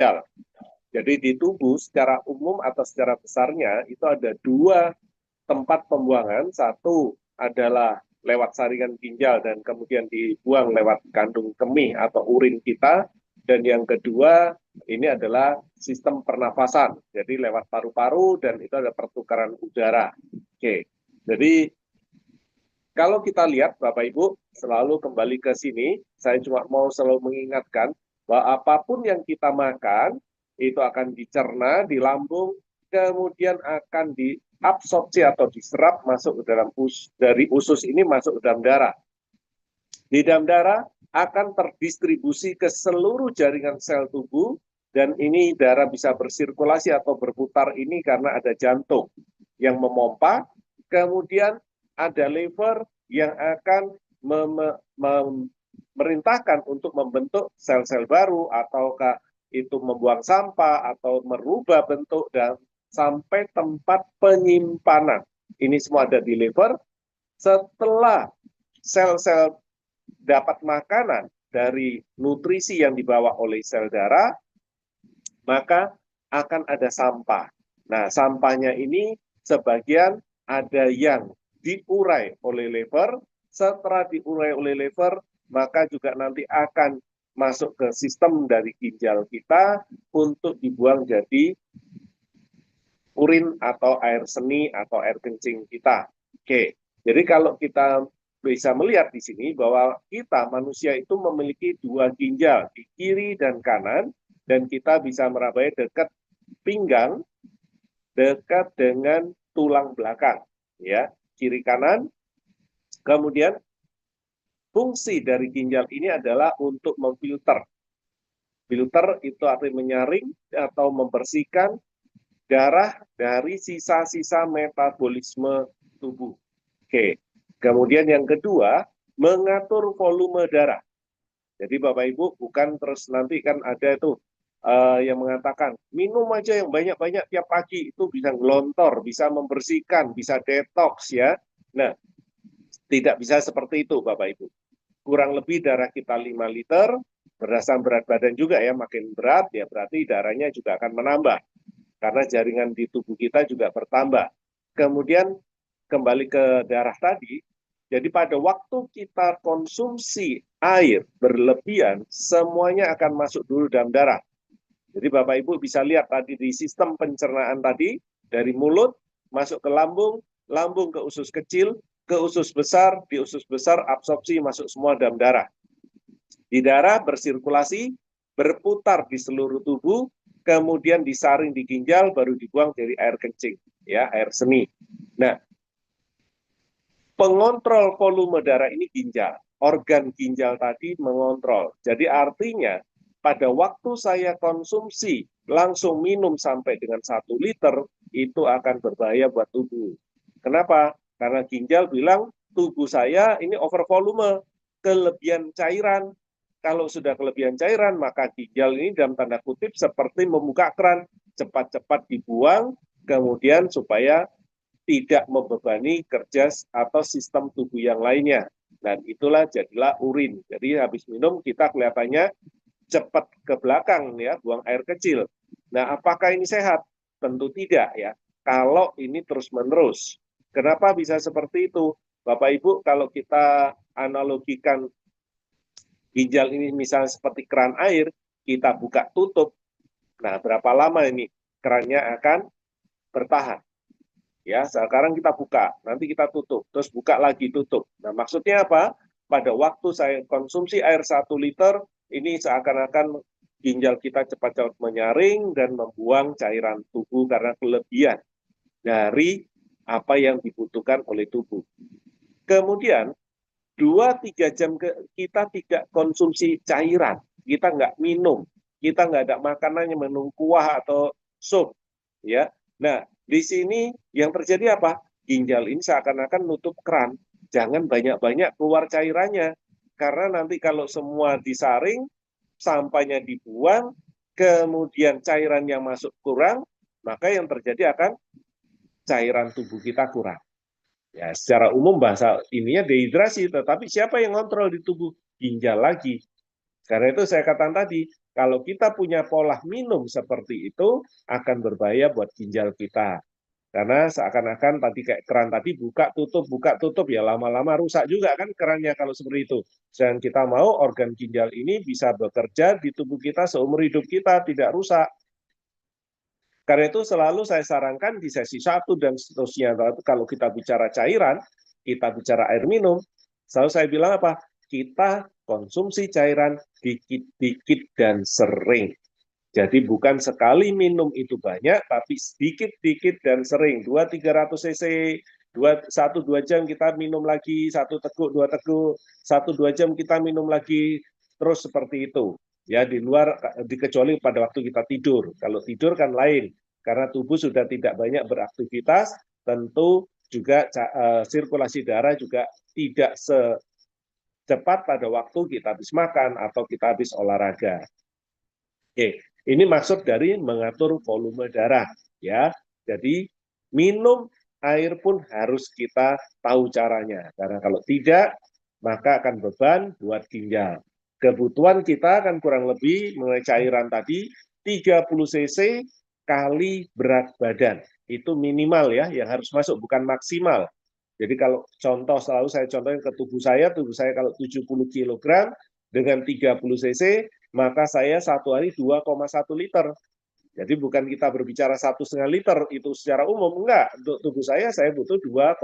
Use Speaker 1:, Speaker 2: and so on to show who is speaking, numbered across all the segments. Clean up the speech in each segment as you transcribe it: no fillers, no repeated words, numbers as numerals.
Speaker 1: ginjal. Jadi di tubuh secara umum atau secara besarnya itu ada dua tempat pembuangan. Satu adalah lewat saringan ginjal dan kemudian dibuang lewat kandung kemih atau urin kita. Dan yang kedua ini adalah sistem pernafasan. Jadi lewat paru-paru dan itu ada pertukaran udara. Oke. Jadi kalau kita lihat Bapak Ibu selalu kembali ke sini, saya cuma mau selalu mengingatkan bahwa apapun yang kita makan itu akan dicerna di lambung, kemudian akan diabsorpsi atau diserap masuk ke dalam dari usus ini masuk ke dalam darah. Di dalam darah akan terdistribusi ke seluruh jaringan sel tubuh dan ini darah bisa bersirkulasi atau berputar ini karena ada jantung yang memompa, kemudian ada liver yang akan memerintahkan untuk membentuk sel-sel baru ataukah itu membuang sampah atau merubah bentuk dan sampai tempat penyimpanan. Ini semua ada di liver. Setelah sel-sel dapat makanan dari nutrisi yang dibawa oleh sel darah, maka akan ada sampah. Nah, sampahnya ini sebagian ada yang diurai oleh liver, setelah diurai oleh liver, maka juga nanti akan masuk ke sistem dari ginjal kita untuk dibuang jadi urin atau air seni atau air kencing kita. Oke, jadi kalau kita bisa melihat di sini bahwa kita manusia itu memiliki dua ginjal di kiri dan kanan dan kita bisa merabai dekat pinggang, dekat dengan tulang belakang, ya kiri kanan. Kemudian fungsi dari ginjal ini adalah untuk memfilter. Filter itu artinya menyaring atau membersihkan darah dari sisa-sisa metabolisme tubuh. Oke. Kemudian yang kedua, mengatur volume darah. Jadi Bapak Ibu bukan terus nanti kan ada itu yang mengatakan minum aja yang banyak-banyak tiap pagi itu bisa ngelontor, bisa membersihkan, bisa detox ya. Nah, tidak bisa seperti itu Bapak Ibu. Kurang lebih darah kita 5 liter, berdasarkan berat badan juga ya, makin berat ya berarti darahnya juga akan menambah. Karena jaringan di tubuh kita juga bertambah. Kemudian kembali ke darah tadi, jadi pada waktu kita konsumsi air berlebihan, semuanya akan masuk dulu dalam darah. Jadi Bapak Ibu bisa lihat tadi di sistem pencernaan tadi, dari mulut masuk ke lambung, lambung ke usus kecil, ke usus besar, di usus besar absorpsi masuk semua dalam darah. Di darah bersirkulasi, berputar di seluruh tubuh, kemudian disaring di ginjal, baru dibuang dari air kencing, ya air seni. Nah, pengontrol volume darah ini ginjal. Organ ginjal tadi mengontrol. Jadi artinya pada waktu saya konsumsi langsung minum sampai dengan 1 liter, itu akan berbahaya buat tubuh. Kenapa? Karena ginjal bilang tubuh saya ini over volume, kelebihan cairan. Kalau sudah kelebihan cairan, maka ginjal ini dalam tanda kutip seperti membuka keran, cepat-cepat dibuang, kemudian supaya tidak membebani kerja atau sistem tubuh yang lainnya. Dan itulah jadilah urin. Jadi habis minum kita kelihatannya cepat ke belakang ya, buang air kecil. Nah, apakah ini sehat? Tentu tidak ya. Kalau ini terus-menerus. Kenapa bisa seperti itu? Bapak Ibu, kalau kita analogikan ginjal ini misalnya seperti keran air, kita buka tutup. Nah, berapa lama ini kerannya akan bertahan? Ya, sekarang kita buka, nanti kita tutup, terus buka lagi tutup. Nah, maksudnya apa? Pada waktu saya konsumsi air 1 liter, ini seakan-akan ginjal kita cepat-cepat menyaring dan membuang cairan tubuh karena kelebihan dari apa yang dibutuhkan oleh tubuh. Kemudian 2-3 jam kita tidak konsumsi cairan, kita nggak minum, kita nggak ada makanannya minum kuah atau sup, ya. Nah, di sini yang terjadi apa? Ginjal ini seakan-akan nutup keran, jangan banyak-banyak keluar cairannya, karena nanti kalau semua disaring, sampahnya dibuang, kemudian cairan yang masuk kurang, maka yang terjadi akan cairan tubuh kita kurang. Ya, secara umum bahasa ininya dehidrasi, tetapi siapa yang kontrol di tubuh? Ginjal lagi. Karena itu saya katakan tadi, Kalau kita punya pola minum seperti itu, akan berbahaya buat ginjal kita. Karena seakan-akan tadi kayak keran tadi buka tutup ya lama-lama rusak juga kan kerannya kalau seperti itu. Dan kita mau organ ginjal ini bisa bekerja di tubuh kita seumur hidup kita, tidak rusak. Karena itu selalu saya sarankan di sesi 1 dan seterusnya, kalau kita bicara cairan, kita bicara air minum, selalu saya bilang apa? Kita konsumsi cairan dikit-dikit dan sering. Jadi bukan sekali minum itu banyak, tapi sedikit-dikit dan sering. 200-300 cc, 1-2 jam kita minum lagi, 1 teguk, 2 teguk, 1-2 jam kita minum lagi, terus seperti itu. Ya, di luar, kecuali pada waktu kita tidur. Kalau tidur kan lain, karena tubuh sudah tidak banyak beraktivitas, tentu juga sirkulasi darah juga tidak secepat pada waktu kita habis makan atau kita habis olahraga. Oke, ini maksud dari mengatur volume darah, ya. Jadi minum air pun harus kita tahu caranya, karena kalau tidak, maka akan beban buat ginjal. Kebutuhan kita akan kurang lebih mengenai cairan tadi 30 cc kali berat badan. Itu minimal ya, yang harus masuk, bukan maksimal. Jadi kalau contoh, selalu saya contohin ke tubuh saya kalau 70 kg dengan 30 cc, maka saya satu hari 2,1 liter. Jadi bukan kita berbicara 1,5 liter itu secara umum, enggak. Untuk tubuh saya butuh 2,1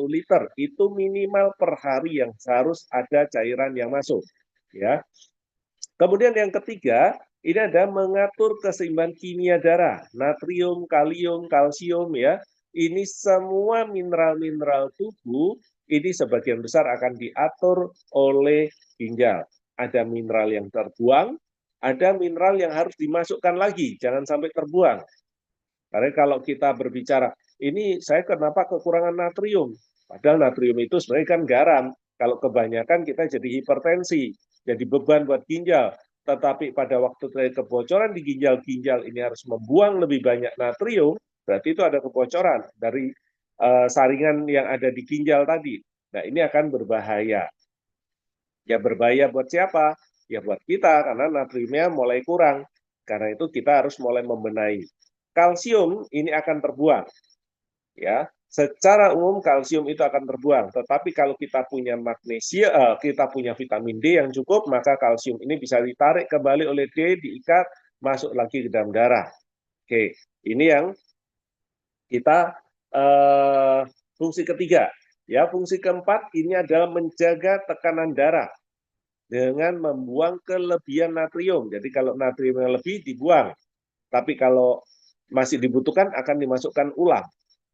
Speaker 1: liter. Itu minimal per hari yang harus ada cairan yang masuk. Ya. Kemudian yang ketiga, ini ada mengatur keseimbangan kimia darah, natrium, kalium, kalsium ya. Ini semua mineral-mineral tubuh ini sebagian besar akan diatur oleh ginjal. Ada mineral yang terbuang, ada mineral yang harus dimasukkan lagi, jangan sampai terbuang. Karena kalau kita berbicara, ini saya kenapa kekurangan natrium? Padahal natrium itu sebenarnya kan garam. Kalau kebanyakan kita jadi hipertensi, jadi beban buat ginjal. Tetapi pada waktu terjadi kebocoran di ginjal ini harus membuang lebih banyak natrium, berarti itu ada kebocoran dari saringan yang ada di ginjal tadi. Nah, ini akan berbahaya. Ya berbahaya buat siapa? Ya buat kita, karena natriumnya mulai kurang. Karena itu kita harus mulai membenahi. Kalsium ini akan terbuang. Ya, secara umum kalsium itu akan terbuang. Tetapi kalau kita punya magnesia, kita punya vitamin D yang cukup, maka kalsium ini bisa ditarik kembali oleh D, diikat, masuk lagi ke dalam darah. Oke, ini yang kita fungsi ketiga. Ya, fungsi keempat ini adalah menjaga tekanan darah dengan membuang kelebihan natrium. Jadi kalau natriumnya lebih dibuang, tapi kalau masih dibutuhkan akan dimasukkan ulang.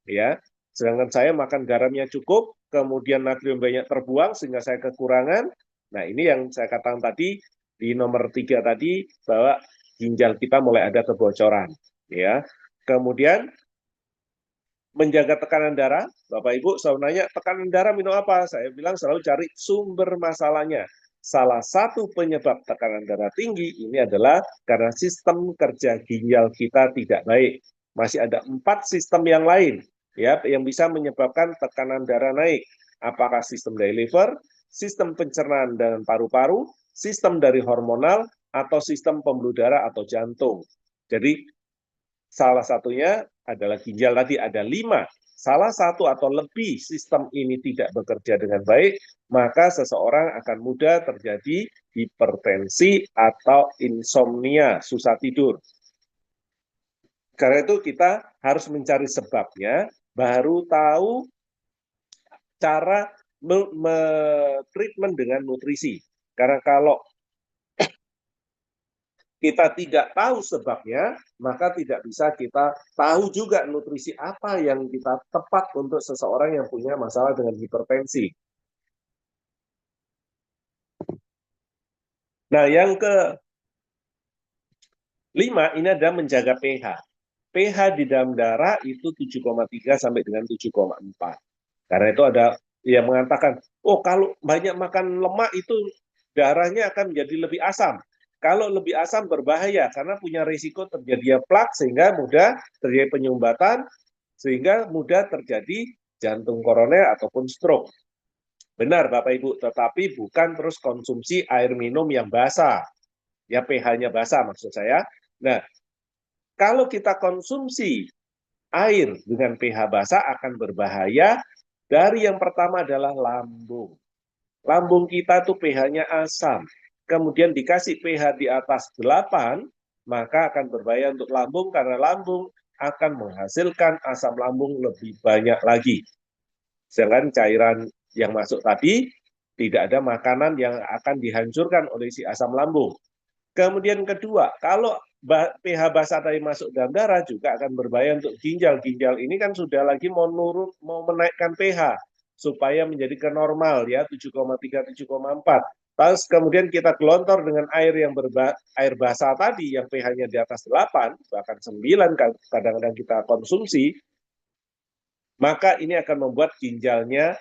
Speaker 1: Ya, sedangkan saya makan garamnya cukup, kemudian natrium banyak terbuang sehingga saya kekurangan. Nah, ini yang saya katakan tadi di nomor 3 tadi bahwa ginjal kita mulai ada kebocoran. Ya, kemudian menjaga tekanan darah, Bapak Ibu selalu nanya, tekanan darah minum apa? Saya bilang selalu cari sumber masalahnya. Salah satu penyebab tekanan darah tinggi ini adalah karena sistem kerja ginjal kita tidak baik. Masih ada 4 sistem yang lain ya yang bisa menyebabkan tekanan darah naik. Apakah sistem dari liver, sistem pencernaan dan paru-paru, sistem dari hormonal, atau sistem pembuluh darah atau jantung. Jadi salah satunya adalah ginjal tadi ada 5. Salah satu atau lebih sistem ini tidak bekerja dengan baik, maka seseorang akan mudah terjadi hipertensi atau insomnia, susah tidur. Karena itu kita harus mencari sebabnya, baru tahu cara treatment dengan nutrisi. Karena kalau kita tidak tahu sebabnya, maka tidak bisa kita tahu juga nutrisi apa yang kita tepat untuk seseorang yang punya masalah dengan hipertensi. Nah, yang kelima ini adalah menjaga pH. pH di dalam darah itu 7,3 sampai dengan 7,4. Karena itu ada yang mengatakan, oh kalau banyak makan lemak itu darahnya akan menjadi lebih asam. Kalau lebih asam berbahaya karena punya risiko terjadinya plak sehingga mudah terjadi penyumbatan sehingga mudah terjadi jantung koroner ataupun stroke. Benar Bapak Ibu, tetapi bukan terus konsumsi air minum yang basah. ya pH-nya basa maksud saya. Nah, kalau kita konsumsi air dengan pH basa akan berbahaya. Dari yang pertama adalah lambung. Lambung kita tuh pH-nya asam. Kemudian dikasih pH di atas 8, maka akan berbahaya untuk lambung karena lambung akan menghasilkan asam lambung lebih banyak lagi. Sedangkan cairan yang masuk tadi, tidak ada makanan yang akan dihancurkan oleh si asam lambung. Kemudian kedua, kalau pH basa tadi masuk dalam darah juga akan berbahaya untuk ginjal. Ginjal ini kan sudah lagi mau menaikkan pH supaya menjadi ke normal ya 7,3 7,4. Terus kemudian kita gelontor dengan air yang air basa tadi yang pH-nya di atas 8 bahkan 9 kadang-kadang kita konsumsi, maka ini akan membuat ginjalnya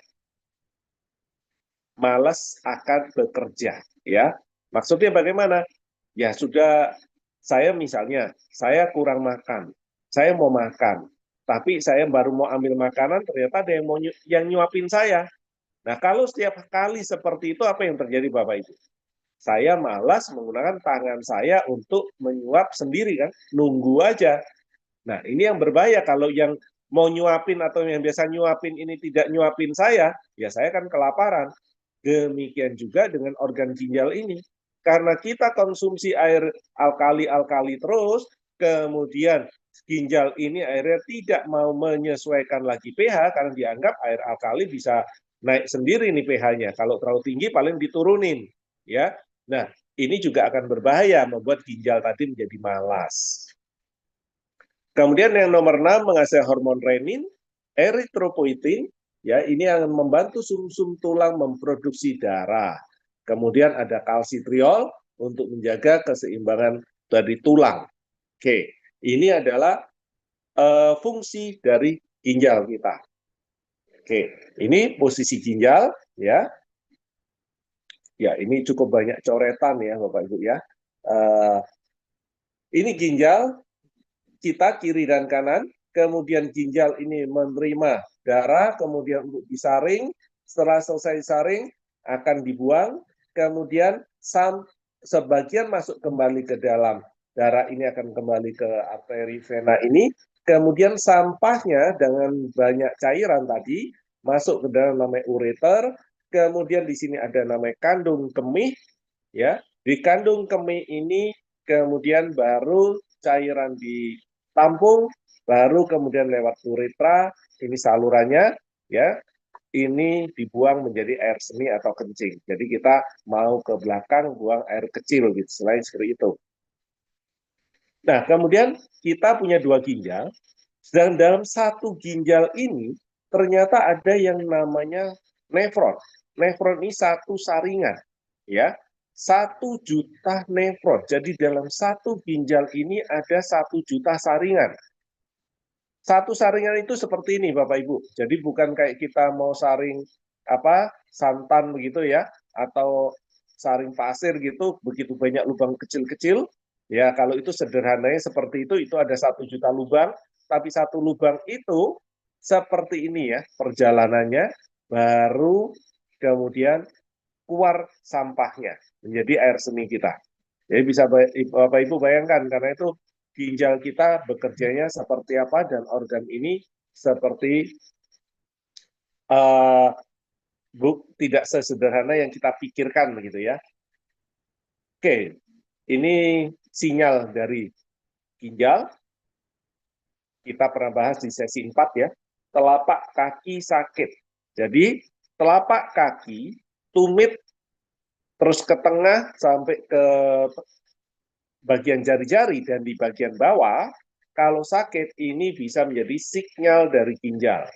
Speaker 1: malas akan bekerja ya. Maksudnya bagaimana? Ya sudah, saya misalnya, saya kurang makan, saya mau makan, tapi saya baru mau ambil makanan, ternyata ada yang nyuapin saya. Nah, kalau setiap kali seperti itu, apa yang terjadi Bapak Ibu? Saya malas menggunakan tangan saya untuk menyuap sendiri kan, nunggu aja. Nah, ini yang berbahaya kalau yang mau nyuapin atau yang biasa nyuapin ini tidak nyuapin saya, ya saya kan kelaparan. Demikian juga dengan organ ginjal ini. Karena kita konsumsi air alkali-alkali terus, kemudian ginjal ini airnya tidak mau menyesuaikan lagi pH, karena dianggap air alkali bisa naik sendiri nih pH-nya. Kalau terlalu tinggi paling diturunin. Ya, nah ini juga akan berbahaya, membuat ginjal tadi menjadi malas. Kemudian yang nomor 6 menghasilkan hormon renin, eritropoietin, ya ini akan membantu sumsum tulang memproduksi darah. Kemudian ada kalsitriol untuk menjaga keseimbangan dari tulang. Oke, ini adalah fungsi dari ginjal kita. Oke, ini posisi ginjal ya. Ya, ini cukup banyak coretan ya Bapak Ibu ya. Ini ginjal kita kiri dan kanan, kemudian ginjal ini menerima darah, kemudian untuk disaring, setelah selesai saring akan dibuang, kemudian sebagian masuk kembali ke dalam darah ini akan kembali ke arteri vena ini, kemudian sampahnya dengan banyak cairan tadi masuk ke dalam namanya ureter, kemudian di sini ada namanya kandung kemih, ya di kandung kemih ini kemudian baru cairan ditampung, baru kemudian lewat uretra, ini salurannya, ya, ini dibuang menjadi air seni atau kencing. Jadi kita mau ke belakang buang air kecil, gitu, selain seperti itu. Nah, kemudian kita punya dua ginjal, dan dalam satu ginjal ini ternyata ada yang namanya nefron. Nefron ini satu saringan, ya. 1 juta nefron. Jadi dalam satu ginjal ini ada 1 juta saringan. Satu saringan itu seperti ini Bapak Ibu. Jadi bukan kayak kita mau saring santan begitu ya, atau saring pasir gitu, begitu banyak lubang kecil-kecil. Ya kalau itu sederhananya seperti itu ada 1 juta lubang. Tapi satu lubang itu seperti ini ya perjalanannya, baru kemudian keluar sampahnya menjadi air seni kita. Jadi bisa Bapak Ibu bayangkan, karena itu ginjal kita bekerjanya seperti apa dan organ ini seperti uh, tidak sesederhana yang kita pikirkan begitu ya. Oke, ini sinyal dari ginjal. Kita pernah bahas di sesi 4 ya. Telapak kaki sakit. Jadi telapak kaki, tumit, terus ke tengah sampai ke bagian jari-jari dan di bagian bawah, kalau sakit ini bisa menjadi sinyal dari ginjal.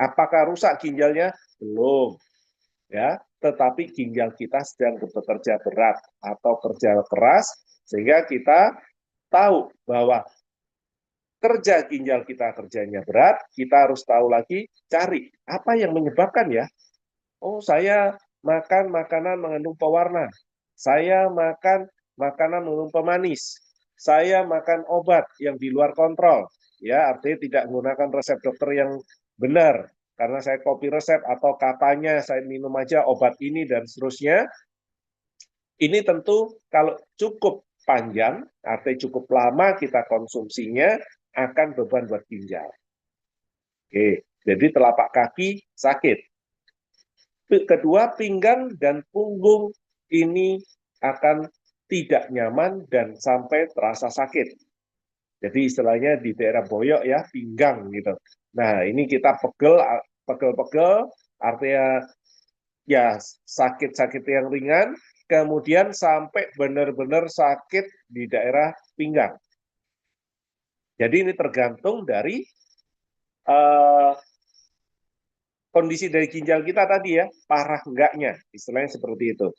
Speaker 1: Apakah rusak ginjalnya? Belum. Ya, tetapi ginjal kita sedang bekerja berat atau kerja keras, sehingga kita tahu bahwa kerja ginjal kita kerjanya berat, kita harus tahu lagi cari apa yang menyebabkan ya. Oh, saya makan makanan mengandung pewarna. Saya makan makanan mengandung pemanis. Saya makan obat yang di luar kontrol. Ya, artinya tidak menggunakan resep dokter yang benar. Karena saya copy resep atau katanya saya minum aja obat ini dan seterusnya. Ini tentu kalau cukup panjang, artinya cukup lama kita konsumsinya, akan beban buat ginjal. Oke, jadi telapak kaki sakit. Kedua, pinggang dan punggung ini akan tidak nyaman dan sampai terasa sakit. Jadi istilahnya di daerah boyok ya, pinggang gitu. Nah, ini kita pegel-pegel, artinya ya sakit-sakit yang ringan, kemudian sampai benar-benar sakit di daerah pinggang. Jadi ini tergantung dari uh, kondisi dari ginjal kita tadi ya, parah enggaknya, istilahnya seperti itu.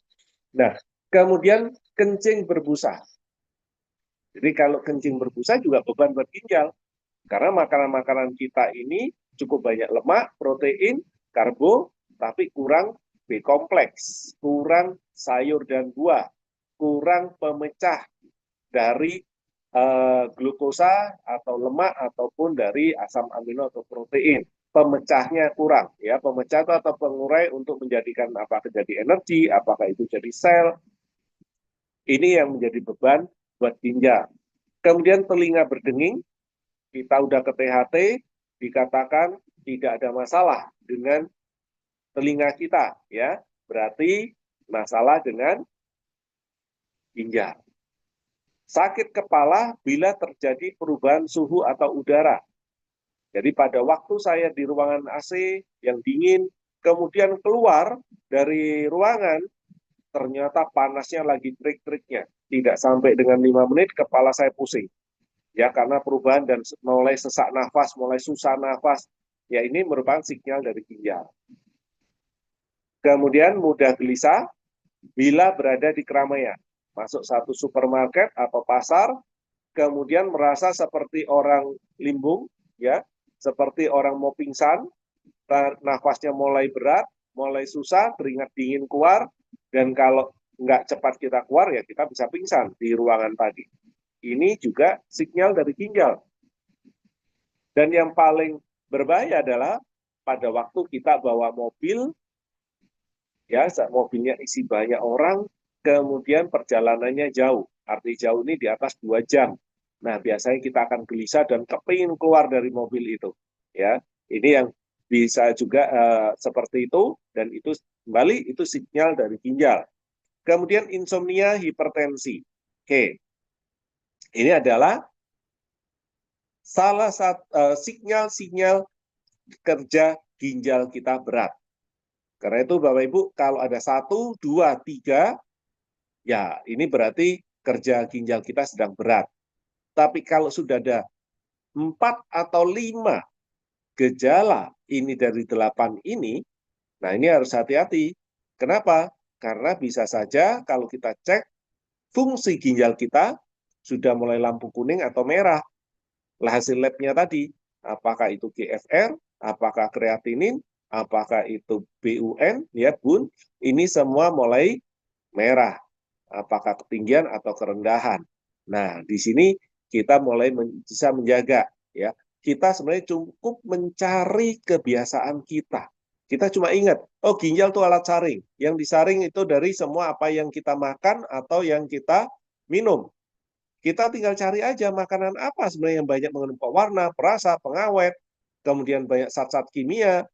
Speaker 1: Nah, kemudian kencing berbusa. Jadi kalau kencing berbusa juga beban buat ginjal. Karena makanan-makanan kita ini cukup banyak lemak, protein, karbo, tapi kurang B kompleks, kurang sayur dan buah, kurang pemecah dari glukosa atau lemak ataupun dari asam amino atau protein. Pemecahnya kurang, ya pemecah itu atau pengurai untuk menjadikan apakah jadi energi, apakah itu jadi sel. Ini yang menjadi beban buat ginjal. Kemudian telinga berdenging, kita udah ke THT, dikatakan tidak ada masalah dengan telinga kita, ya berarti masalah dengan ginjal. Sakit kepala bila terjadi perubahan suhu atau udara. Jadi pada waktu saya di ruangan AC yang dingin, kemudian keluar dari ruangan, ternyata panasnya lagi trik-triknya. Tidak sampai dengan 5 menit, kepala saya pusing. Ya, karena perubahan dan mulai sesak nafas, mulai susah nafas. Ya, ini merupakan sinyal dari ginjal. Kemudian mudah gelisah bila berada di keramaian. Masuk satu supermarket atau pasar, kemudian merasa seperti orang limbung, ya, seperti orang mau pingsan, nafasnya mulai berat, mulai susah, keringat dingin keluar, dan kalau nggak cepat kita keluar, ya kita bisa pingsan di ruangan tadi. Ini juga sinyal dari ginjal. Dan yang paling berbahaya adalah pada waktu kita bawa mobil, ya mobilnya isi banyak orang, kemudian perjalanannya jauh. Arti jauh ini di atas 2 jam. Nah, biasanya kita akan gelisah dan kepingin keluar dari mobil itu. Ya, ini yang bisa juga seperti itu, dan itu kembali itu sinyal dari ginjal. Kemudian insomnia, hipertensi. Oke, ini adalah salah satu sinyal-sinyal kerja ginjal kita berat. Karena itu Bapak Ibu, kalau ada 1, 2, 3, ya ini berarti kerja ginjal kita sedang berat. Tapi kalau sudah ada 4 atau 5 gejala ini dari 8 ini, nah ini harus hati-hati. Kenapa? Karena bisa saja kalau kita cek fungsi ginjal kita sudah mulai lampu kuning atau merah. Hasil labnya tadi, apakah itu GFR, apakah kreatinin, apakah itu BUN, ya bun, ini semua mulai merah. Apakah ketinggian atau kerendahan. Nah, di sini kita mulai bisa menjaga, ya. Kita sebenarnya cukup mencari kebiasaan kita. Kita cuma ingat, oh ginjal itu alat saring. Yang disaring itu dari semua apa yang kita makan atau yang kita minum. Kita tinggal cari aja makanan apa sebenarnya yang banyak mengandung pewarna, perasa, pengawet, kemudian banyak zat-zat kimia.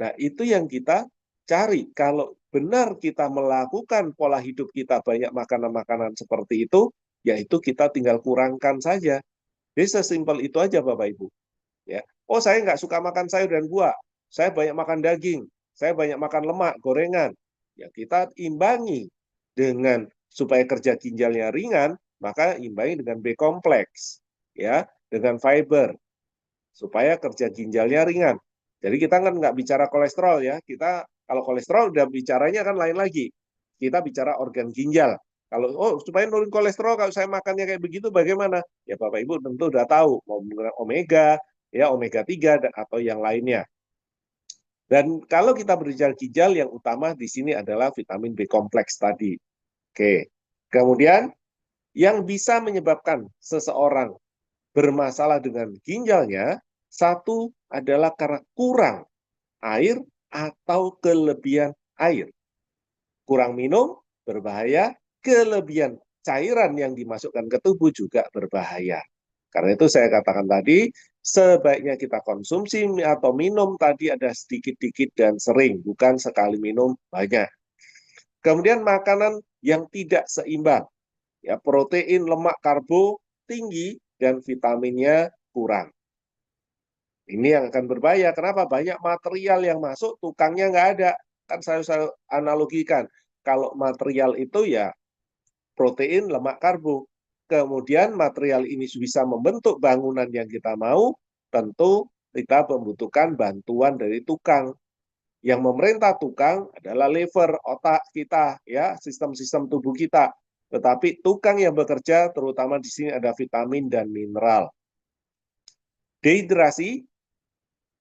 Speaker 1: Nah, itu yang kita cari. Kalau benar kita melakukan pola hidup kita banyak makanan-makanan seperti itu, yaitu kita tinggal kurangkan saja. Jadi sesimpel itu aja Bapak Ibu. Ya. Oh, saya nggak suka makan sayur dan buah. Saya banyak makan daging. Saya banyak makan lemak, gorengan. Ya, kita imbangi dengan supaya kerja ginjalnya ringan, maka imbangi dengan B kompleks, ya, dengan fiber supaya kerja ginjalnya ringan. Jadi kita kan nggak bicara kolesterol ya, kita kalau kolesterol udah bicaranya kan lain lagi. Kita bicara organ ginjal. Kalau supaya nurun kolesterol kalau saya makannya kayak begitu bagaimana? Ya Bapak Ibu tentu udah tahu mau menggunakan omega, ya omega 3 atau yang lainnya. Dan kalau kita berbicara ginjal yang utama di sini adalah vitamin B kompleks tadi. Oke. Kemudian yang bisa menyebabkan seseorang bermasalah dengan ginjalnya, satu adalah karena kurang air atau kelebihan air. Kurang minum berbahaya, kelebihan cairan yang dimasukkan ke tubuh juga berbahaya. Karena itu saya katakan tadi, sebaiknya kita konsumsi atau minum tadi ada sedikit-sedikit dan sering, bukan sekali minum banyak. Kemudian makanan yang tidak seimbang, ya protein, lemak, karbo tinggi dan vitaminnya kurang. Ini yang akan berbahaya. Kenapa? Banyak material yang masuk, tukangnya nggak ada. Kan saya analogikan, kalau material itu ya protein, lemak, karbo. Kemudian material ini bisa membentuk bangunan yang kita mau, tentu kita membutuhkan bantuan dari tukang. Yang memerintah tukang adalah liver, otak kita, ya, sistem-sistem tubuh kita. Tetapi tukang yang bekerja, terutama di sini ada vitamin dan mineral. Dehidrasi,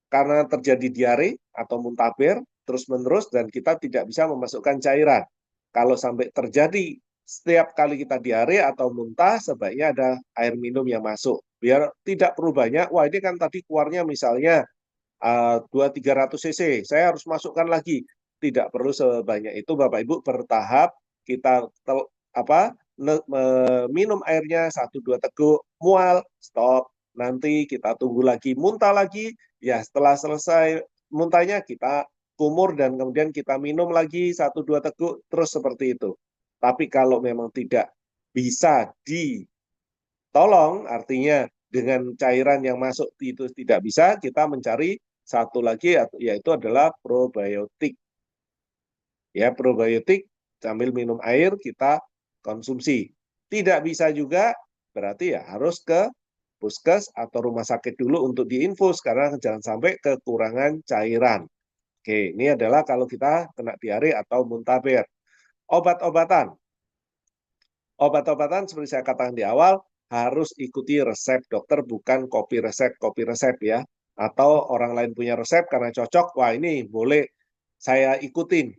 Speaker 1: karena terjadi diare atau muntaber, terus-menerus, dan kita tidak bisa memasukkan cairan. Kalau sampai terjadi setiap kali kita diare atau muntah, sebaiknya ada air minum yang masuk. Biar tidak perlu banyak, wah ini kan tadi keluarnya misalnya 200-300 cc, saya harus masukkan lagi. Tidak perlu sebanyak itu, Bapak Ibu, bertahap kita minum airnya 1-2 teguk, mual, stop. Nanti kita tunggu lagi, muntah lagi, ya setelah selesai muntahnya kita kumur dan kemudian kita minum lagi 1-2 teguk, terus seperti itu. Tapi kalau memang tidak bisa ditolong, artinya dengan cairan yang masuk itu tidak bisa, kita mencari satu lagi, yaitu adalah probiotik. Ya, probiotik sambil minum air kita konsumsi. Tidak bisa juga, berarti ya harus ke puskes atau rumah sakit dulu untuk diinfus, karena jangan sampai kekurangan cairan. Oke, ini adalah kalau kita kena diare atau muntaber. Obat-obatan. Obat-obatan seperti saya katakan di awal, harus ikuti resep dokter, bukan kopi resep ya. Atau orang lain punya resep karena cocok, wah ini boleh saya ikutin.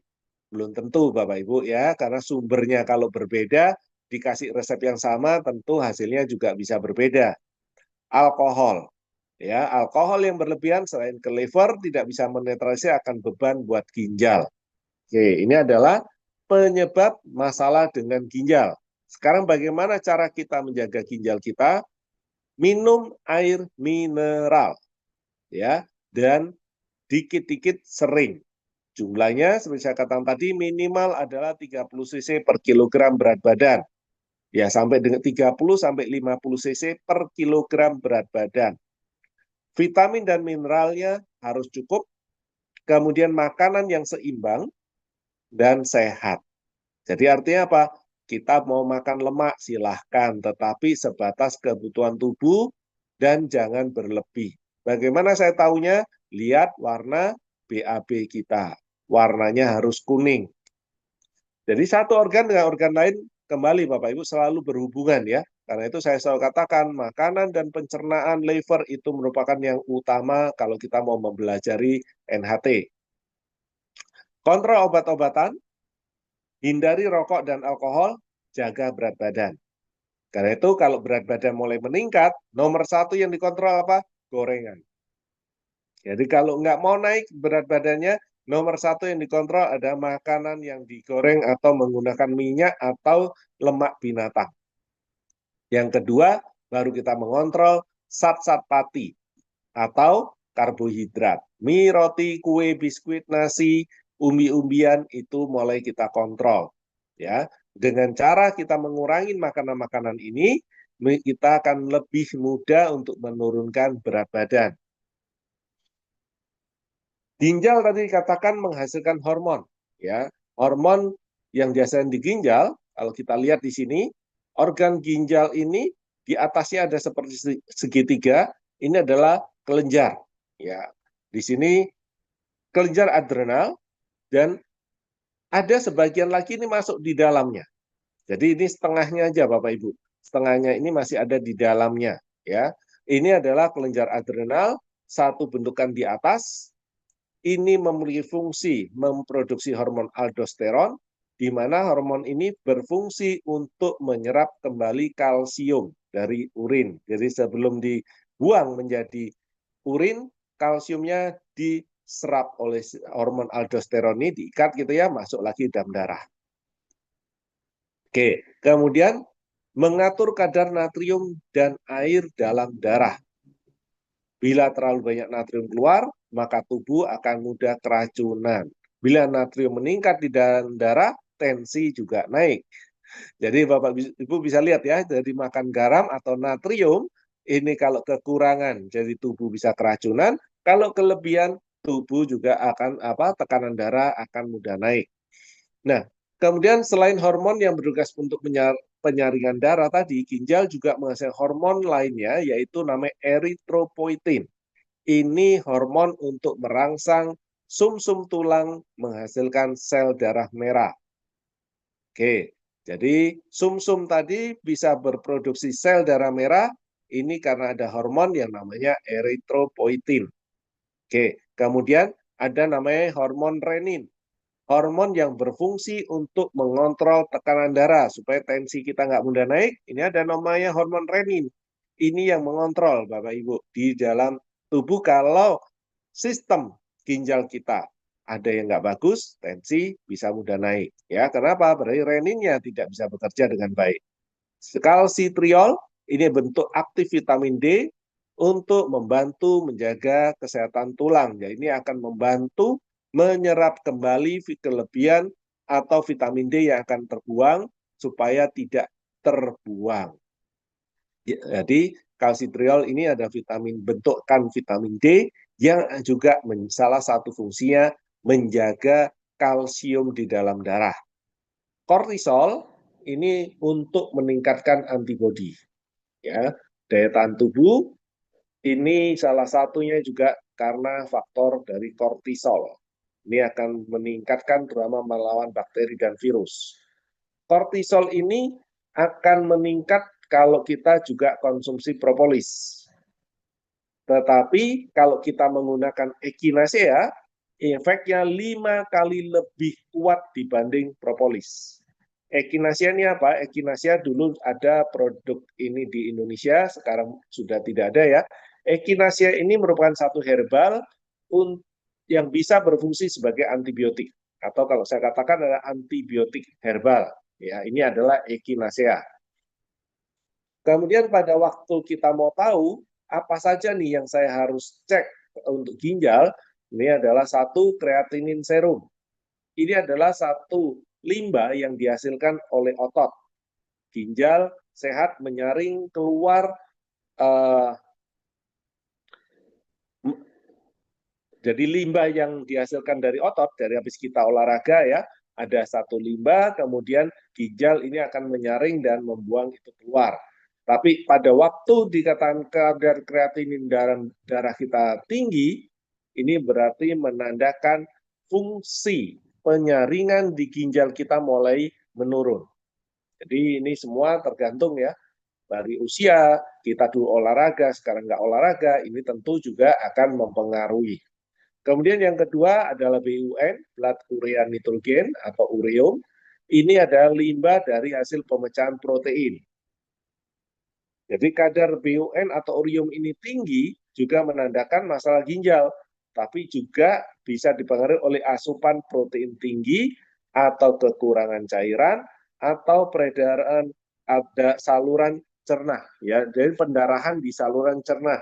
Speaker 1: Belum tentu Bapak Ibu ya, karena sumbernya kalau berbeda, dikasih resep yang sama, tentu hasilnya juga bisa berbeda. Alkohol. Ya, alkohol yang berlebihan selain ke liver tidak bisa menetralisir, akan beban buat ginjal. Oke, ini adalah penyebab masalah dengan ginjal. Sekarang bagaimana cara kita menjaga ginjal kita? Minum air mineral, ya, dan dikit-dikit sering. Jumlahnya seperti saya katakan tadi minimal adalah 30 cc per kilogram berat badan. Ya, sampai dengan 30 sampai 50 cc per kilogram berat badan. Vitamin dan mineralnya harus cukup. Kemudian makanan yang seimbang dan sehat. Jadi artinya apa? Kita mau makan lemak silahkan, tetapi sebatas kebutuhan tubuh dan jangan berlebih. Bagaimana saya tahunya? Lihat warna BAB kita. Warnanya harus kuning. Jadi satu organ dengan organ lain kembali Bapak Ibu selalu berhubungan ya. Karena itu saya selalu katakan makanan dan pencernaan liver itu merupakan yang utama kalau kita mau mempelajari NHT. Kontrol obat-obatan, hindari rokok dan alkohol, jaga berat badan. Karena itu kalau berat badan mulai meningkat, nomor satu yang dikontrol apa? Gorengan. Jadi kalau nggak mau naik berat badannya, nomor satu yang dikontrol ada makanan yang digoreng atau menggunakan minyak atau lemak binatang. Yang kedua, baru kita mengontrol zat-zat pati atau karbohidrat. Mie, roti, kue, biskuit, nasi, umbi-umbian itu mulai kita kontrol. Ya, dengan cara kita mengurangi makanan-makanan ini, kita akan lebih mudah untuk menurunkan berat badan. Ginjal tadi dikatakan menghasilkan hormon, ya. Hormon yang biasanya di ginjal, kalau kita lihat di sini, organ ginjal ini di atasnya ada seperti segitiga, ini adalah kelenjar, ya. Di sini kelenjar adrenal dan ada sebagian lagi ini masuk di dalamnya. Jadi ini setengahnya aja Bapak Ibu. Setengahnya ini masih ada di dalamnya, ya. Ini adalah kelenjar adrenal, satu bentukan di atas. Ini memiliki fungsi memproduksi hormon aldosteron, di mana hormon ini berfungsi untuk menyerap kembali kalsium dari urin. Jadi sebelum dibuang menjadi urin, kalsiumnya diserap oleh hormon aldosteron ini, diikat gitu ya, masuk lagi dalam darah. Oke, kemudian mengatur kadar natrium dan air dalam darah. Bila terlalu banyak natrium keluar, maka tubuh akan mudah keracunan. Bila natrium meningkat di dalam darah, tensi juga naik. Jadi Bapak Ibu bisa lihat ya, dari makan garam atau natrium, ini kalau kekurangan, jadi tubuh bisa keracunan. Kalau kelebihan, tubuh juga akan tekanan darah akan mudah naik. Nah, kemudian selain hormon yang bertugas untuk penyaringan darah tadi, ginjal juga menghasilkan hormon lainnya, yaitu namanya eritropoietin. Ini hormon untuk merangsang sumsum tulang menghasilkan sel darah merah. Oke, jadi sumsum tadi bisa berproduksi sel darah merah, ini karena ada hormon yang namanya eritropoietin. Oke, kemudian ada namanya hormon renin. Hormon yang berfungsi untuk mengontrol tekanan darah supaya tensi kita nggak mudah naik. Ini ada namanya hormon renin. Ini yang mengontrol Bapak Ibu di dalam tubuh kalau sistem ginjal kita ada yang nggak bagus, tensi bisa mudah naik. Ya, kenapa? Berarti reninnya tidak bisa bekerja dengan baik. Kalsitriol ini bentuk aktif vitamin D untuk membantu menjaga kesehatan tulang. Jadi ini akan membantu menyerap kembali kelebihan atau vitamin D yang akan terbuang supaya tidak terbuang. Jadi kalsitriol ini ada bentukan vitamin D yang juga salah satu fungsinya menjaga kalsium di dalam darah. Kortisol ini untuk meningkatkan antibodi. Ya, daya tahan tubuh ini salah satunya juga karena faktor dari kortisol. Ini akan meningkatkan terutama melawan bakteri dan virus. Kortisol ini akan meningkat kalau kita juga konsumsi propolis. Tetapi kalau kita menggunakan echinacea, efeknya 5 kali lebih kuat dibanding propolis. Echinacea ini apa? Echinacea dulu ada produk ini di Indonesia, sekarang sudah tidak ada ya. Echinacea ini merupakan satu herbal yang bisa berfungsi sebagai antibiotik. Atau kalau saya katakan adalah antibiotik herbal. Ya, ini adalah Echinacea. Kemudian pada waktu kita mau tahu apa saja nih yang saya harus cek untuk ginjal, ini adalah satu kreatinin serum. Ini adalah satu limbah yang dihasilkan oleh otot. Ginjal sehat menyaring keluar jadi limbah yang dihasilkan dari otot, dari habis kita olahraga ya, ada satu limbah, kemudian ginjal ini akan menyaring dan membuang itu keluar. Tapi pada waktu dikatakan kadar kreatinin dalam darah kita tinggi, ini berarti menandakan fungsi penyaringan di ginjal kita mulai menurun. Jadi ini semua tergantung ya, dari usia, kita dulu olahraga, sekarang nggak olahraga, ini tentu juga akan mempengaruhi. Kemudian yang kedua adalah BUN, blood urea nitrogen atau ureum. Ini adalah limbah dari hasil pemecahan protein. Jadi kadar BUN atau ureum ini tinggi juga menandakan masalah ginjal, tapi juga bisa dipengaruhi oleh asupan protein tinggi atau kekurangan cairan atau peredaran ada saluran cerna ya, jadi pendarahan di saluran cerna.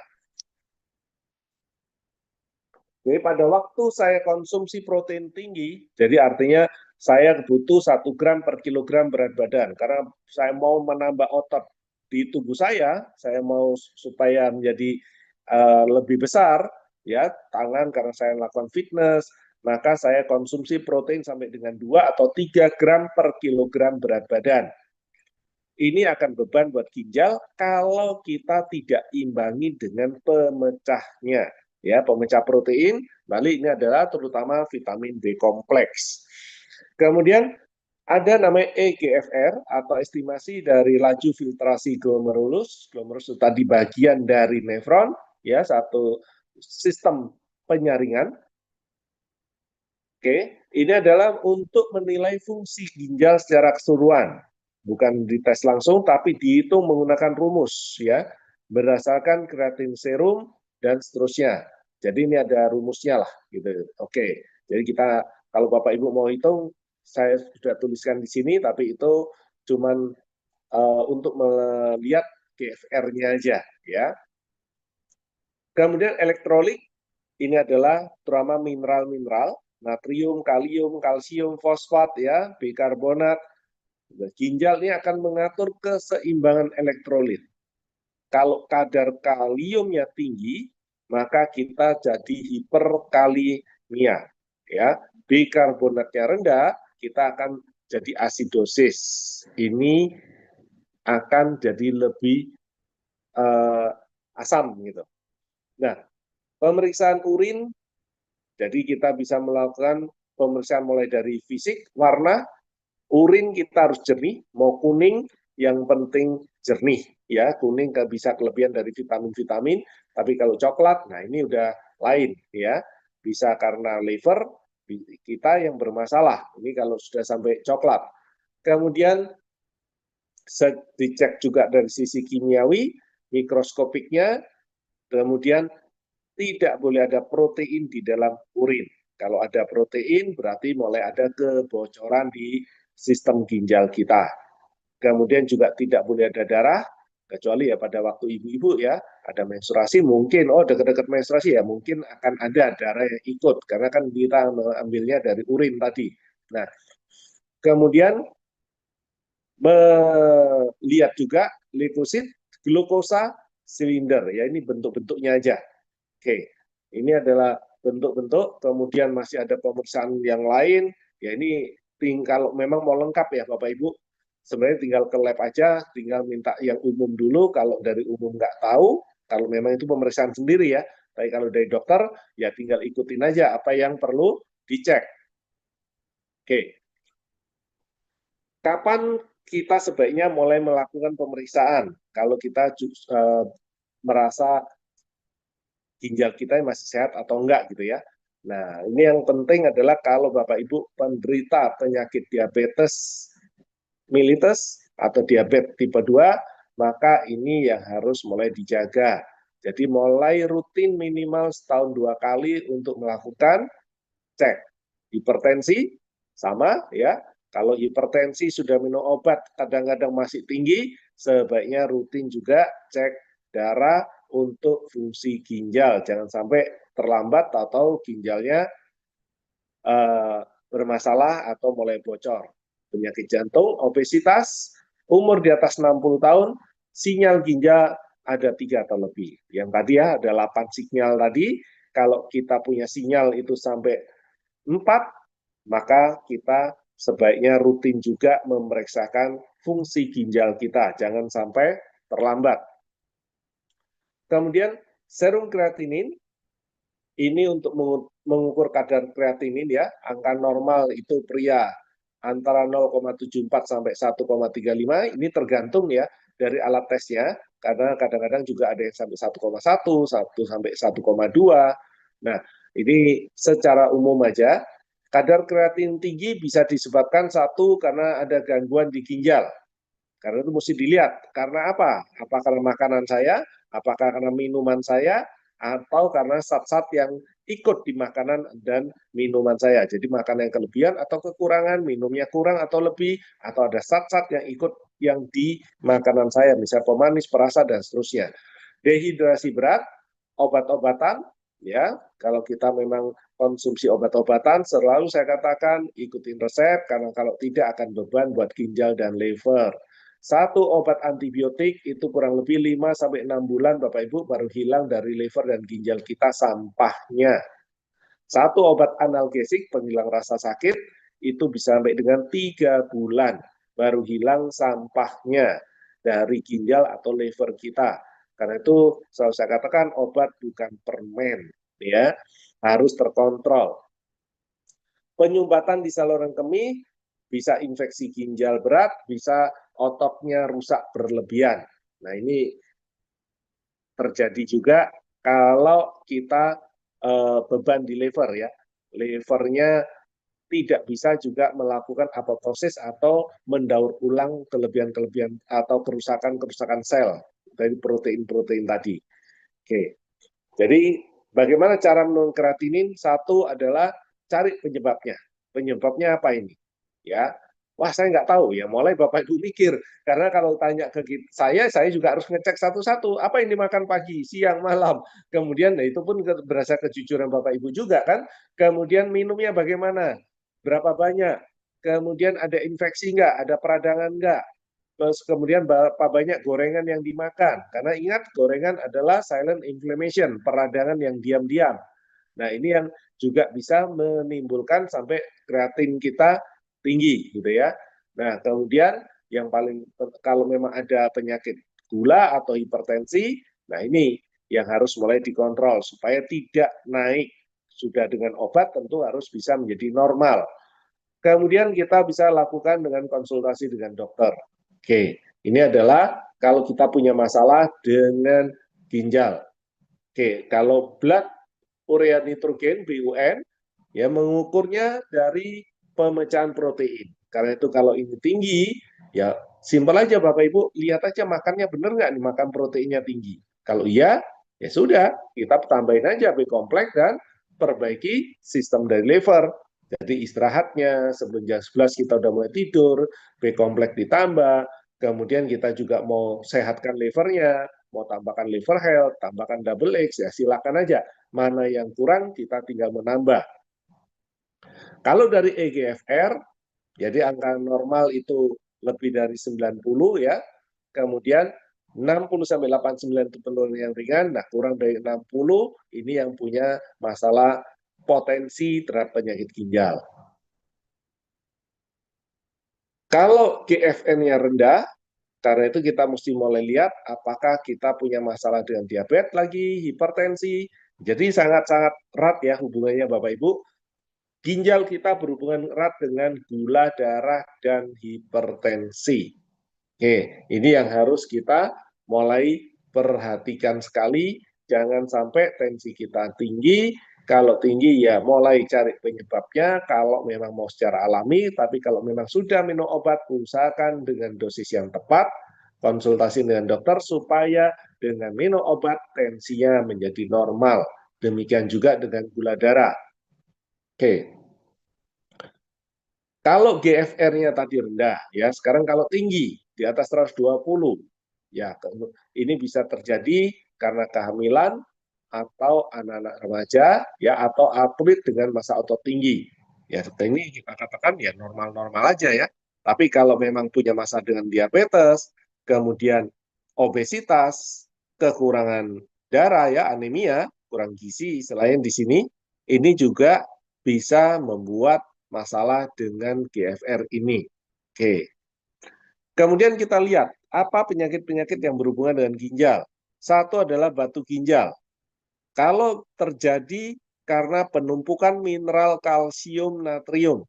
Speaker 1: Jadi pada waktu saya konsumsi protein tinggi, jadi artinya saya butuh 1 gram per kilogram berat badan. Karena saya mau menambah otot di tubuh saya mau supaya menjadi lebih besar, ya tangan karena saya melakukan fitness, maka saya konsumsi protein sampai dengan 2 atau 3 gram per kilogram berat badan. Ini akan beban buat ginjal kalau kita tidak imbangi dengan pemecahnya. Ya, pemecah protein, balik ini adalah terutama vitamin B kompleks. Kemudian ada namanya EGFR atau estimasi dari laju filtrasi glomerulus. Glomerulus itu tadi bagian dari nefron, ya satu sistem penyaringan. Oke, ini adalah untuk menilai fungsi ginjal secara keseluruhan. Bukan dites langsung, tapi dihitung menggunakan rumus, ya, berdasarkan kreatin serum dan seterusnya. Jadi ini ada rumusnya lah, gitu. Oke, jadi kita kalau Bapak Ibu mau hitung, saya sudah tuliskan di sini, tapi itu cuman untuk melihat GFR-nya aja ya. Kemudian elektrolit ini adalah terutama mineral-mineral, natrium, kalium, kalsium, fosfat ya, bikarbonat. Ginjal ini akan mengatur keseimbangan elektrolit. Kalau kadar kaliumnya tinggi, maka kita jadi hiperkalimia ya. Bikarbonatnya rendah, kita akan jadi asidosis. Ini akan jadi lebih asam gitu. Nah, pemeriksaan urin, jadi kita bisa melakukan pemeriksaan mulai dari fisik, warna, urin kita harus jernih, mau kuning, yang penting jernih ya. Kuning nggak bisa kelebihan dari vitamin-vitamin, tapi kalau coklat, nah ini udah lain ya. Bisa karena liver kita yang bermasalah. Ini kalau sudah sampai coklat. Kemudian dicek juga dari sisi kimiawi, mikroskopiknya, kemudian tidak boleh ada protein di dalam urin. Kalau ada protein, berarti mulai ada kebocoran di sistem ginjal kita. Kemudian juga tidak boleh ada darah, kecuali ya pada waktu ibu-ibu ya, ada menstruasi mungkin, oh dekat-dekat menstruasi ya mungkin akan ada darah yang ikut, karena kan kita mengambilnya dari urin tadi. Nah, kemudian melihat juga leukosit, glukosa, silinder, ya ini bentuk-bentuknya aja. Oke, ini adalah bentuk-bentuk, kemudian masih ada pemeriksaan yang lain, ya ini kalau memang mau lengkap ya Bapak Ibu, sebenarnya tinggal ke lab aja, tinggal minta yang umum dulu, kalau dari umum nggak tahu, kalau memang itu pemeriksaan sendiri ya, tapi kalau dari dokter, ya tinggal ikutin aja apa yang perlu dicek. Oke, kapan kita sebaiknya mulai melakukan pemeriksaan? Kalau kita merasa ginjal kita masih sehat atau enggak gitu ya. Nah, ini yang penting adalah kalau Bapak Ibu penderita penyakit diabetes mellitus atau diabetes tipe 2, maka ini yang harus mulai dijaga. Jadi mulai rutin minimal setahun 2 kali untuk melakukan cek. Hipertensi sama ya. Kalau hipertensi sudah minum obat kadang-kadang masih tinggi, sebaiknya rutin juga cek darah untuk fungsi ginjal. Jangan sampai terlambat atau ginjalnya bermasalah atau mulai bocor. Penyakit jantung, obesitas, umur di atas 60 tahun, sinyal ginjal ada 3 atau lebih. Yang tadi ya ada 8 sinyal tadi, kalau kita punya sinyal itu sampai 4, maka kita sebaiknya rutin juga memeriksakan fungsi ginjal kita, jangan sampai terlambat. Kemudian serum kreatinin, ini untuk mengukur kadar kreatinin ya, angka normal itu pria antara 0,74 sampai 1,35, ini tergantung ya dari alat tesnya, karena kadang-kadang juga ada yang sampai 1,1, 1 sampai 1,2. Nah, ini secara umum aja, kadar kreatin tinggi bisa disebabkan satu karena ada gangguan di ginjal. Karena itu mesti dilihat. Karena apa? Apakah karena makanan saya, apakah karena minuman saya, atau karena zat-zat yang ikut di makanan dan minuman saya. Jadi makanan yang kelebihan atau kekurangan, minumnya kurang atau lebih, atau ada zat-zat yang ikut yang di makanan saya, misalnya pemanis, perasa, dan seterusnya. Dehidrasi berat, obat-obatan, ya, kalau kita memang konsumsi obat-obatan, selalu saya katakan ikutin resep, karena kalau tidak akan beban buat ginjal dan liver. Satu obat antibiotik itu kurang lebih 5-6 bulan Bapak Ibu baru hilang dari liver dan ginjal kita sampahnya. Satu obat analgesik penghilang rasa sakit itu bisa sampai dengan 3 bulan baru hilang sampahnya dari ginjal atau liver kita. Karena itu selalu saya katakan obat bukan permen ya, harus terkontrol. Penyumbatan di saluran kemih bisa infeksi ginjal berat, bisa ototnya rusak berlebihan. Nah, ini terjadi juga kalau kita beban di liver ya. Livernya tidak bisa juga melakukan apoptosis atau mendaur ulang kelebihan-kelebihan atau kerusakan-kerusakan sel dari protein-protein tadi. Oke. Jadi bagaimana cara menurunkan kreatinin? Satu adalah cari penyebabnya. Penyebabnya apa ini? Ya, Wah, saya nggak tahu ya. Mulai Bapak Ibu mikir. Karena kalau tanya ke saya juga harus ngecek satu-satu. Apa yang dimakan pagi, siang, malam. Kemudian, nah itu pun berasa kejujuran Bapak Ibu juga kan. Kemudian minumnya bagaimana? Berapa banyak? Kemudian ada infeksi nggak? Ada peradangan nggak? Terus kemudian berapa banyak gorengan yang dimakan. Karena ingat, gorengan adalah silent inflammation, peradangan yang diam-diam. Nah, ini yang juga bisa menimbulkan sampai kreatin kita tinggi gitu ya. Nah, kemudian yang paling kalau memang ada penyakit gula atau hipertensi, nah ini yang harus mulai dikontrol supaya tidak naik. Sudah dengan obat tentu harus bisa menjadi normal. Kemudian kita bisa lakukan dengan konsultasi dengan dokter. Oke, ini adalah kalau kita punya masalah dengan ginjal. Oke, kalau blood urea nitrogen BUN ya mengukurnya dari pemecahan protein. Karena itu kalau ini tinggi, ya simpel aja Bapak Ibu, lihat aja makannya benar nggak nih makan proteinnya tinggi. Kalau iya, ya sudah, kita tambahin aja B kompleks dan perbaiki sistem dari liver. Jadi istirahatnya sebelum jam 11 kita udah mulai tidur, B kompleks ditambah, kemudian kita juga mau sehatkan livernya, mau tambahkan liver health, tambahkan double X, ya silakan aja. Mana yang kurang kita tinggal menambah. Kalau dari EGFR, jadi angka normal itu lebih dari 90 ya, kemudian 60 sampai 89 itu penurunan yang ringan, nah kurang dari 60 ini yang punya masalah potensi terhadap penyakit ginjal. Kalau GFN-nya rendah, karena itu kita mesti mulai lihat apakah kita punya masalah dengan diabetes lagi, hipertensi. Jadi sangat-sangat erat ya hubungannya Bapak Ibu. Ginjal kita berhubungan erat dengan gula darah dan hipertensi. Oke, ini yang harus kita mulai perhatikan sekali. Jangan sampai tensi kita tinggi. Kalau tinggi ya mulai cari penyebabnya. Kalau memang mau secara alami, tapi kalau memang sudah minum obat, usahakan dengan dosis yang tepat, konsultasi dengan dokter supaya dengan minum obat tensinya menjadi normal. Demikian juga dengan gula darah. Oke, kalau GFR-nya tadi rendah, ya sekarang kalau tinggi di atas 120, ya ini bisa terjadi karena kehamilan atau anak-anak remaja, ya atau atlet dengan massa otot tinggi. Ya ini kita katakan ya normal-normal aja ya. Tapi kalau memang punya masalah dengan diabetes, kemudian obesitas, kekurangan darah ya anemia, kurang gizi selain di sini, ini juga bisa membuat masalah dengan GFR ini. Oke. Kemudian kita lihat apa penyakit-penyakit yang berhubungan dengan ginjal. Satu adalah batu ginjal. Kalau terjadi karena penumpukan mineral kalsium natrium.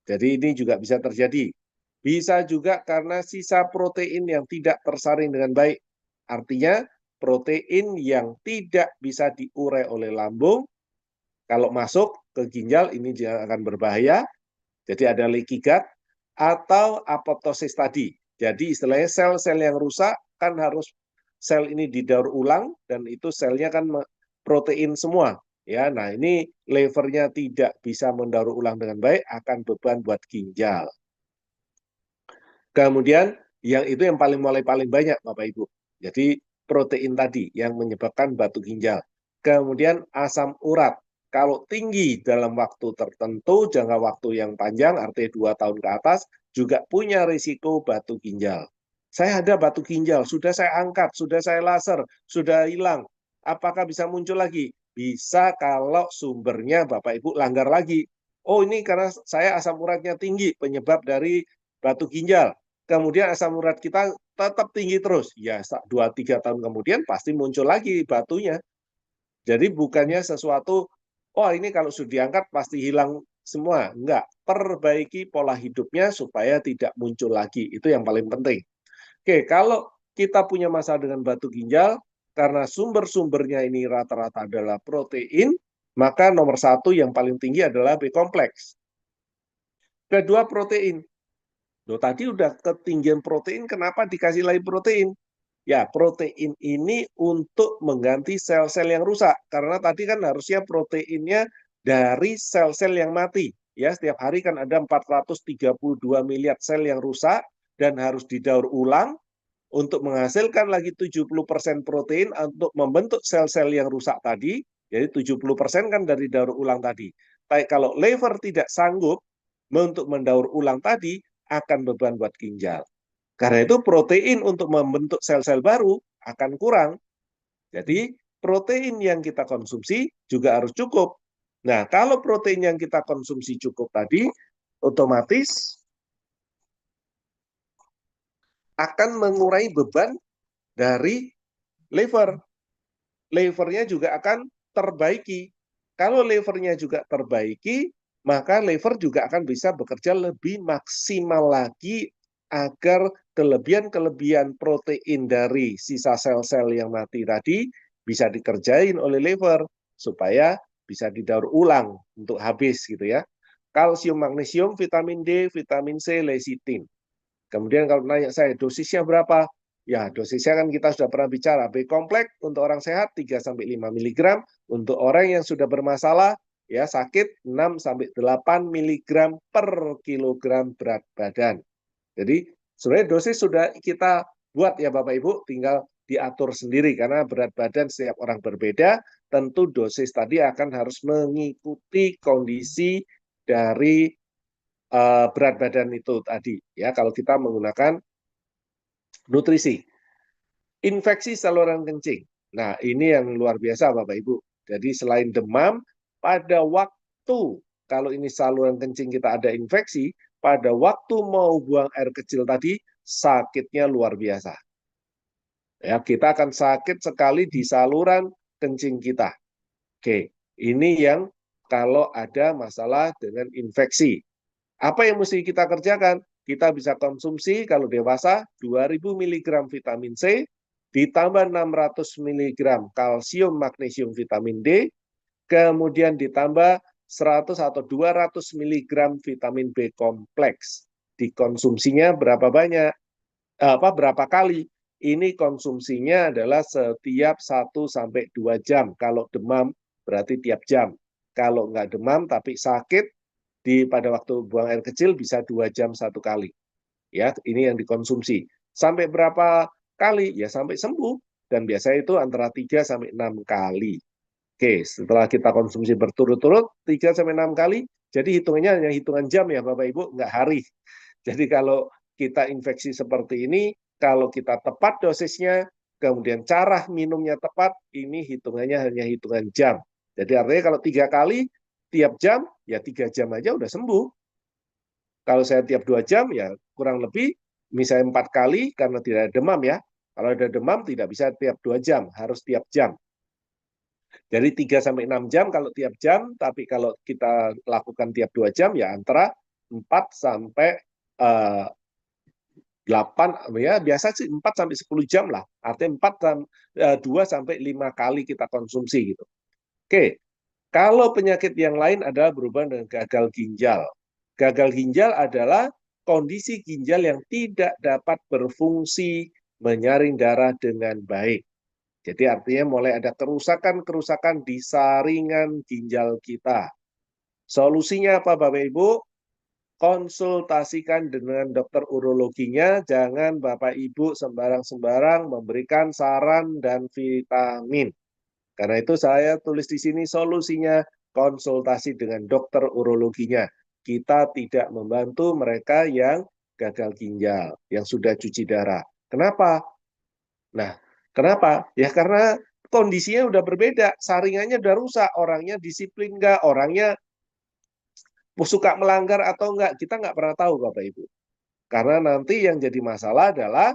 Speaker 1: Jadi ini juga bisa terjadi. Bisa juga karena sisa protein yang tidak tersaring dengan baik. Artinya protein yang tidak bisa diurai oleh lambung, kalau masuk ke ginjal ini akan berbahaya. Jadi ada leaky gut atau apoptosis tadi. Jadi istilahnya sel-sel yang rusak kan harus sel ini didaur ulang dan itu selnya kan protein semua. Ya, nah ini levernya tidak bisa mendaur ulang dengan baik akan beban buat ginjal. Kemudian yang itu yang mulai paling banyak Bapak Ibu. Jadi protein tadi yang menyebabkan batu ginjal. Kemudian asam urat. Kalau tinggi dalam waktu tertentu, jangka waktu yang panjang, artinya 2 tahun ke atas, juga punya risiko batu ginjal. Saya ada batu ginjal, sudah saya angkat, sudah saya laser, sudah hilang. Apakah bisa muncul lagi? Bisa kalau sumbernya Bapak Ibu langgar lagi. Oh ini karena saya asam uratnya tinggi, penyebab dari batu ginjal. Kemudian asam urat kita tetap tinggi terus. Ya 2-3 tahun kemudian pasti muncul lagi batunya. Jadi bukannya sesuatu, oh ini kalau sudah diangkat pasti hilang semua. Enggak, perbaiki pola hidupnya supaya tidak muncul lagi. Itu yang paling penting. Oke, kalau kita punya masalah dengan batu ginjal, karena sumber-sumbernya ini rata-rata adalah protein, maka nomor 1 yang paling tinggi adalah B kompleks. Kedua, protein. Loh, tadi udah ketinggian protein, kenapa dikasih lagi protein? Ya, protein ini untuk mengganti sel-sel yang rusak. Karena tadi kan harusnya proteinnya dari sel-sel yang mati. ya setiap hari kan ada 432 miliar sel yang rusak dan harus didaur ulang untuk menghasilkan lagi 70% protein untuk membentuk sel-sel yang rusak tadi. Jadi 70% kan dari daur ulang tadi. Tapi kalau liver tidak sanggup untuk mendaur ulang tadi, akan beban buat ginjal. Karena itu protein untuk membentuk sel-sel baru akan kurang. Jadi protein yang kita konsumsi juga harus cukup. Nah, kalau protein yang kita konsumsi cukup tadi, otomatis akan mengurangi beban dari liver. Livernya juga akan terbaiki. Kalau livernya juga terbaiki, maka liver juga akan bisa bekerja lebih maksimal lagi agar kelebihan-kelebihan protein dari sisa sel-sel yang mati tadi bisa dikerjain oleh liver supaya bisa didaur ulang untuk habis gitu ya. Kalsium, magnesium, vitamin D, vitamin C, lecitin. Kemudian kalau nanya saya dosisnya berapa? Ya, dosisnya kan kita sudah pernah bicara. B kompleks untuk orang sehat 3-5 mg, untuk orang yang sudah bermasalah ya sakit 6-8 mg per kilogram berat badan. Jadi sebenarnya dosis sudah kita buat ya Bapak Ibu, tinggal diatur sendiri karena berat badan setiap orang berbeda, tentu dosis tadi akan harus mengikuti kondisi dari berat badan itu tadi ya kalau kita menggunakan nutrisi. Infeksi saluran kencing. Nah, ini yang luar biasa Bapak Ibu. Jadi selain demam, pada waktu kalau ini saluran kencing kita ada infeksi, pada waktu mau buang air kecil tadi sakitnya luar biasa. Ya, kita akan sakit sekali di saluran kencing kita. Oke, ini yang kalau ada masalah dengan infeksi. Apa yang mesti kita kerjakan? Kita bisa konsumsi kalau dewasa 2000 mg vitamin C, ditambah 600 mg kalsium, magnesium, vitamin D, kemudian ditambah 100 atau 200 mg vitamin B kompleks. Dikonsumsinya berapa banyak? Berapa kali? Ini konsumsinya adalah setiap 1-2 jam. Kalau demam berarti tiap jam. Kalau nggak demam tapi sakit, pada waktu buang air kecil bisa 2 jam 1 kali. Ya, ini yang dikonsumsi. Sampai berapa kali? Ya sampai sembuh. Dan biasanya itu antara 3-6 kali. Oke, setelah kita konsumsi berturut-turut 3-6 kali, jadi hitungannya hanya hitungan jam ya Bapak Ibu, nggak hari. Jadi kalau kita infeksi seperti ini, kalau kita tepat dosisnya, kemudian cara minumnya tepat, ini hitungannya hanya hitungan jam. Jadi artinya kalau 3 kali tiap jam, ya 3 jam aja udah sembuh. Kalau saya tiap 2 jam, ya kurang lebih misalnya 4 kali karena tidak ada demam ya. Kalau ada demam tidak bisa tiap 2 jam, harus tiap jam. Jadi 3-6 jam kalau tiap jam, tapi kalau kita lakukan tiap 2 jam ya antara 4-8 ya biasa sih 4-10 jam lah. Artinya 2-5 kali kita konsumsi gitu. Oke. Kalau penyakit yang lain adalah berhubungan dengan gagal ginjal. Gagal ginjal adalah kondisi ginjal yang tidak dapat berfungsi menyaring darah dengan baik. Jadi artinya mulai ada kerusakan-kerusakan di saringan ginjal kita. Solusinya apa Bapak Ibu? Konsultasikan dengan dokter urologinya, jangan Bapak Ibu sembarang-sembarang memberikan saran dan vitamin. Karena itu saya tulis di sini solusinya konsultasi dengan dokter urologinya. Kita tidak membantu mereka yang gagal ginjal, yang sudah cuci darah. Kenapa? Nah, kenapa? Ya karena kondisinya udah berbeda, saringannya udah rusak, orangnya disiplin nggak, orangnya suka melanggar atau enggak, kita nggak pernah tahu Bapak Ibu. Karena nanti yang jadi masalah adalah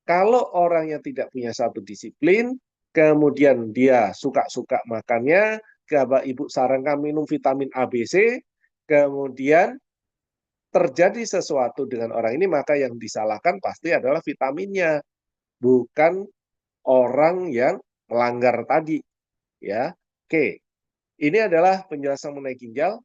Speaker 1: kalau orangnya tidak punya satu disiplin, kemudian dia suka-suka makannya, Bapak Ibu sarankan minum vitamin A, B, C, kemudian terjadi sesuatu dengan orang ini, maka yang disalahkan pasti adalah vitaminnya, bukan orang yang melanggar tadi. Ya, oke. Ini adalah penjelasan mengenai ginjal.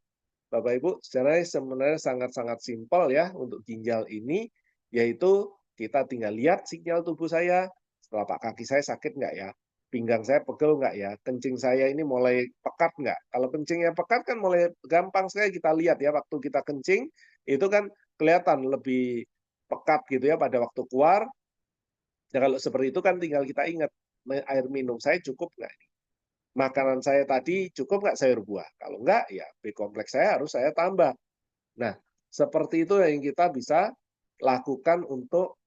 Speaker 1: Bapak Ibu, sebenarnya sangat-sangat simpel ya untuk ginjal ini, yaitu kita tinggal lihat sinyal tubuh saya, telapak kaki saya sakit nggak ya? pinggang saya pegel nggak ya, kencing saya ini mulai pekat nggak. Kalau kencingnya pekat kan mulai gampang sekali kita lihat ya, waktu kita kencing itu kan kelihatan lebih pekat gitu ya pada waktu keluar. Ya kalau seperti itu kan tinggal kita ingat, air minum saya cukup nggak? Makanan saya tadi cukup nggak sayur buah? Kalau nggak, ya B kompleks saya harus saya tambah. Nah, seperti itu yang kita bisa lakukan untuk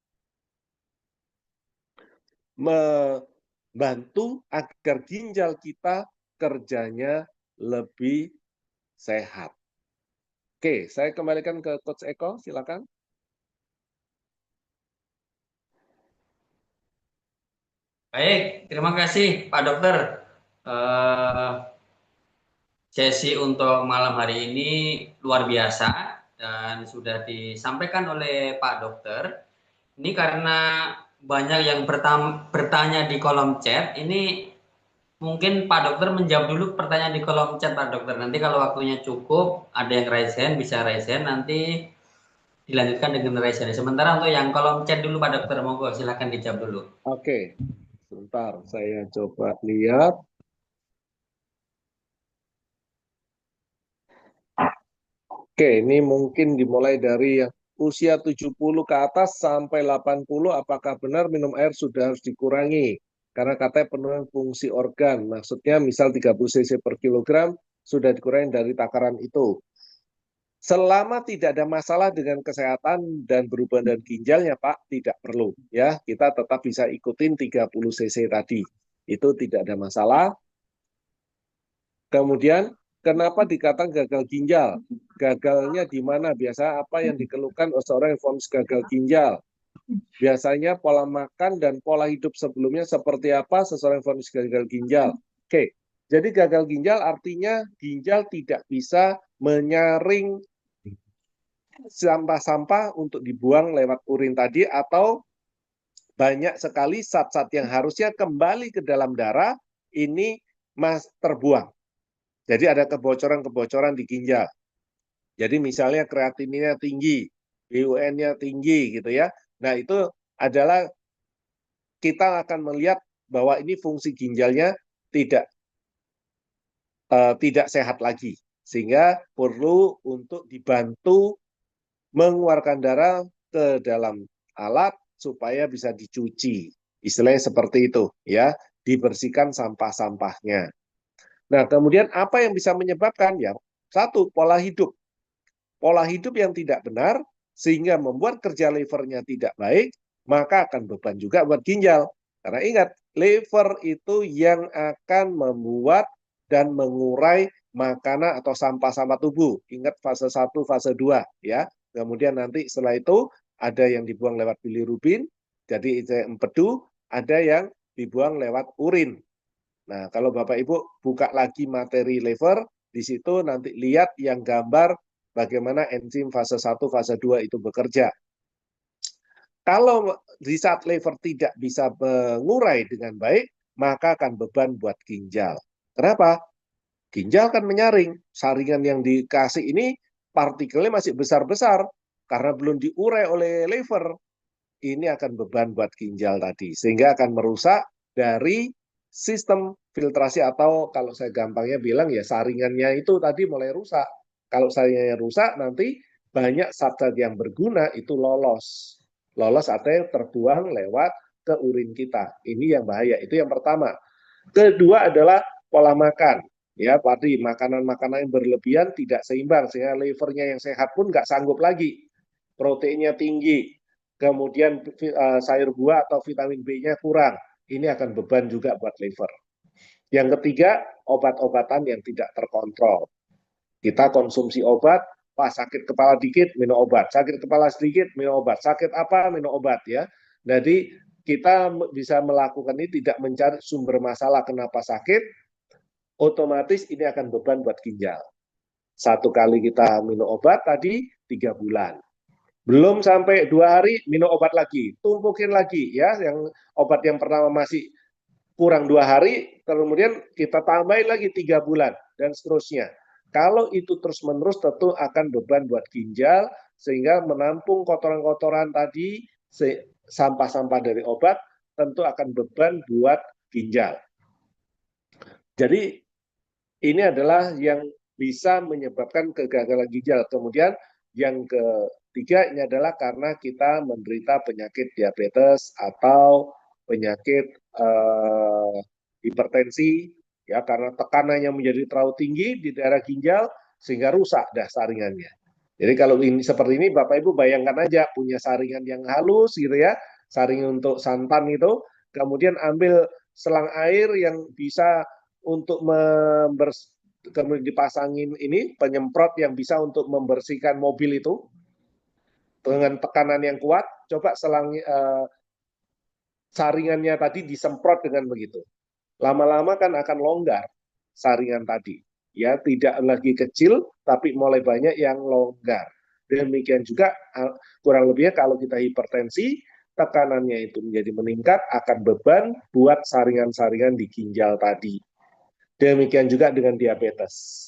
Speaker 1: membantu agar ginjal kita kerjanya lebih sehat. Oke, saya kembalikan ke Coach Eko, silakan.
Speaker 2: Baik, terima kasih Pak Dokter. Eh, Sesi untuk malam hari ini luar biasa dan sudah disampaikan oleh Pak Dokter. Ini karena banyak yang bertanya di kolom chat, ini mungkin Pak Dokter menjawab dulu pertanyaan di kolom chat Pak Dokter. Nanti kalau waktunya cukup, ada yang raise hand, bisa raise hand, nanti dilanjutkan dengan raise hand. Sementara untuk yang kolom chat dulu Pak Dokter, monggo silahkan dijawab dulu.
Speaker 1: Oke, sebentar saya coba lihat. Oke, ini mungkin dimulai dari yang usia 70 ke atas sampai 80, apakah benar minum air sudah harus dikurangi? Karena katanya penurunan fungsi organ, maksudnya misal 30 cc per kilogram sudah dikurangi dari takaran itu. Selama tidak ada masalah dengan kesehatan dan berhubungan dengan ginjalnya, Pak, tidak perlu. Ya, kita tetap bisa ikutin 30 cc tadi. Itu tidak ada masalah. Kemudian, kenapa dikatakan gagal ginjal? Gagalnya di mana? Biasa apa yang dikeluhkan oleh seorang yang vonis gagal ginjal? Biasanya pola makan dan pola hidup sebelumnya seperti apa seseorang yang vonis gagal ginjal? Oke, jadi gagal ginjal artinya ginjal tidak bisa menyaring sampah-sampah untuk dibuang lewat urin tadi, atau banyak sekali zat-zat yang harusnya kembali ke dalam darah ini terbuang. Jadi ada kebocoran-kebocoran di ginjal. Jadi misalnya kreatininnya tinggi, BUN-nya tinggi gitu ya. Nah, itu adalah kita akan melihat bahwa ini fungsi ginjalnya tidak tidak sehat lagi. Sehingga perlu untuk dibantu mengeluarkan darah ke dalam alat supaya bisa dicuci. Istilahnya seperti itu ya, dibersihkan sampah-sampahnya. Nah, kemudian apa yang bisa menyebabkan? Ya, satu, pola hidup. Pola hidup yang tidak benar sehingga membuat kerja livernya tidak baik, maka akan beban juga buat ginjal. Karena ingat, liver itu yang akan membuat dan mengurai makanan atau sampah-sampah tubuh. Ingat fase 1, fase 2 ya. Kemudian nanti setelah itu ada yang dibuang lewat bilirubin, jadi empedu, ada yang dibuang lewat urin. Nah, kalau Bapak Ibu buka lagi materi liver, di situ nanti lihat yang gambar bagaimana enzim fase 1, fase 2 itu bekerja. Kalau di saat liver tidak bisa mengurai dengan baik, maka akan beban buat ginjal. Kenapa? Ginjal kan menyaring. Saringan yang dikasih ini partikelnya masih besar-besar karena belum diurai oleh liver. Ini akan beban buat ginjal tadi, sehingga akan merusak dari sistem filtrasi, atau kalau saya gampangnya bilang ya saringannya itu tadi mulai rusak. Kalau saringannya rusak, nanti banyak zat-zat yang berguna itu lolos. Lolos artinya terbuang lewat ke urin kita. Ini yang bahaya. Itu yang pertama. Kedua adalah pola makan. Ya, tadi makanan-makanan yang berlebihan tidak seimbang sehingga livernya yang sehat pun nggak sanggup lagi. Proteinnya tinggi, kemudian sayur buah atau vitamin B-nya kurang. Ini akan beban juga buat liver. Yang ketiga, obat-obatan yang tidak terkontrol. Kita konsumsi obat, pas sakit kepala dikit minum obat, sakit kepala sedikit minum obat, sakit apa minum obat ya. Jadi kita bisa melakukan ini tidak mencari sumber masalah kenapa sakit, otomatis ini akan beban buat ginjal. Satu kali kita minum obat tadi 3 bulan. Belum sampai 2 hari minum obat lagi, tumpukin lagi ya, yang obat yang pertama masih kurang 2 hari, kemudian kita tambahin lagi 3 bulan dan seterusnya. Kalau itu terus-menerus tentu akan beban buat ginjal sehingga menampung kotoran-kotoran tadi, sampah-sampah dari obat tentu akan beban buat ginjal. Jadi ini adalah yang bisa menyebabkan kegagalan ginjal. Kemudian yang ketiga ini adalah karena kita menderita penyakit diabetes atau penyakit hipertensi, ya, karena tekanannya menjadi terlalu tinggi di daerah ginjal sehingga rusak dah saringannya. Jadi kalau ini seperti ini, Bapak Ibu bayangkan aja punya saringan yang halus gitu ya, saringan untuk santan itu, kemudian ambil selang air yang bisa untuk kemudian dipasangin ini penyemprot yang bisa untuk membersihkan mobil itu dengan tekanan yang kuat. Coba saringannya tadi disemprot dengan begitu. Lama-lama kan akan longgar saringan tadi. Ya, tidak lagi kecil, tapi mulai banyak yang longgar. Demikian juga kurang lebihnya kalau kita hipertensi, tekanannya itu menjadi meningkat, akan beban buat saringan-saringan di ginjal tadi. Demikian juga dengan diabetes.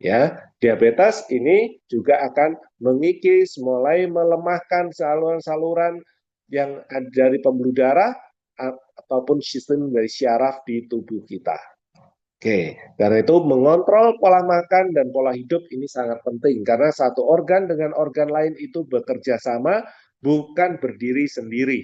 Speaker 1: Ya, diabetes ini juga akan mengikis, mulai melemahkan saluran-saluran yang ada dari pembuluh darah ataupun sistem dari syaraf di tubuh kita. Oke, karena itu mengontrol pola makan dan pola hidup ini sangat penting karena satu organ dengan organ lain itu bekerja sama, bukan berdiri sendiri.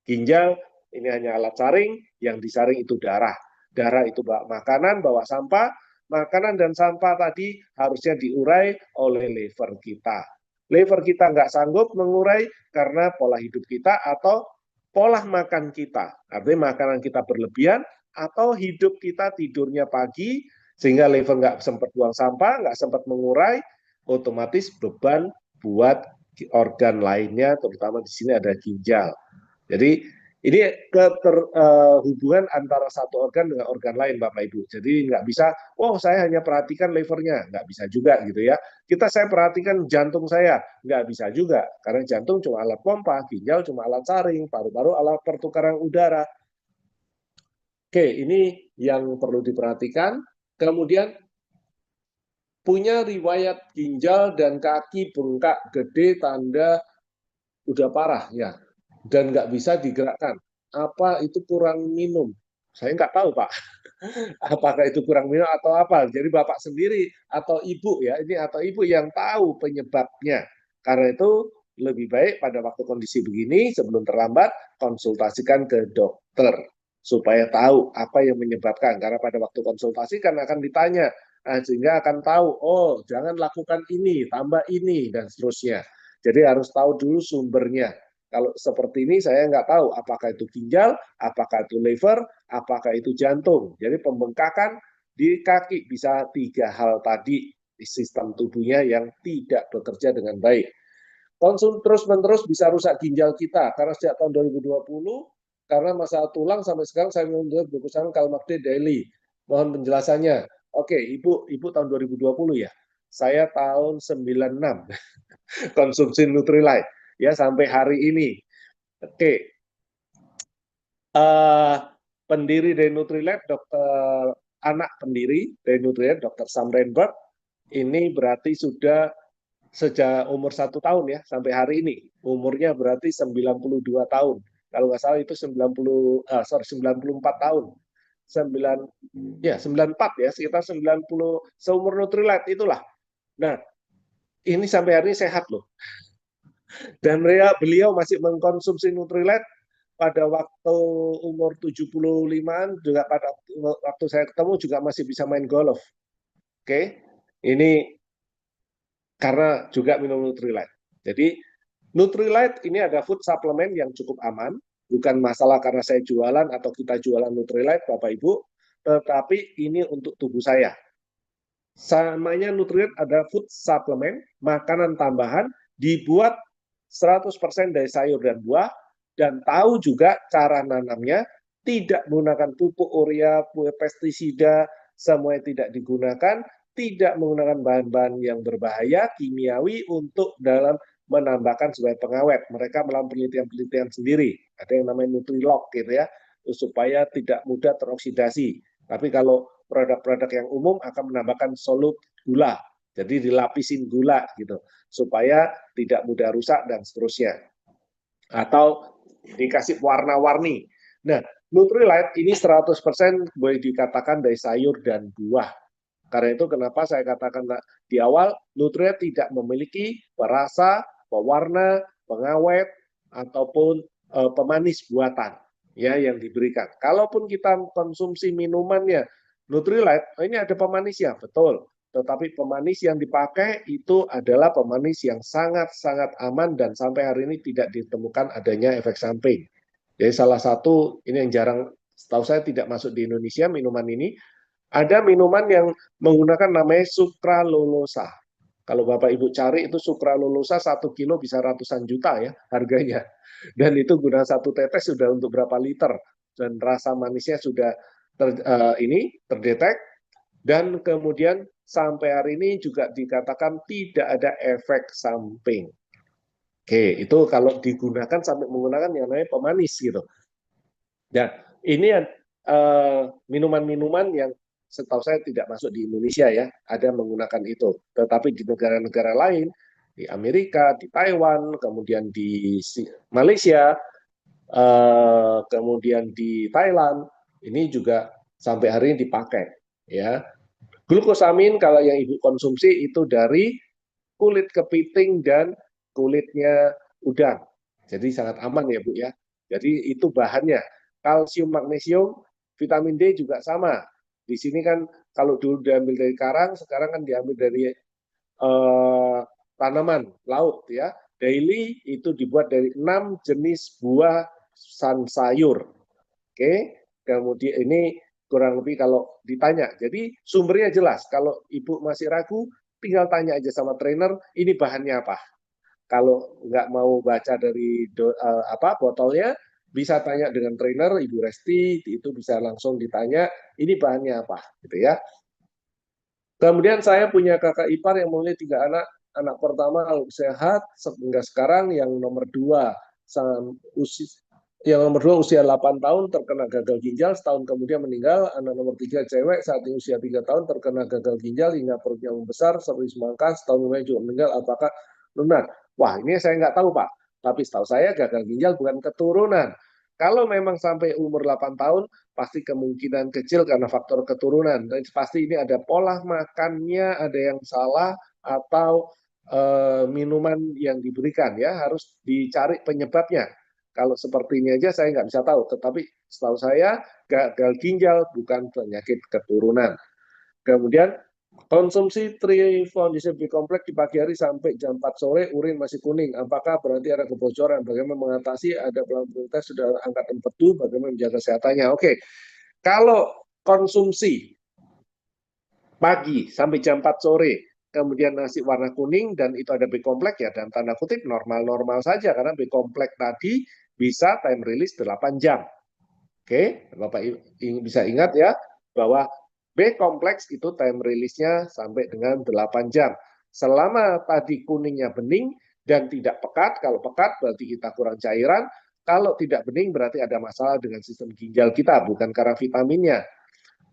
Speaker 1: Ginjal ini hanya alat saring, yang disaring itu darah. Darah itu bawa makanan, bawa sampah. Makanan dan sampah tadi harusnya diurai oleh liver kita. Liver kita nggak sanggup mengurai karena pola hidup kita atau pola makan kita. Artinya makanan kita berlebihan atau hidup kita tidurnya pagi sehingga liver nggak sempat buang sampah, nggak sempat mengurai, otomatis beban buat organ lainnya, terutama di sini ada ginjal. Jadi ini hubungan antara satu organ dengan organ lain, Bapak Ibu. Jadi nggak bisa, oh saya hanya perhatikan livernya, nggak bisa juga gitu ya. Saya perhatikan jantung saya, nggak bisa juga. Karena jantung cuma alat pompa, ginjal cuma alat saring, paru-paru alat pertukaran udara. Oke, ini yang perlu diperhatikan. Kemudian punya riwayat ginjal dan kaki bengkak gede, tanda udah parah ya, dan nggak bisa digerakkan. Apa itu kurang minum? Saya nggak tahu, Pak. Apakah itu kurang minum atau apa? Jadi Bapak sendiri atau Ibu ya, ini atau Ibu yang tahu penyebabnya. Karena itu lebih baik pada waktu kondisi begini sebelum terlambat konsultasikan ke dokter supaya tahu apa yang menyebabkan. Karena pada waktu konsultasi kan akan ditanya, sehingga akan tahu, oh jangan lakukan ini, tambah ini, dan seterusnya. Jadi harus tahu dulu sumbernya. Kalau seperti ini saya nggak tahu apakah itu ginjal, apakah itu liver, apakah itu jantung. Jadi pembengkakan di kaki bisa 3 hal tadi di sistem tubuhnya yang tidak bekerja dengan baik. Konsum terus-menerus bisa rusak ginjal kita karena sejak tahun 2020 karena masalah tulang sampai sekarang saya menunjuk buku Karl Magde Daily. Mohon penjelasannya. Oke, Ibu tahun 2020 ya. Saya tahun 96 konsumsi Nutrilite ya sampai hari ini. Oke. Pendiri dari Nutrilite, anak pendiri dari Nutrilite, Dr. Sam Reinberg, ini berarti sudah sejak umur 1 tahun ya, sampai hari ini. Umurnya berarti 92 tahun. Kalau nggak salah itu 94 tahun. 94 ya, sekitar 90, seumur Nutrilite itulah. Nah, ini sampai hari ini sehat loh. Dan beliau masih mengkonsumsi Nutrilite pada waktu umur 75-an, juga pada waktu saya ketemu juga masih bisa main golf. Oke, ini karena juga minum Nutrilite. Jadi Nutrilite ini ada food supplement yang cukup aman, bukan masalah karena saya jualan atau kita jualan Nutrilite, Bapak Ibu, tetapi ini untuk tubuh saya. Samanya Nutrilite ada food supplement, makanan tambahan, dibuat 100% dari sayur dan buah, dan tahu juga cara nanamnya, tidak menggunakan pupuk urea, pestisida, semuanya tidak digunakan, tidak menggunakan bahan-bahan yang berbahaya, kimiawi untuk dalam menambahkan sebagai pengawet. Mereka melakukan penelitian-penelitian sendiri. Ada yang namanya Nutrilog gitu ya, supaya tidak mudah teroksidasi. Tapi kalau produk-produk yang umum akan menambahkan solut gula. Jadi dilapisin gula gitu supaya tidak mudah rusak dan seterusnya. Atau dikasih warna-warni. Nah, Nutrilite ini 100% boleh dikatakan dari sayur dan buah. Karena itu kenapa saya katakan di awal, Nutrilite tidak memiliki perasa, pewarna, pengawet, ataupun pemanis buatan ya yang diberikan. Kalaupun kita konsumsi minumannya Nutrilite, ini ada pemanisnya, betul. Tetapi pemanis yang dipakai itu adalah pemanis yang sangat-sangat aman dan sampai hari ini tidak ditemukan adanya efek samping. Jadi salah satu ini yang jarang, setahu saya tidak masuk di Indonesia minuman ini, ada minuman yang menggunakan namanya sukralolosa. Kalau Bapak Ibu cari itu sukralolosa 1 kilo bisa ratusan juta ya harganya. Dan itu guna satu tetes sudah untuk berapa liter. Dan rasa manisnya sudah terdetek. Dan kemudian sampai hari ini juga dikatakan tidak ada efek samping. Oke, itu kalau digunakan sampai menggunakan yang namanya pemanis gitu. Dan ini minuman-minuman yang setahu saya tidak masuk di Indonesia ya, ada menggunakan itu. Tetapi di negara-negara lain, di Amerika, di Taiwan, kemudian di Malaysia, kemudian di Thailand, ini juga sampai hari ini dipakai. Ya, glukosamin kalau yang ibu konsumsi itu dari kulit kepiting dan kulitnya udang. Jadi sangat aman ya Bu ya. Jadi itu bahannya. Kalsium, magnesium, vitamin D juga sama. Di sini kan kalau dulu diambil dari karang, sekarang kan diambil dari tanaman laut ya. Daily itu dibuat dari 6 jenis buah sayur. Oke, kemudian ini kurang lebih kalau ditanya. Jadi sumbernya jelas. Kalau ibu masih ragu, tinggal tanya aja sama trainer, ini bahannya apa. Kalau nggak mau baca dari botolnya, bisa tanya dengan trainer Ibu Resti, itu bisa langsung ditanya ini bahannya apa gitu ya. Kemudian saya punya kakak ipar yang memiliki 3 anak. Anak pertama sehat hingga sekarang, yang nomor 2 usia 8 tahun terkena gagal ginjal, setahun kemudian meninggal. Anak nomor 3 cewek saat ini usia 3 tahun terkena gagal ginjal hingga perutnya membesar seperti semangka, setahun kemudian juga meninggal. Apakah benar? Wah, ini saya nggak tahu Pak. Tapi setahu saya gagal ginjal bukan keturunan. Kalau memang sampai umur 8 tahun, pasti kemungkinan kecil karena faktor keturunan. Dan pasti ini ada pola makannya, ada yang salah, atau minuman yang diberikan ya, harus dicari penyebabnya. Kalau seperti ini aja saya nggak bisa tahu, tetapi setahu saya gagal ginjal bukan penyakit keturunan. Kemudian konsumsi trifondisine B-kompleks di pagi hari sampai jam 4 sore, urin masih kuning. Apakah berarti ada kebocoran? Bagaimana mengatasi? Ada pelan-pelan sudah angkat empedu, bagaimana menjaga kesehatannya? Oke, kalau konsumsi pagi sampai jam 4 sore, kemudian nasi warna kuning dan itu ada B-kompleks ya, dan tanda kutip normal-normal saja karena B-kompleks tadi bisa time release 8 jam. Oke, Bapak bisa ingat ya bahwa B-kompleks itu time release-nya sampai dengan 8 jam. Selama tadi kuningnya bening dan tidak pekat, kalau pekat berarti kita kurang cairan, kalau tidak bening berarti ada masalah dengan sistem ginjal kita, bukan karena vitaminnya.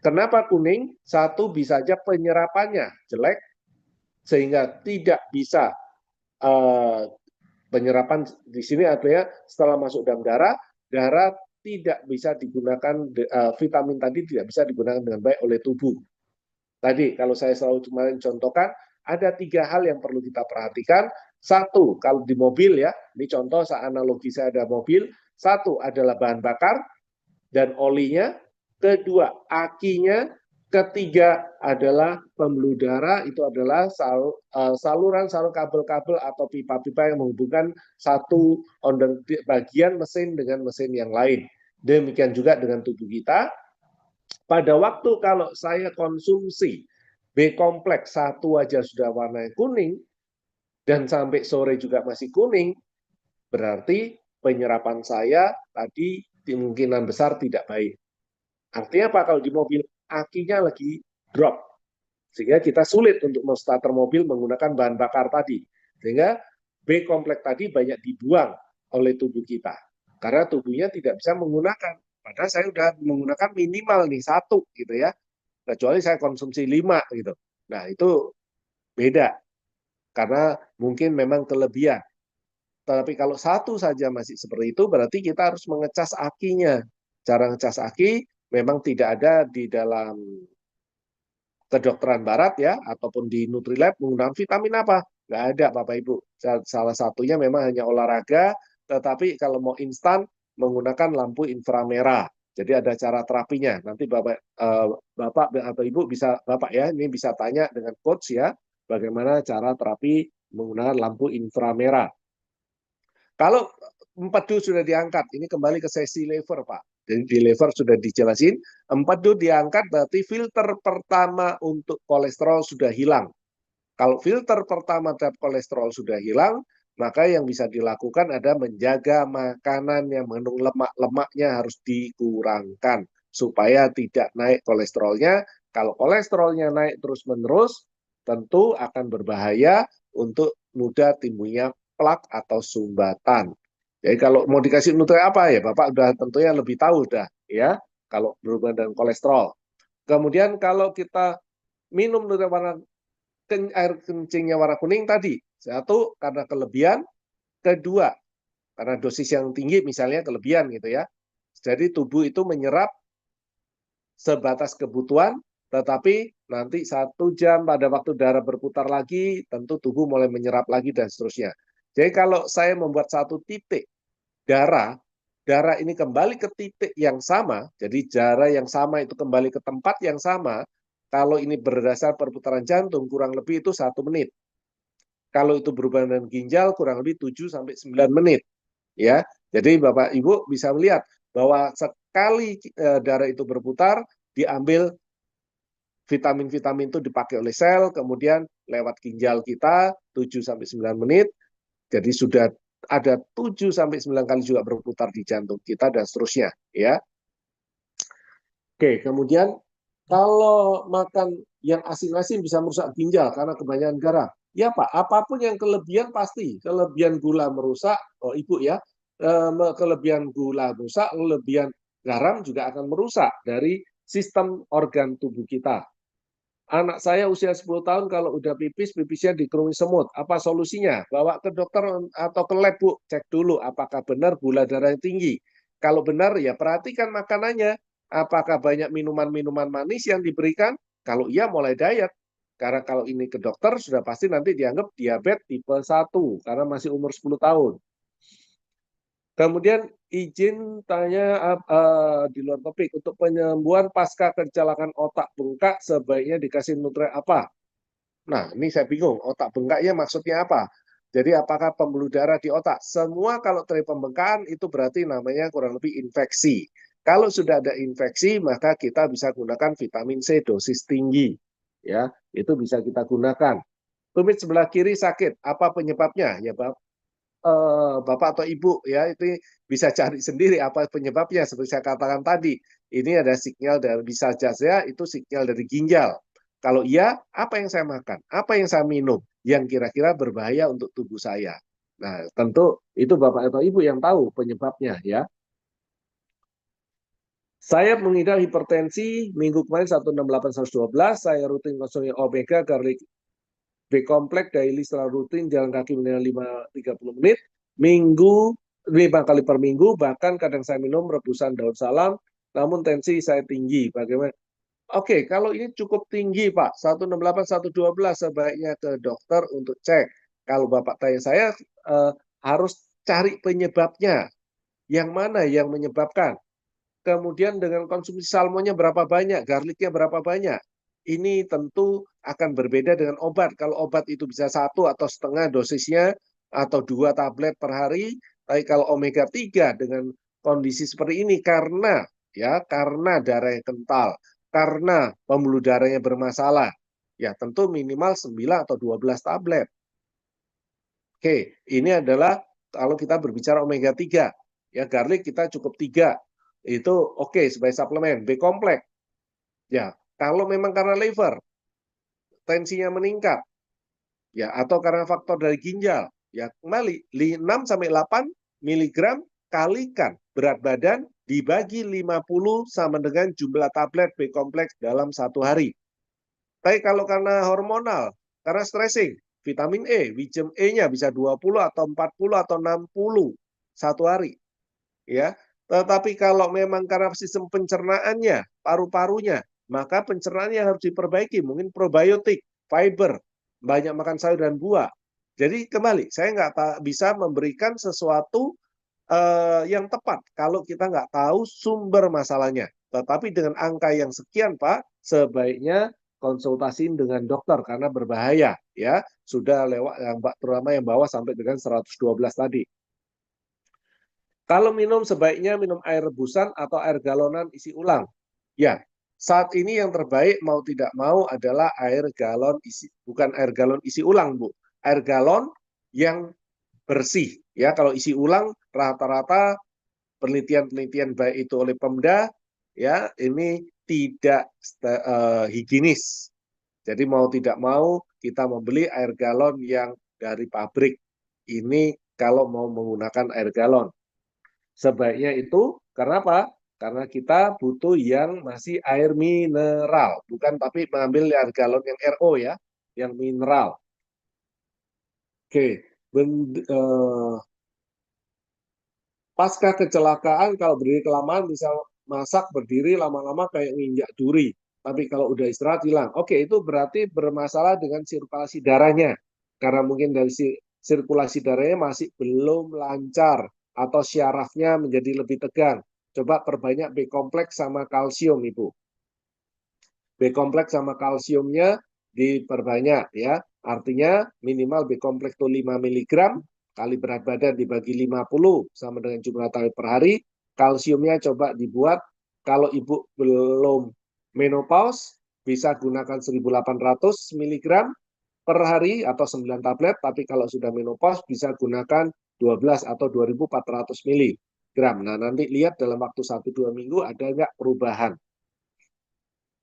Speaker 1: Kenapa kuning? Satu, bisa saja penyerapannya jelek, sehingga tidak bisa penyerapan di sini artinya setelah masuk dalam darah tidak bisa digunakan, vitamin tadi tidak bisa digunakan dengan baik oleh tubuh. Tadi kalau saya selalu kemarin contohkan, ada 3 hal yang perlu kita perhatikan. Satu, kalau di mobil ya, ini contoh analogi saya ada mobil. Satu adalah bahan bakar dan olinya. Kedua, akinya. Ketiga adalah pembuluh darah, itu adalah saluran kabel-kabel atau pipa-pipa yang menghubungkan satu bagian mesin dengan mesin yang lain. Demikian juga dengan tubuh kita. Pada waktu kalau saya konsumsi B-kompleks satu aja sudah warnanya kuning, dan sampai sore juga masih kuning, berarti penyerapan saya tadi kemungkinan besar tidak baik. Artinya apa? Kalau di mobil akinya lagi drop, sehingga kita sulit untuk menstarter mobil menggunakan bahan bakar tadi, sehingga B-kompleks tadi banyak dibuang oleh tubuh kita karena tubuhnya tidak bisa menggunakan. Padahal saya sudah menggunakan minimal nih 1 gitu ya, kecuali saya konsumsi 5 gitu. Nah itu beda karena mungkin memang kelebihan. Tapi kalau 1 saja masih seperti itu, berarti kita harus mengecas akinya, cara ngecas aki memang tidak ada di dalam kedokteran barat ya, ataupun di Nutrilab menggunakan vitamin apa? Nggak ada Bapak Ibu. Salah satunya memang hanya olahraga, tetapi kalau mau instan menggunakan lampu inframerah. Jadi ada cara terapinya. Nanti Bapak atau Ibu bisa, Bapak ya, ini bisa tanya dengan coach ya, bagaimana cara terapi menggunakan lampu inframerah. Kalau empedu sudah diangkat, ini kembali ke sesi lever, Pak. Jadi di lever sudah dijelasin, empedu diangkat berarti filter pertama untuk kolesterol sudah hilang. Kalau filter pertama terhadap kolesterol sudah hilang, maka yang bisa dilakukan ada menjaga makanan yang mengandung lemak-lemaknya harus dikurangkan supaya tidak naik kolesterolnya. Kalau kolesterolnya naik terus-menerus, tentu akan berbahaya untuk mudah timbulnya plak atau sumbatan. Jadi kalau mau dikasih nutrisi apa ya, Bapak udah tentunya lebih tahu dah ya, kalau berhubungan dengan kolesterol. Kemudian kalau kita minum nutrisi air kencingnya warna kuning tadi, satu karena kelebihan, kedua karena dosis yang tinggi misalnya kelebihan gitu ya. Jadi tubuh itu menyerap sebatas kebutuhan, tetapi nanti 1 jam pada waktu darah berputar lagi, tentu tubuh mulai menyerap lagi dan seterusnya. Jadi kalau saya membuat satu titik darah, darah ini kembali ke titik yang sama, jadi darah yang sama itu kembali ke tempat yang sama, kalau ini berdasar perputaran jantung kurang lebih itu 1 menit. Kalau itu berhubungan dengan ginjal kurang lebih 7-9 menit. Ya, jadi Bapak Ibu bisa melihat bahwa sekali darah itu berputar, diambil vitamin-vitamin itu dipakai oleh sel, kemudian lewat ginjal kita 7-9 menit, jadi sudah ada 7-9 kali juga berputar di jantung kita dan seterusnya. Ya, oke. Kemudian kalau makan yang asin-asin bisa merusak ginjal karena kebanyakan garam. Ya Pak, apapun yang kelebihan pasti. Kelebihan gula merusak, oh Ibu ya, kelebihan gula merusak, kelebihan garam juga akan merusak dari sistem organ tubuh kita. Anak saya usia 10 tahun kalau udah pipis, pipisnya dikerumi semut. Apa solusinya? Bawa ke dokter atau ke lab, Bu. Cek dulu apakah benar gula darahnya tinggi. Kalau benar, ya perhatikan makanannya. Apakah banyak minuman-minuman manis yang diberikan? Kalau iya, mulai diet. Karena kalau ini ke dokter, sudah pasti nanti dianggap diabetes tipe 1, karena masih umur 10 tahun. Kemudian izin tanya di luar topik, untuk penyembuhan pasca kecelakaan otak bengkak sebaiknya dikasih nutrien apa? Nah, ini saya bingung, otak bengkaknya maksudnya apa? Jadi apakah pembuluh darah di otak? Semua kalau terjadi pembengkakan itu berarti namanya kurang lebih infeksi. Kalau sudah ada infeksi, maka kita bisa gunakan vitamin C dosis tinggi. Ya, itu bisa kita gunakan. Tumit sebelah kiri sakit, apa penyebabnya? Ya, Bapak atau Ibu ya itu bisa cari sendiri apa penyebabnya. Seperti saya katakan tadi, ini ada sinyal dari, bisa saja itu sinyal dari ginjal. Kalau iya, apa yang saya makan, apa yang saya minum yang kira-kira berbahaya untuk tubuh saya. Nah, tentu itu Bapak atau Ibu yang tahu penyebabnya ya. Saya mengidap hipertensi minggu kemarin 168/112, saya rutin konsumsi omega, garlic, B kompleks daily setelah rutin jalan kaki minimal 30 menit, minggu 5 kali per minggu, bahkan kadang saya minum rebusan daun salam, namun tensi saya tinggi. Bagaimana? Oke, kalau ini cukup tinggi Pak, 168, 112 sebaiknya ke dokter untuk cek. Kalau Bapak tanya saya harus cari penyebabnya. Yang mana yang menyebabkan? Kemudian dengan konsumsi salmonnya berapa banyak, garlicnya berapa banyak. Ini tentu akan berbeda dengan obat. Kalau obat itu bisa 1 atau setengah dosisnya, atau 2 tablet per hari. Tapi kalau omega 3 dengan kondisi seperti ini karena darah yang kental, karena pembuluh darahnya bermasalah, ya tentu minimal 9 atau 12 tablet. Oke, ini adalah kalau kita berbicara omega 3. Ya, garlic kita cukup 3. Itu oke sebagai suplemen. B kompleks. Ya, kalau memang karena liver, tensinya meningkat, ya atau karena faktor dari ginjal, ya kembali 6-8 miligram kalikan berat badan dibagi 50 sama dengan jumlah tablet B kompleks dalam 1 hari. Tapi kalau karena hormonal, karena stressing, vitamin E, Wijem E-nya bisa 20 atau 40 atau 60 1 hari. Ya, Tetapi kalau memang karena sistem pencernaannya, paru-parunya, maka pencernaannya harus diperbaiki. Mungkin probiotik, fiber, banyak makan sayur dan buah. Jadi kembali, saya nggak bisa memberikan sesuatu yang tepat kalau kita nggak tahu sumber masalahnya. Tetapi dengan angka yang sekian, Pak, sebaiknya konsultasi dengan dokter karena berbahaya, ya. Sudah lewat yang terutama yang bawah sampai dengan 112 tadi. Kalau minum sebaiknya minum air rebusan atau air galonan isi ulang. Ya, saat ini yang terbaik mau tidak mau adalah air galon isi, bukan air galon isi ulang, Bu. Air galon yang bersih. Ya, kalau isi ulang rata-rata penelitian-penelitian baik itu oleh Pemda, ya ini tidak higienis. Jadi mau tidak mau kita membeli air galon yang dari pabrik. Ini kalau mau menggunakan air galon. Sebaiknya itu karena apa? Karena kita butuh yang masih air mineral, bukan tapi mengambil air galon yang RO ya, yang mineral. Oke, pasca kecelakaan kalau berdiri kelamaan bisa masak berdiri lama-lama kayak nginjak duri. Tapi kalau udah istirahat hilang. Oke, itu berarti bermasalah dengan sirkulasi darahnya. Karena mungkin dari sirkulasi darahnya masih belum lancar atau syarafnya menjadi lebih tegang. Coba perbanyak B kompleks sama kalsium, Ibu. B kompleks sama kalsiumnya diperbanyak ya. Artinya minimal B kompleks itu 5 mg kali berat badan dibagi 50 sama dengan jumlah kali per hari. Kalsiumnya coba dibuat kalau ibu belum menopause bisa gunakan 1.800 mg per hari atau 9 tablet, tapi kalau sudah menopause bisa gunakan 12 atau 2.400 mg. Nah, nanti lihat dalam waktu 1-2 minggu ada nggak perubahan.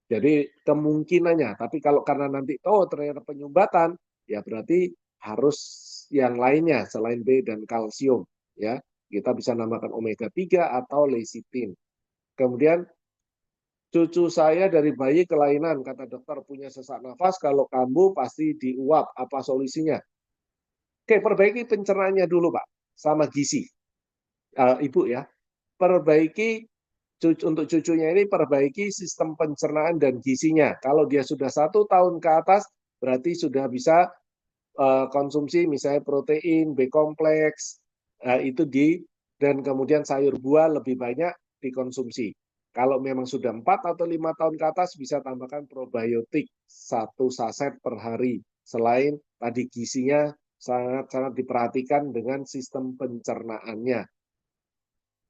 Speaker 1: Jadi kemungkinannya, tapi kalau karena nanti ternyata penyumbatan, ya berarti harus yang lainnya selain B dan kalsium, ya. Kita bisa namakan omega 3 atau lecithin. Kemudian cucu saya dari bayi kelainan, kata dokter punya sesak nafas, kalau kambuh pasti diuap, apa solusinya? Oke, perbaiki pencernaannya dulu, Pak, sama gizi. Ibu ya, perbaiki untuk cucunya ini perbaiki sistem pencernaan dan gizinya. Kalau dia sudah 1 tahun ke atas, berarti sudah bisa konsumsi misalnya protein, B kompleks, itu dan kemudian sayur buah lebih banyak dikonsumsi. Kalau memang sudah 4 atau 5 tahun ke atas, bisa tambahkan probiotik 1 saset per hari. Selain tadi gizinya sangat-sangat diperhatikan dengan sistem pencernaannya.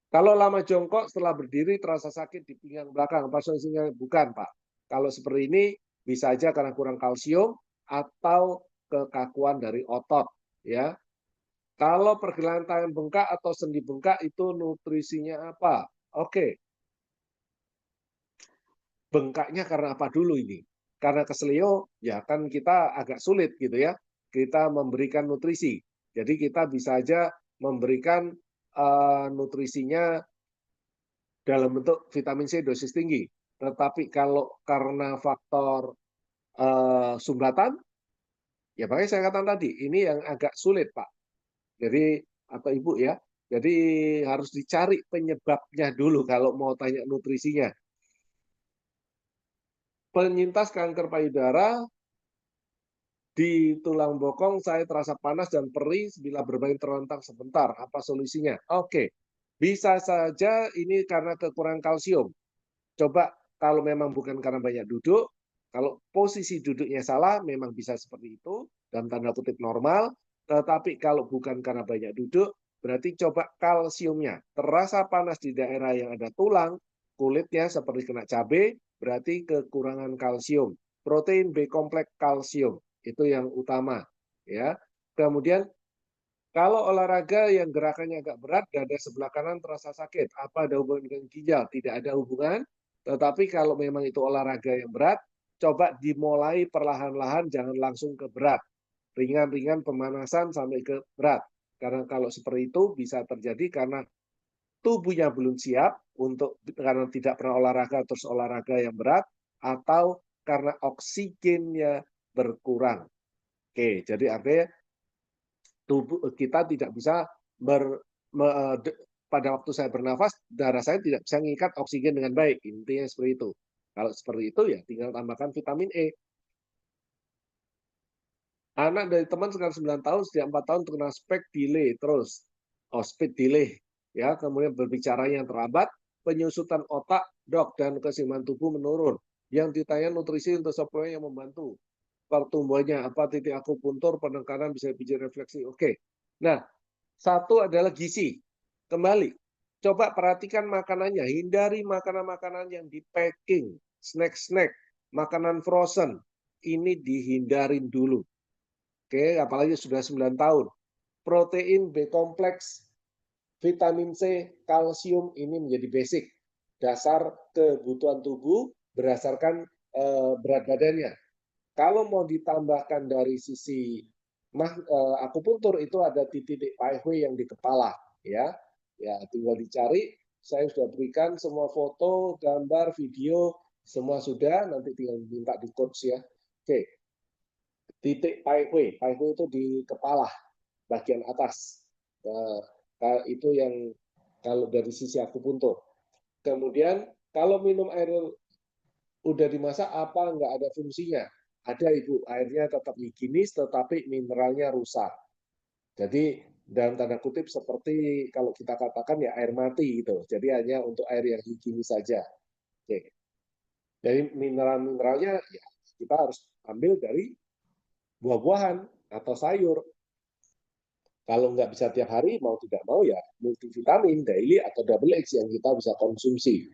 Speaker 1: Kalau lama jongkok setelah berdiri terasa sakit di pinggang belakang, apa solusinya? Bukan, Pak. Kalau seperti ini bisa aja karena kurang kalsium atau kekakuan dari otot, ya. Kalau pergelangan tangan bengkak atau sendi bengkak itu nutrisinya apa? Oke. Bengkaknya karena apa dulu ini? Karena keselio, ya kan kita agak sulit gitu ya. Kita memberikan nutrisi. Jadi kita bisa aja memberikan nutrisinya dalam bentuk vitamin C dosis tinggi. Tetapi kalau karena faktor sumbatan, ya makanya saya katakan tadi, ini yang agak sulit, Pak. Jadi, atau Ibu ya, jadi harus dicari penyebabnya dulu kalau mau tanya nutrisinya. Penyintas kanker payudara, di tulang bokong saya terasa panas dan perih bila bermain terlentang sebentar. Apa solusinya? Oke, bisa saja ini karena kekurangan kalsium. Coba kalau memang bukan karena banyak duduk, kalau posisi duduknya salah, memang bisa seperti itu, dalam tanda kutip normal. Tetapi kalau bukan karena banyak duduk, berarti coba kalsiumnya. Terasa panas di daerah yang ada tulang, kulitnya seperti kena cabai, berarti kekurangan kalsium. Protein B kompleks kalsium, itu yang utama. Ya. Kemudian kalau olahraga yang gerakannya agak berat, dada sebelah kanan terasa sakit. Apa ada hubungan dengan ginjal? Tidak ada hubungan. Tetapi kalau memang itu olahraga yang berat, coba dimulai perlahan-lahan, jangan langsung ke berat. Ringan-ringan pemanasan sampai ke berat. Karena kalau seperti itu bisa terjadi karena tubuhnya belum siap untuk karena tidak pernah olahraga terus olahraga yang berat atau karena oksigennya berkurang. Oke, jadi artinya tubuh kita tidak bisa pada waktu saya bernafas, darah saya tidak bisa mengikat oksigen dengan baik. Intinya seperti itu. Kalau seperti itu ya tinggal tambahkan vitamin E. Anak dari teman sekitar 9 tahun, setiap 4 tahun terkena speed delay terus. Oh, speed delay. Ya, kemudian berbicara yang terlambat, penyusutan otak, dok, dan keseimbangan tubuh menurun. Yang ditanya nutrisi untuk suplemen yang membantu pertumbuhannya, apa titik akupuntur, penekanan bisa biji refleksi. Oke. Nah, satu adalah gizi. Kembali, coba perhatikan makanannya. Hindari makanan-makanan yang di packing, snack-snack, makanan frozen. Ini dihindarin dulu. Oke, apalagi sudah 9 tahun. Protein, B kompleks, vitamin C, kalsium ini menjadi basic. Dasar kebutuhan tubuh berdasarkan berat badannya. Kalau mau ditambahkan dari sisi akupuntur itu ada titik paihwe yang di kepala, ya. Ya, tinggal dicari. Saya sudah berikan semua foto, gambar, video, semua sudah. Nanti tinggal minta di coach ya. Oke, titik paihwe itu di kepala bagian atas. Nah, itu yang kalau dari sisi akupuntur. Kemudian kalau minum air udah dimasak apa nggak ada fungsinya? Ada ibu, airnya tetap higienis tetapi mineralnya rusak. Jadi dalam tanda kutip seperti kalau kita katakan ya air mati gitu. Jadi hanya untuk air yang higienis saja. Oke. Jadi mineral-mineralnya ya kita harus ambil dari buah-buahan atau sayur. Kalau nggak bisa tiap hari, mau tidak mau ya multivitamin, daily atau double X yang kita bisa konsumsi.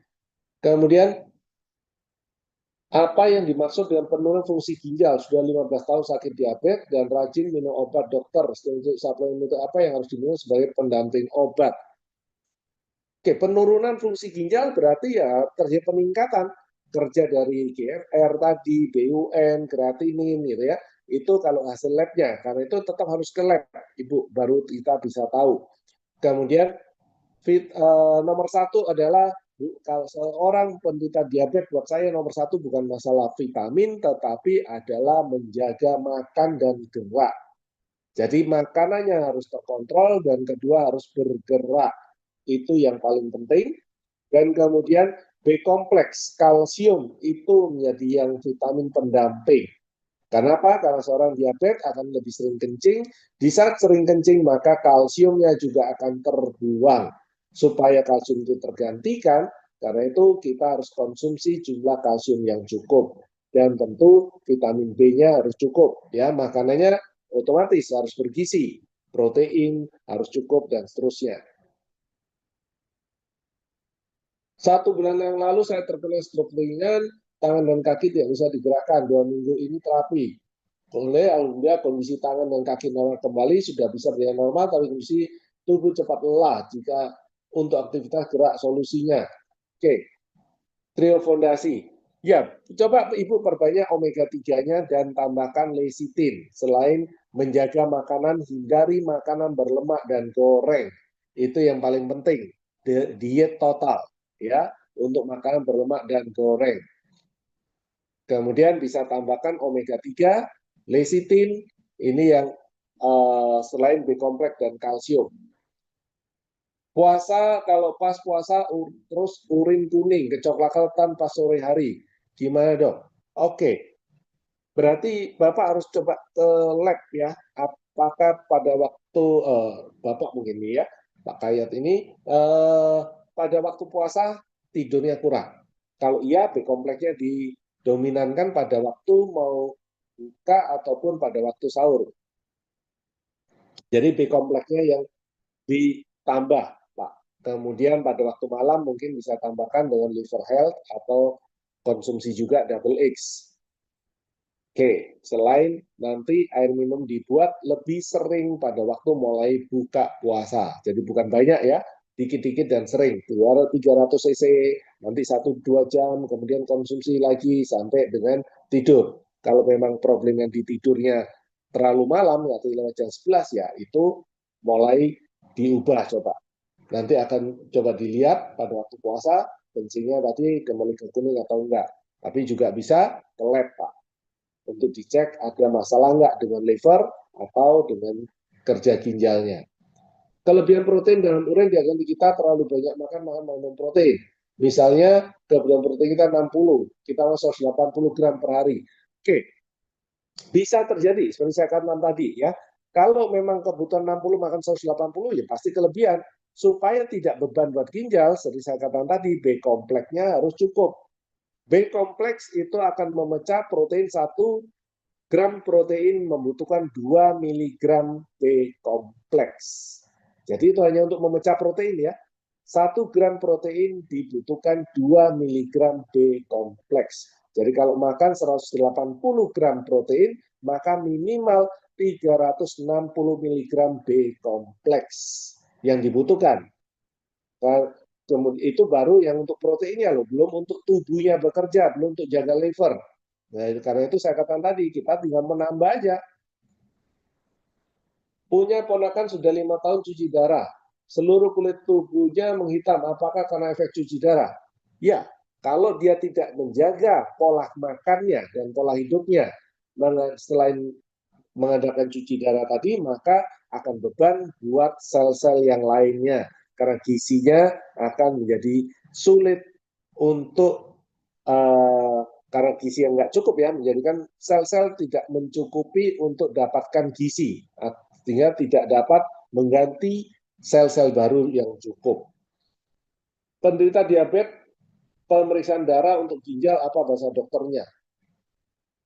Speaker 1: Kemudian, apa yang dimaksud dengan penurunan fungsi ginjal? Sudah 15 tahun sakit diabetes dan rajin minum obat dokter. Untuk suplemen itu apa yang harus diminum sebagai pendamping obat? Oke, penurunan fungsi ginjal berarti ya terjadi peningkatan kerja dari GFR tadi, BUN, kreatinin gitu ya. Itu kalau hasil labnya, karena itu tetap harus ke lab, Ibu, baru kita bisa tahu. Kemudian nomor satu adalah kalau seorang penderita diabetes, buat saya nomor satu bukan masalah vitamin, tetapi adalah menjaga makan dan gerak. Jadi makanannya harus terkontrol dan kedua harus bergerak. Itu yang paling penting. Dan kemudian B kompleks, kalsium itu menjadi yang vitamin pendamping. Kenapa? Karena seorang diabetes akan lebih sering kencing. Di saat sering kencing, maka kalsiumnya juga akan terbuang. Supaya kalsium itu tergantikan, karena itu kita harus konsumsi jumlah kalsium yang cukup. Dan tentu vitamin B-nya harus cukup. Ya, makanannya otomatis harus bergizi. Protein harus cukup, dan seterusnya. 1 bulan yang lalu saya terkena stroke ringan, tangan dan kaki tidak bisa digerakkan. 2 minggu ini terapi. Alhamdulillah kondisi tangan dan kaki normal kembali, sudah bisa berjalan normal, tapi kondisi tubuh cepat lelah jika untuk aktivitas gerak solusinya. Oke, trio fondasi. Ya, coba Ibu perbanyak omega 3-nya dan tambahkan lecithin. Selain menjaga makanan, hindari makanan berlemak dan goreng. Itu yang paling penting. Diet total ya untuk makanan berlemak dan goreng. Kemudian bisa tambahkan omega 3, lecithin, ini yang selain B kompleks dan kalsium. Puasa, kalau pas puasa terus urin kuning, kecoklatan pas sore hari. Gimana dok? Oke, berarti Bapak harus coba ke lab ya. Apakah pada waktu, Bapak mungkin ya, Pak Kayat ini, pada waktu puasa tidurnya kurang. Kalau iya, B kompleksnya didominankan pada waktu mau buka ataupun pada waktu sahur. Jadi B kompleksnya yang ditambah, Pak. Kemudian pada waktu malam mungkin bisa tambahkan dengan liver health atau konsumsi juga double X. Oke, selain nanti air minum dibuat lebih sering pada waktu mulai buka puasa. Jadi bukan banyak ya, dikit-dikit dan sering. 300 cc, nanti 1-2 jam, kemudian konsumsi lagi sampai dengan tidur. Kalau memang problemnya di tidurnya terlalu malam, atau lewat jam 11 ya, itu mulai diubah coba. Nanti akan coba dilihat pada waktu puasa, kencingnya tadi kembali ke kuning atau enggak. Tapi juga bisa ke lab, Pak, untuk dicek ada masalah nggak dengan liver atau dengan kerja ginjalnya.
Speaker 3: Kelebihan protein dalam urin dianggap kita terlalu banyak makan minum protein. Misalnya kebutuhan protein kita 60, kita mau 180 gram per hari. Oke, bisa terjadi seperti saya katakan tadi ya. Kalau memang kebutuhan 60 makan 180 ya pasti kelebihan. Supaya tidak beban buat ginjal, seperti saya katakan tadi, B kompleksnya harus cukup. B kompleks itu akan memecah protein 1 gram protein membutuhkan 2 miligram B kompleks. Jadi itu hanya untuk memecah protein ya. 1 gram protein dibutuhkan 2 miligram B kompleks. Jadi kalau makan 180 gram protein, maka minimal 360 miligram B kompleks yang dibutuhkan. Kemudian itu baru yang untuk proteinnya loh, belum untuk tubuhnya bekerja, belum untuk jaga liver. Nah, karena itu saya katakan tadi, kita tinggal menambah aja. Punya ponakan sudah 5 tahun cuci darah, seluruh kulit tubuhnya menghitam, apakah karena efek cuci darah? Ya, kalau dia tidak menjaga pola makannya dan pola hidupnya, selain mengadakan cuci darah tadi, maka akan beban buat sel-sel yang lainnya. Karena gizinya akan menjadi sulit untuk karena gizi yang nggak cukup ya, menjadikan sel-sel tidak mencukupi untuk dapatkan gizi, sehingga tidak dapat mengganti sel-sel baru yang cukup. Penderita diabetes, pemeriksaan darah untuk ginjal apa bahasa dokternya?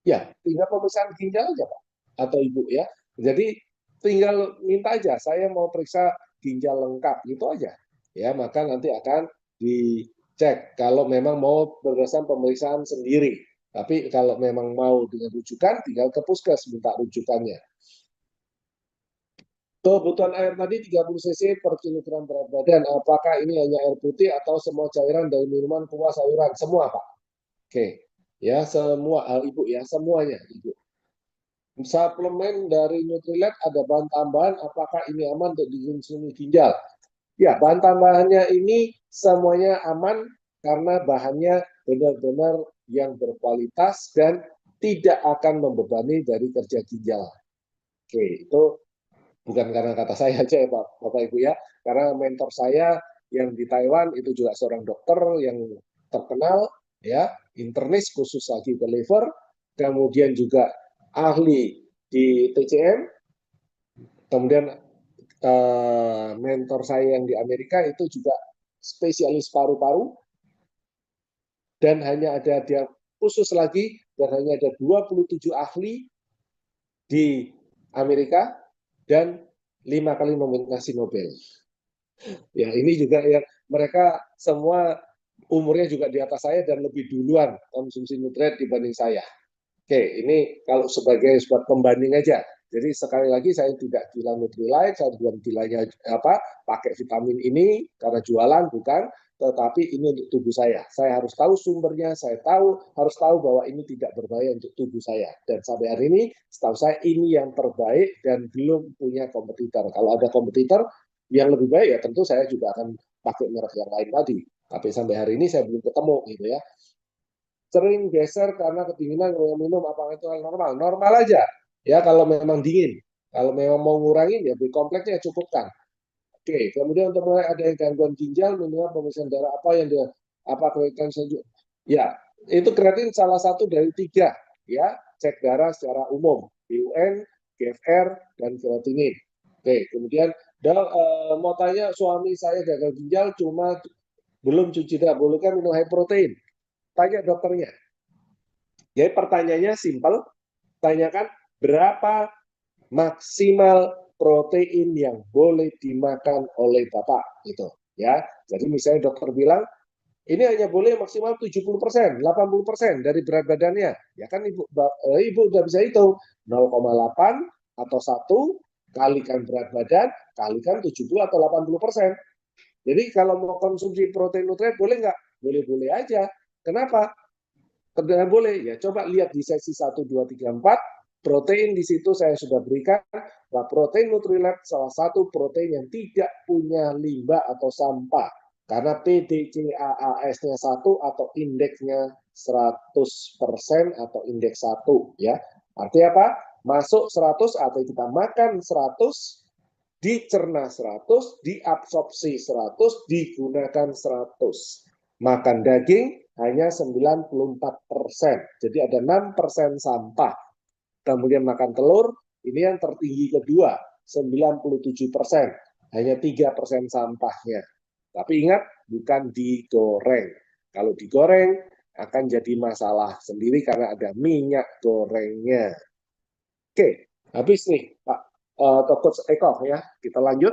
Speaker 3: Ya, tinggal pemeriksaan ginjal aja Pak, atau Ibu ya. Jadi tinggal minta aja, saya mau periksa ginjal lengkap, gitu aja. Ya, maka nanti akan dicek kalau memang mau berdasarkan pemeriksaan sendiri. Tapi kalau memang mau dengan rujukan, tinggal ke puskes minta rujukannya. Kebutuhan air tadi 30 cc per kilogram berat badan. Apakah ini hanya air putih atau semua cairan dari minuman, kuah, sayuran? Semua, Pak. Oke. Ya, semua, Ibu ya, semuanya, Ibu. Suplemen dari Nutrilite ada bahan tambahan, apakah ini aman untuk dikonsumsi ginjal? Ya, bahan tambahannya ini semuanya aman karena bahannya benar-benar yang berkualitas dan tidak akan membebani dari kerja ginjal. Oke, itu bukan karena kata saya aja ya Bapak Ibu ya, karena mentor saya yang di Taiwan itu juga seorang dokter yang terkenal ya, internis khusus lagi ke liver, kemudian juga ahli di TCM, kemudian mentor saya yang di Amerika itu juga spesialis paru-paru, dan hanya ada dia khusus lagi, dan hanya ada 27 ahli di Amerika, dan 5 kali nominasi Nobel. Ya, ini juga yang mereka semua umurnya juga di atas saya dan lebih duluan konsumsi Nutrilite dibanding saya. Oke, ini kalau sebagai sebuah pembanding aja. Jadi sekali lagi saya tidak gila Nutrilite, saya bukan gilanya pakai vitamin ini karena jualan, bukan, tetapi ini untuk tubuh saya. Saya harus tahu sumbernya, saya harus tahu bahwa ini tidak berbahaya untuk tubuh saya. Dan sampai hari ini, setahu saya ini yang terbaik dan belum punya kompetitor. Kalau ada kompetitor yang lebih baik ya tentu saya juga akan pakai merek yang lain tadi. Tapi sampai hari ini saya belum ketemu gitu ya. Sering geser karena kedinginan minum, apakah itu hal normal? Normal aja ya kalau memang dingin. Kalau memang mau ngurangin ya B kompleksnya cukupkan. Oke, kemudian untuk mulai ada yang gangguan ginjal, minimal pemeriksaan darah apa yang dia apa kreatin sejuk. Ya, itu kreatin salah satu dari 3 ya, cek darah secara umum, BUN, GFR dan kreatinin. Oke, kemudian mau tanya suami saya gagal ginjal cuma belum cuci darah, bolehkah minum high protein? Tanya dokternya. Jadi pertanyaannya simpel, tanyakan berapa maksimal protein yang boleh dimakan oleh Bapak gitu ya. Jadi misalnya dokter bilang ini hanya boleh maksimal 70%, 80% dari berat badannya. Ya kan Ibu udah bisa hitung 0,8 atau 1 kalikan berat badan kalikan 70 atau 80%. Jadi kalau mau konsumsi protein Nutrilite boleh nggak? Boleh-boleh aja. Kenapa? Terdengar boleh ya, coba lihat di sesi 1, 2, 3, 4, protein di situ saya sudah berikan, bahwa protein Nutrilite salah satu protein yang tidak punya limbah atau sampah, karena PDCAAS-nya 1 atau indeksnya 100% atau indeks 1 ya. Artinya apa? Masuk 100 atau kita makan 100, dicerna 100, diabsorpsi 100, digunakan 100. Makan daging hanya 94%. Jadi ada 6% sampah. Kemudian makan telur, ini yang tertinggi kedua, 97%. Hanya 3% sampahnya. Tapi ingat, bukan digoreng. Kalau digoreng, akan jadi masalah sendiri karena ada minyak gorengnya. Oke, habis nih Pak Coach Eko ya. Kita lanjut.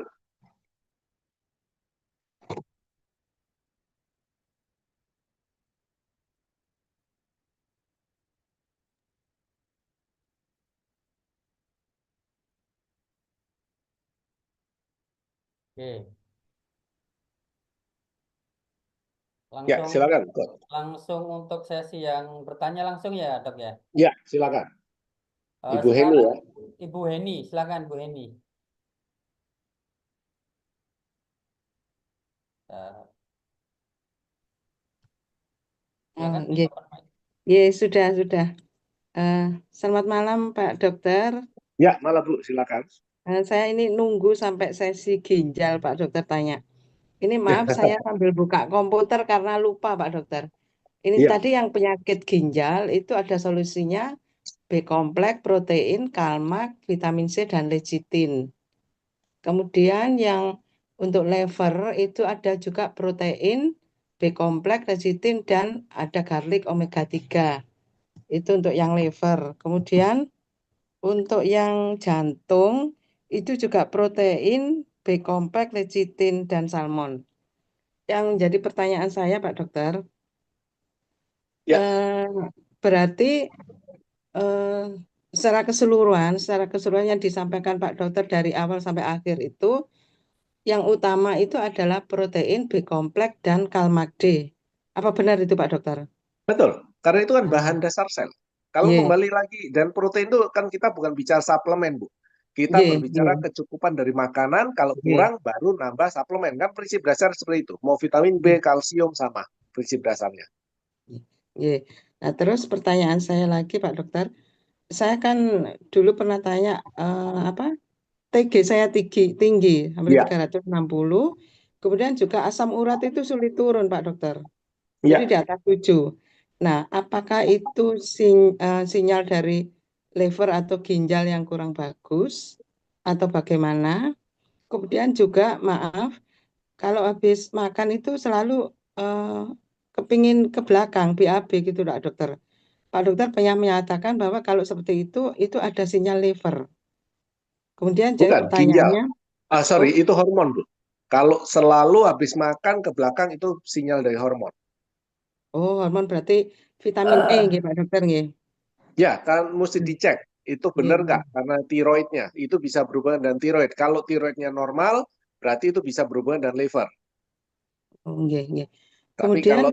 Speaker 2: Oke,
Speaker 3: Ya,
Speaker 2: langsung
Speaker 3: silakan.
Speaker 2: langsung untuk sesi yang bertanya langsung ya, Dok ya.
Speaker 3: Ya, silakan. Ibu Heni
Speaker 2: Sekarang
Speaker 3: ya.
Speaker 2: Ibu Heni, silakan Bu Heni. Eh, silakan.
Speaker 4: Nggih. Nggih, sudah. Selamat malam Pak Dokter.
Speaker 3: Ya, malah Bu, silakan.
Speaker 4: Saya ini nunggu sampai sesi ginjal Pak Dokter tanya. Ini maaf saya sambil buka komputer karena lupa Pak Dokter. Ini
Speaker 3: Iya.
Speaker 4: tadi yang penyakit ginjal itu ada solusinya B kompleks, protein, kalmak, vitamin C dan lecithin. Kemudian yang untuk liver itu ada juga protein, B kompleks, lecithin dan ada garlic omega 3. Itu untuk yang liver. Kemudian untuk yang jantung itu juga protein, B kompleks, lecithin dan salmon. Yang jadi pertanyaan saya Pak Dokter,
Speaker 3: Ya.
Speaker 4: Berarti secara keseluruhan yang disampaikan Pak Dokter dari awal sampai akhir itu yang utama itu adalah protein, B kompleks dan kalmak D. Apa benar itu Pak Dokter?
Speaker 3: Betul, karena itu kan bahan dasar sel. Kalau
Speaker 4: Iya.
Speaker 3: kembali lagi, dan protein itu kan kita bukan bicara suplemen, Bu. Kita
Speaker 4: Iya,
Speaker 3: berbicara
Speaker 4: iya.
Speaker 3: kecukupan dari makanan, kalau
Speaker 4: Iya.
Speaker 3: kurang baru nambah suplemen. Kan prinsip dasar seperti itu. Mau vitamin B, kalsium sama prinsip dasarnya.
Speaker 4: Iya. Nah, terus pertanyaan saya lagi Pak Dokter, saya kan dulu pernah tanya TG saya tinggi hampir
Speaker 3: Iya.
Speaker 4: 360. Kemudian juga asam urat itu sulit turun Pak Dokter.
Speaker 3: Iya.
Speaker 4: Jadi di atas 7. Nah, apakah itu sinyal dari liver atau ginjal yang kurang bagus atau bagaimana? Kemudian juga maaf, kalau habis makan itu selalu kepingin ke belakang, BAB gitu Pak Dokter. Pak Dokter pernah menyatakan bahwa kalau seperti itu ada sinyal liver. Kemudian jadi
Speaker 3: Bukan, ginjal.
Speaker 4: pertanyaannya,
Speaker 3: Sorry, itu hormon, Bu. Kalau selalu habis makan ke belakang itu sinyal dari hormon.
Speaker 4: hormon berarti vitamin E nggih Pak Dokter nggih.
Speaker 3: Ya, kan mesti dicek. Itu benar
Speaker 4: Nggih.
Speaker 3: nggak? Karena tiroidnya itu bisa berhubungan dengan tiroid. Kalau tiroidnya normal, berarti itu bisa berhubungan dengan liver.
Speaker 4: Nggih.
Speaker 3: Tapi
Speaker 4: Kemudian
Speaker 3: kalau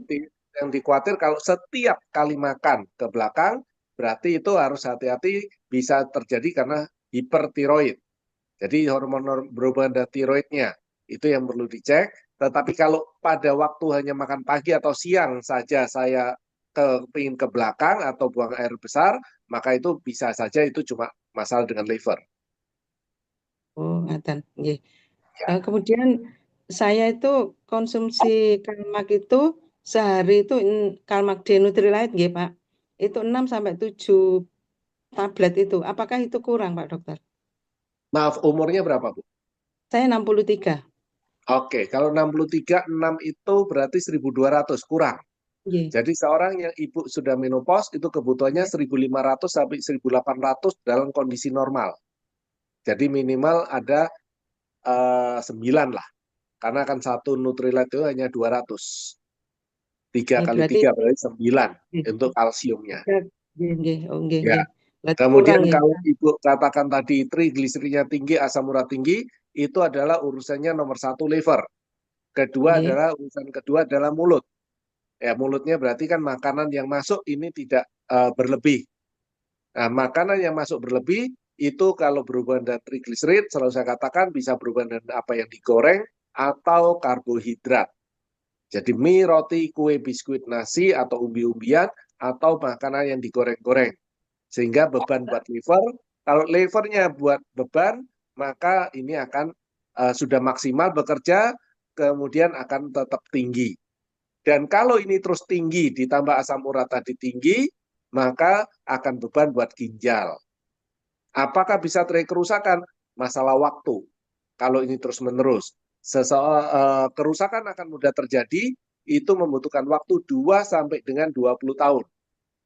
Speaker 3: yang dikhawatir kalau setiap kali makan ke belakang, berarti itu harus hati-hati bisa terjadi karena hipertiroid. Jadi hormon berhubungan dengan tiroidnya itu yang perlu dicek. Tetapi kalau pada waktu hanya makan pagi atau siang saja saya kepingin ke belakang atau buang air besar, maka itu bisa saja itu cuma masalah dengan liver.
Speaker 4: ngaten nggih.
Speaker 3: Ya.
Speaker 4: Kemudian saya itu konsumsi kalmak itu sehari itu kalmak D Nutrilite nggih Pak. Itu 6 sampai 7 tablet itu. Apakah itu kurang Pak Dokter?
Speaker 3: Maaf, umurnya berapa, Bu?
Speaker 4: Saya 63.
Speaker 3: Oke, kalau 63, 6 itu berarti 1.200, kurang.
Speaker 4: Nggih.
Speaker 3: Jadi seorang yang ibu sudah menopause itu kebutuhannya 1.500 sampai 1.800 dalam kondisi normal. Jadi minimal ada 9 lah. Karena kan satu Nutrilite itu hanya 200. 3 kali
Speaker 4: Berarti
Speaker 3: 3 berarti 9
Speaker 4: nggih.
Speaker 3: untuk kalsiumnya.
Speaker 4: Nggih.
Speaker 3: Ya.
Speaker 4: Berarti
Speaker 3: Kemudian
Speaker 4: kurang ya.
Speaker 3: kalau ibu katakan tadi trigliseridnya tinggi, asam urat tinggi, itu adalah urusannya nomor 1 liver. Urusan kedua adalah mulut. Ya, mulutnya berarti kan makanan yang masuk ini tidak berlebih. Nah, makanan yang masuk berlebih itu kalau berhubungan dengan trigliserid, selalu saya katakan bisa berhubungan dengan apa yang digoreng atau karbohidrat. Jadi mie, roti, kue, biskuit, nasi, atau umbi-umbian, atau makanan yang digoreng-goreng. Sehingga beban buat liver, kalau livernya buat beban, maka ini akan sudah maksimal bekerja, kemudian akan tetap tinggi. Dan kalau ini terus tinggi, ditambah asam urat tadi tinggi, maka akan beban buat ginjal. Apakah bisa terjadi kerusakan? Masalah waktu. Kalau ini terus-menerus. Kerusakan akan mudah terjadi, itu membutuhkan waktu 2 sampai dengan 20 tahun.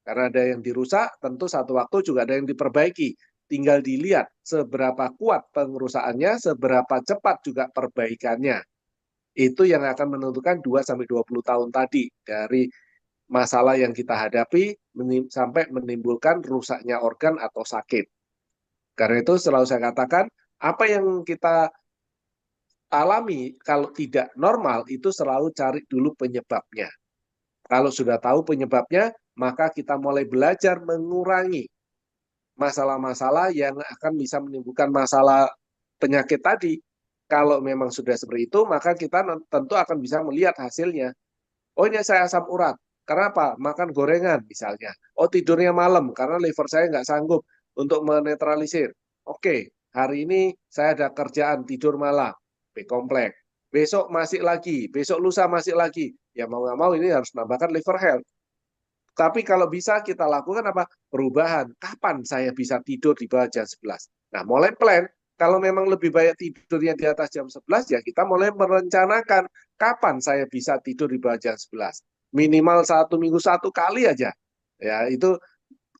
Speaker 3: Karena ada yang dirusak, tentu satu waktu juga ada yang diperbaiki. Tinggal dilihat seberapa kuat pengerusakannya, seberapa cepat juga perbaikannya. Itu yang akan menentukan 2 sampai 20 tahun tadi dari masalah yang kita hadapi sampai menimbulkan rusaknya organ atau sakit. Karena itu selalu saya katakan, apa yang kita alami kalau tidak normal itu selalu cari dulu penyebabnya. Kalau sudah tahu penyebabnya, maka kita mulai belajar mengurangi masalah-masalah yang akan bisa menimbulkan masalah penyakit tadi. Kalau memang sudah seperti itu, maka kita tentu akan bisa melihat hasilnya. Oh, ini saya asam urat. Kenapa? Makan gorengan misalnya. Oh, tidurnya malam karena liver saya nggak sanggup untuk menetralisir. Oke, hari ini saya ada kerjaan tidur malam, B-kompleks. Besok masih lagi, besok lusa masih lagi. Ya mau nggak mau ini harus menambahkan liver health. Tapi kalau bisa kita lakukan apa? Perubahan. Kapan saya bisa tidur di bawah jam 11? Nah, mulai plan. Kalau memang lebih banyak tidurnya di atas jam 11, ya kita mulai merencanakan kapan saya bisa tidur di bawah jam 11. Minimal 1 minggu 1 kali aja. Ya, itu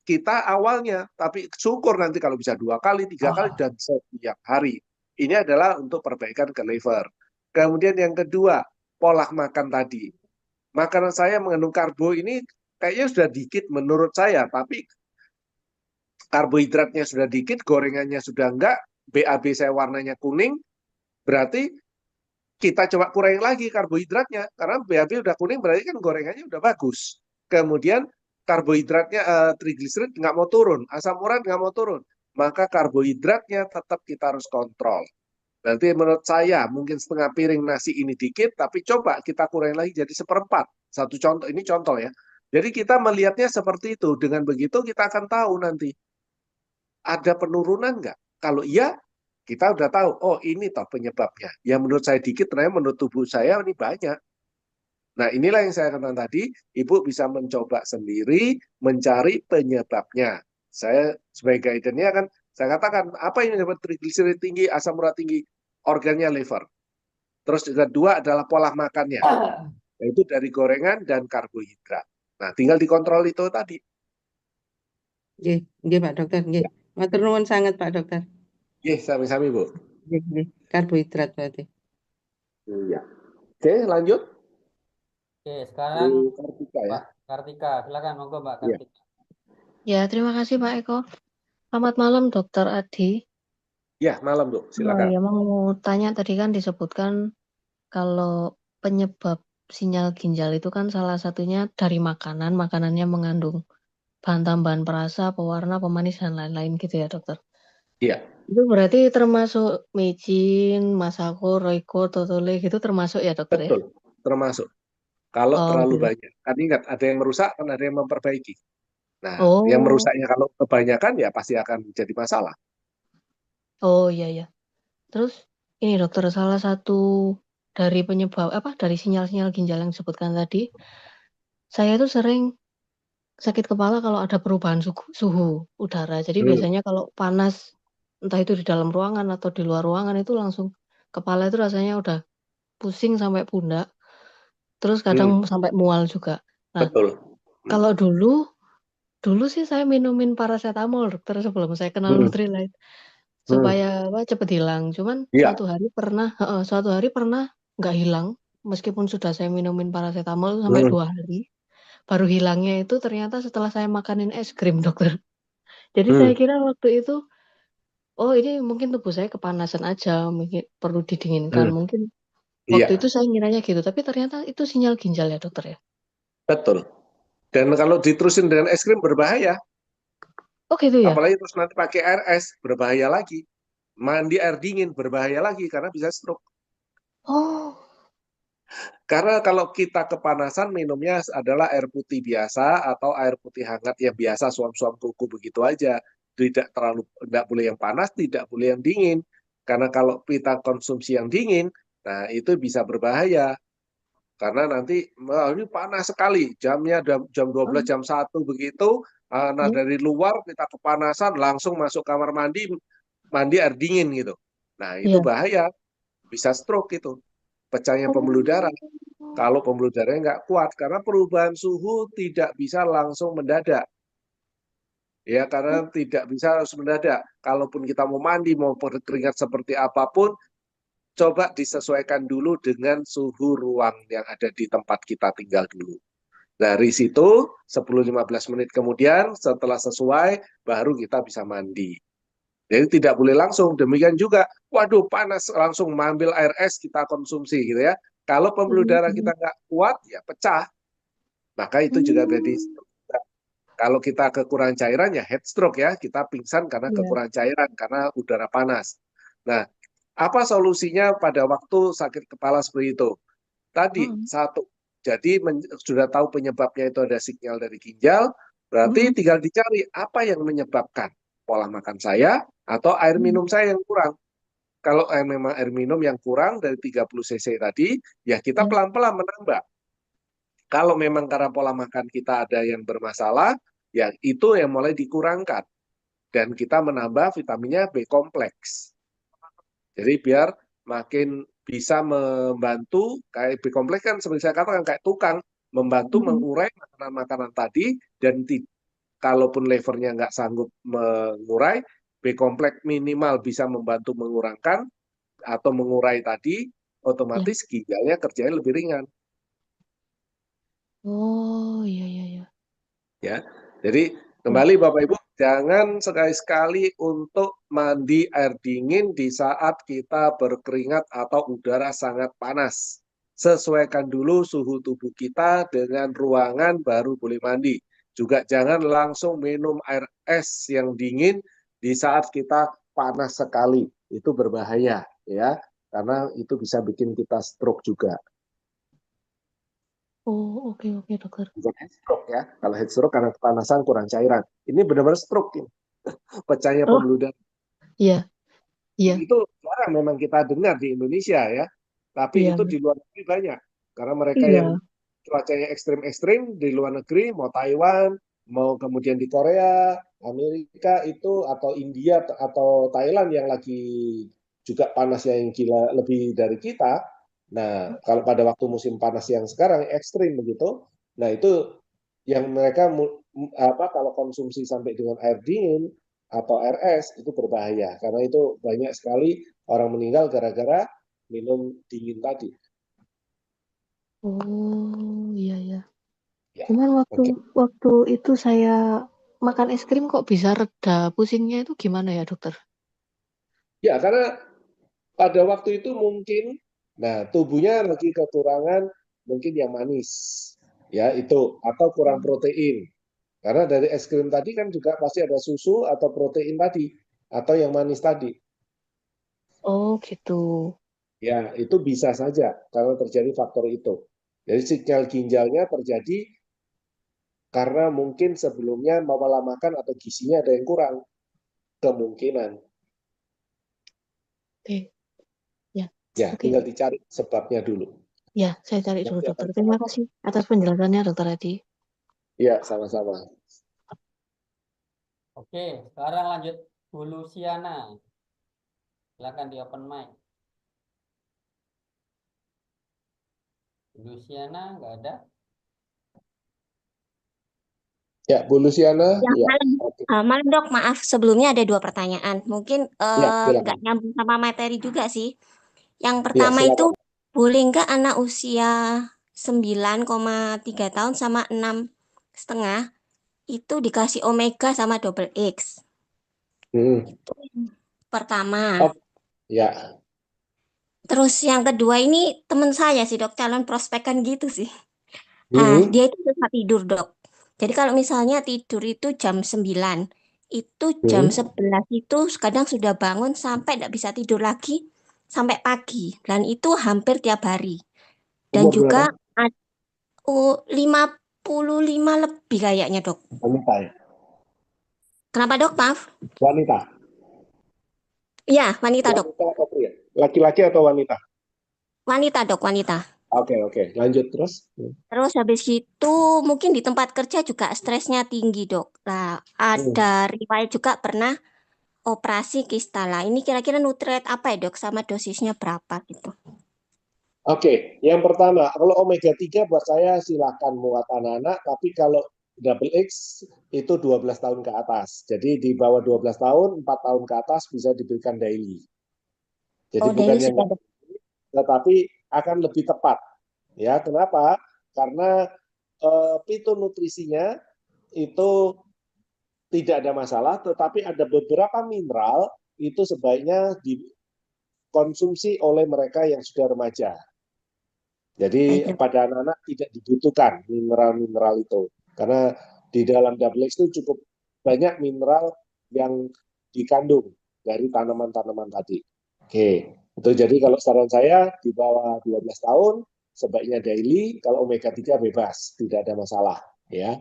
Speaker 3: kita awalnya. Tapi syukur nanti kalau bisa 2 kali, 3 kali, dan setiap hari. Ini adalah untuk perbaikan ke liver. Kemudian yang kedua, pola makan tadi. Makanan saya mengandung karbo ini kayaknya sudah dikit menurut saya, tapi karbohidratnya sudah dikit, gorengannya sudah enggak, BAB saya warnanya kuning, berarti kita coba kurangi lagi karbohidratnya, karena BAB udah kuning berarti kan gorengannya udah bagus. Kemudian karbohidratnya, trigliserid nggak mau turun, asam urat nggak mau turun, maka karbohidratnya tetap kita harus kontrol. Berarti menurut saya mungkin setengah piring nasi ini dikit, tapi coba kita kurangi lagi jadi 1/4. Satu contoh, ini contoh ya. Jadi kita melihatnya seperti itu. Dengan begitu kita akan tahu nanti ada penurunan nggak. Kalau iya, kita udah tahu, oh ini toh penyebabnya. Yang menurut saya dikit, ternyata menurut tubuh saya ini banyak. Nah, inilah yang saya katakan tadi, Ibu bisa mencoba sendiri mencari penyebabnya. Saya sebagai guidannya kan, saya katakan, apa yang menyebabkan trigliserid tinggi, asam urat tinggi? Organnya liver. Terus kedua adalah pola makannya, yaitu dari gorengan dan karbohidrat. Nah, tinggal dikontrol itu tadi.
Speaker 4: Nggih, nggih Pak Dokter, nggih. Matur nuwun sangat Pak Dokter.
Speaker 3: Iya, sami-sami, Bu.
Speaker 4: Nggih, nggih. Karbohidrat berarti.
Speaker 3: Iya. Oke, lanjut.
Speaker 2: Oke, sekarang
Speaker 3: Bu Kartika ya.
Speaker 2: Pak Kartika, silakan monggo Mbak
Speaker 3: Iya.
Speaker 2: Kartika.
Speaker 5: Ya, terima kasih Pak Eko. Selamat malam Dokter Adi.
Speaker 3: Ya, malam, Bu.
Speaker 5: Oh
Speaker 3: Silakan.
Speaker 5: ya, mau tanya tadi kan disebutkan kalau penyebab sinyal ginjal itu kan salah satunya dari makanan, makanannya mengandung bahan tambahan perasa, pewarna, pemanis dan lain-lain gitu ya dokter.
Speaker 3: Iya.
Speaker 5: Itu berarti termasuk micin, masako, royco, totole gitu termasuk ya dokter ya?
Speaker 3: Betul, termasuk. Kalau
Speaker 5: Oh
Speaker 3: terlalu
Speaker 5: gitu.
Speaker 3: banyak. Kan ingat, ada yang merusak, kan ada yang memperbaiki. Nah, yang
Speaker 5: Oh,
Speaker 3: merusaknya kalau kebanyakan ya pasti akan jadi masalah.
Speaker 5: oh iya ya. Terus ini dokter, salah satu dari penyebab dari sinyal-sinyal ginjal yang disebutkan tadi, saya tuh sering sakit kepala kalau ada perubahan suhu udara. Jadi biasanya kalau panas, entah itu di dalam ruangan atau di luar ruangan itu langsung kepala itu rasanya udah pusing sampai pundak. Terus kadang sampai mual juga. Nah,
Speaker 3: Betul.
Speaker 5: kalau dulu sih saya minumin paracetamol dokter sebelum saya kenal Nutrilite supaya cepet hilang. Cuman
Speaker 3: Iya.
Speaker 5: suatu hari pernah nggak hilang meskipun sudah saya minumin paracetamol sampai 2 hari. Baru hilangnya itu ternyata setelah saya makanin es krim dokter. Jadi saya kira waktu itu, oh ini mungkin tubuh saya kepanasan aja, mungkin perlu didinginkan. Mungkin waktu
Speaker 3: Iya,
Speaker 5: itu saya ngiranya gitu, tapi ternyata itu sinyal ginjal ya dokter ya?
Speaker 3: betul. Dan kalau diterusin dengan es krim berbahaya.
Speaker 5: Oh gitu ya?
Speaker 3: Apalagi terus nanti pakai air es, berbahaya lagi. Mandi air dingin, berbahaya lagi karena bisa stroke.
Speaker 5: Oh,
Speaker 3: Karena kalau kita kepanasan, minumnya adalah air putih biasa atau air putih hangat yang biasa, suam-suam kuku begitu aja. Tidak boleh yang panas, tidak boleh yang dingin. Karena kalau kita konsumsi yang dingin, nah itu bisa berbahaya. Karena nanti ini panas sekali, jamnya jam 12, jam 1 begitu. Nah
Speaker 5: Ya.
Speaker 3: dari luar kita kepanasan, langsung masuk kamar mandi, mandi air dingin gitu. Nah itu
Speaker 5: Ya.
Speaker 3: bahaya, bisa stroke itu, pecahnya pembuluh darah. Kalau pembuluh darahnya nggak kuat, karena perubahan suhu tidak bisa langsung mendadak. Ya, karena tidak bisa harus mendadak. Kalaupun kita mau mandi, mau berkeringat seperti apapun, coba disesuaikan dulu dengan suhu ruang yang ada di tempat kita tinggal dulu. Dari situ, 10-15 menit kemudian, setelah sesuai, baru kita bisa mandi. Jadi tidak boleh langsung. Demikian juga, waduh panas, langsung mengambil air es kita konsumsi gitu ya. Kalau pembuluh darah kita nggak kuat, ya pecah. Maka itu juga jadi kalau kita kekurangan cairan ya head stroke ya, kita pingsan karena
Speaker 5: Ya.
Speaker 3: kekurangan cairan karena udara panas. Nah, apa solusinya pada waktu sakit kepala seperti itu? Tadi satu, jadi sudah tahu penyebabnya itu ada sinyal dari ginjal, berarti tinggal dicari apa yang menyebabkan pola makan saya atau air minum saya yang kurang. Kalau memang air minum yang kurang dari 30 cc tadi, ya kita pelan-pelan menambah. Kalau memang karena pola makan kita ada yang bermasalah, ya itu yang mulai dikurangkan. Dan kita menambah vitaminnya B kompleks. Jadi biar makin bisa membantu, kayak B kompleks kan seperti saya katakan kayak tukang, membantu mengurai makanan-makanan tadi, dan kalaupun levernya nggak sanggup mengurai, B kompleks minimal bisa membantu mengurangkan atau mengurai tadi, otomatis ginjalnya kerjanya lebih ringan.
Speaker 5: Oh, iya, iya, iya.
Speaker 3: Ya, jadi kembali Bapak Ibu, jangan sekali-sekali untuk mandi air dingin di saat kita berkeringat atau udara sangat panas. Sesuaikan dulu suhu tubuh kita dengan ruangan baru boleh mandi. Juga jangan langsung minum air es yang dingin di saat kita panas sekali. Itu berbahaya ya, karena itu bisa bikin kita stroke juga.
Speaker 5: Oh, oke, oke, dokter.
Speaker 3: Bukan heat stroke ya. Kalau heat stroke karena kepanasan kurang cairan. Ini benar-benar stroke ini. Pecahnya
Speaker 5: Oh,
Speaker 3: pembuluh darah.
Speaker 5: iya, iya,
Speaker 3: Itu jarang memang kita dengar di Indonesia ya. Tapi
Speaker 5: iya,
Speaker 3: itu di luar negeri banyak. Karena mereka yang
Speaker 5: iya.
Speaker 3: cuacanya ekstrim-ekstrim di luar negeri, mau Taiwan, mau kemudian di Korea, Amerika itu, atau India atau Thailand yang lagi juga panasnya yang gila lebih dari kita. Nah, kalau pada waktu musim panas yang sekarang ekstrim begitu, nah itu yang mereka kalau konsumsi sampai dengan air dingin atau air es itu berbahaya karena itu banyak sekali orang meninggal gara-gara minum dingin tadi.
Speaker 5: Oh, iya, iya.
Speaker 3: Ya,
Speaker 5: Cuman
Speaker 3: oke.
Speaker 5: waktu itu saya makan es krim kok bisa reda pusingnya itu gimana ya, dokter?
Speaker 3: Ya, karena pada waktu itu mungkin, nah tubuhnya lagi kekurangan mungkin yang manis, ya itu, atau kurang protein. Karena dari es krim tadi kan juga pasti ada susu atau protein tadi, atau yang manis tadi.
Speaker 5: Oh, gitu.
Speaker 3: Ya, itu bisa saja karena terjadi faktor itu. Jadi sinyal ginjalnya terjadi karena mungkin sebelumnya pola makan atau gizinya ada yang kurang, kemungkinan.
Speaker 5: Oke, ya,
Speaker 3: Ya,
Speaker 5: oke.
Speaker 3: tinggal dicari sebabnya dulu.
Speaker 5: Ya, saya cari dulu,
Speaker 3: Nanti
Speaker 5: dokter.
Speaker 3: akan
Speaker 5: Terima
Speaker 3: tahu.
Speaker 5: kasih atas penjelasannya, dokter Adi.
Speaker 3: Ya, sama-sama.
Speaker 2: Oke, sekarang lanjut Bu Luciana. Silakan di open mic. Bu Luciana nggak ada?
Speaker 3: Ya, Bu Luciana.
Speaker 6: Ya,
Speaker 3: Ya,
Speaker 6: malam,
Speaker 3: oke.
Speaker 6: malam dok, maaf sebelumnya ada 2 pertanyaan. Mungkin
Speaker 3: Ya,
Speaker 6: nggak
Speaker 3: silakan.
Speaker 6: nyambung sama materi juga sih. Yang
Speaker 3: Ya,
Speaker 6: pertama itu,
Speaker 3: silakan.
Speaker 6: boleh nggak anak usia 9,3 tahun sama 6,5 itu dikasih omega sama double X?
Speaker 3: Hmm.
Speaker 6: Itu yang pertama.
Speaker 3: Oh, ya.
Speaker 6: Terus yang kedua ini teman saya sih dok, calon prospekan gitu sih.
Speaker 3: Hmm.
Speaker 6: Dia itu susah tidur, Dok. Jadi kalau misalnya tidur itu jam 9, itu jam
Speaker 3: Hmm.
Speaker 6: 11 itu kadang sudah bangun sampai tidak bisa tidur lagi sampai pagi. Dan itu hampir tiap hari. Dan
Speaker 3: Umur berapa?
Speaker 6: juga 55 lebih kayaknya, Dok.
Speaker 3: Wanita ya?
Speaker 6: Kenapa, Dok? Maaf.
Speaker 3: Wanita.
Speaker 6: Ya, wanita dok.
Speaker 3: Wanita atau pria? Laki-laki atau wanita?
Speaker 6: Wanita dok, wanita.
Speaker 3: Oke. Lanjut terus.
Speaker 6: Terus habis itu mungkin di tempat kerja juga stresnya tinggi dok. Nah, ada riwayat juga pernah operasi kista lah. Ini kira-kira nutrient apa ya dok? Sama dosisnya berapa gitu?
Speaker 3: Oke, yang pertama, kalau omega 3 buat saya silakan muat anak-anak, tapi kalau double X itu 12 tahun ke atas. Jadi di bawah 12 tahun, 4 tahun ke atas bisa diberikan daily. Jadi
Speaker 6: Oh,
Speaker 3: bukan
Speaker 6: daily
Speaker 3: yang
Speaker 6: sudah dok.
Speaker 3: tetapi akan lebih tepat. Ya, kenapa? Karena fitonutrisinya itu tidak ada masalah, tetapi ada beberapa mineral itu sebaiknya dikonsumsi oleh mereka yang sudah remaja. Jadi
Speaker 6: Baik dok.
Speaker 3: pada anak-anak tidak dibutuhkan mineral-mineral itu. Karena di dalam double X itu cukup banyak mineral yang dikandung dari tanaman-tanaman tadi. Oke, itu jadi kalau saran saya di bawah 12 tahun sebaiknya daily, kalau omega 3 bebas, tidak ada masalah, ya.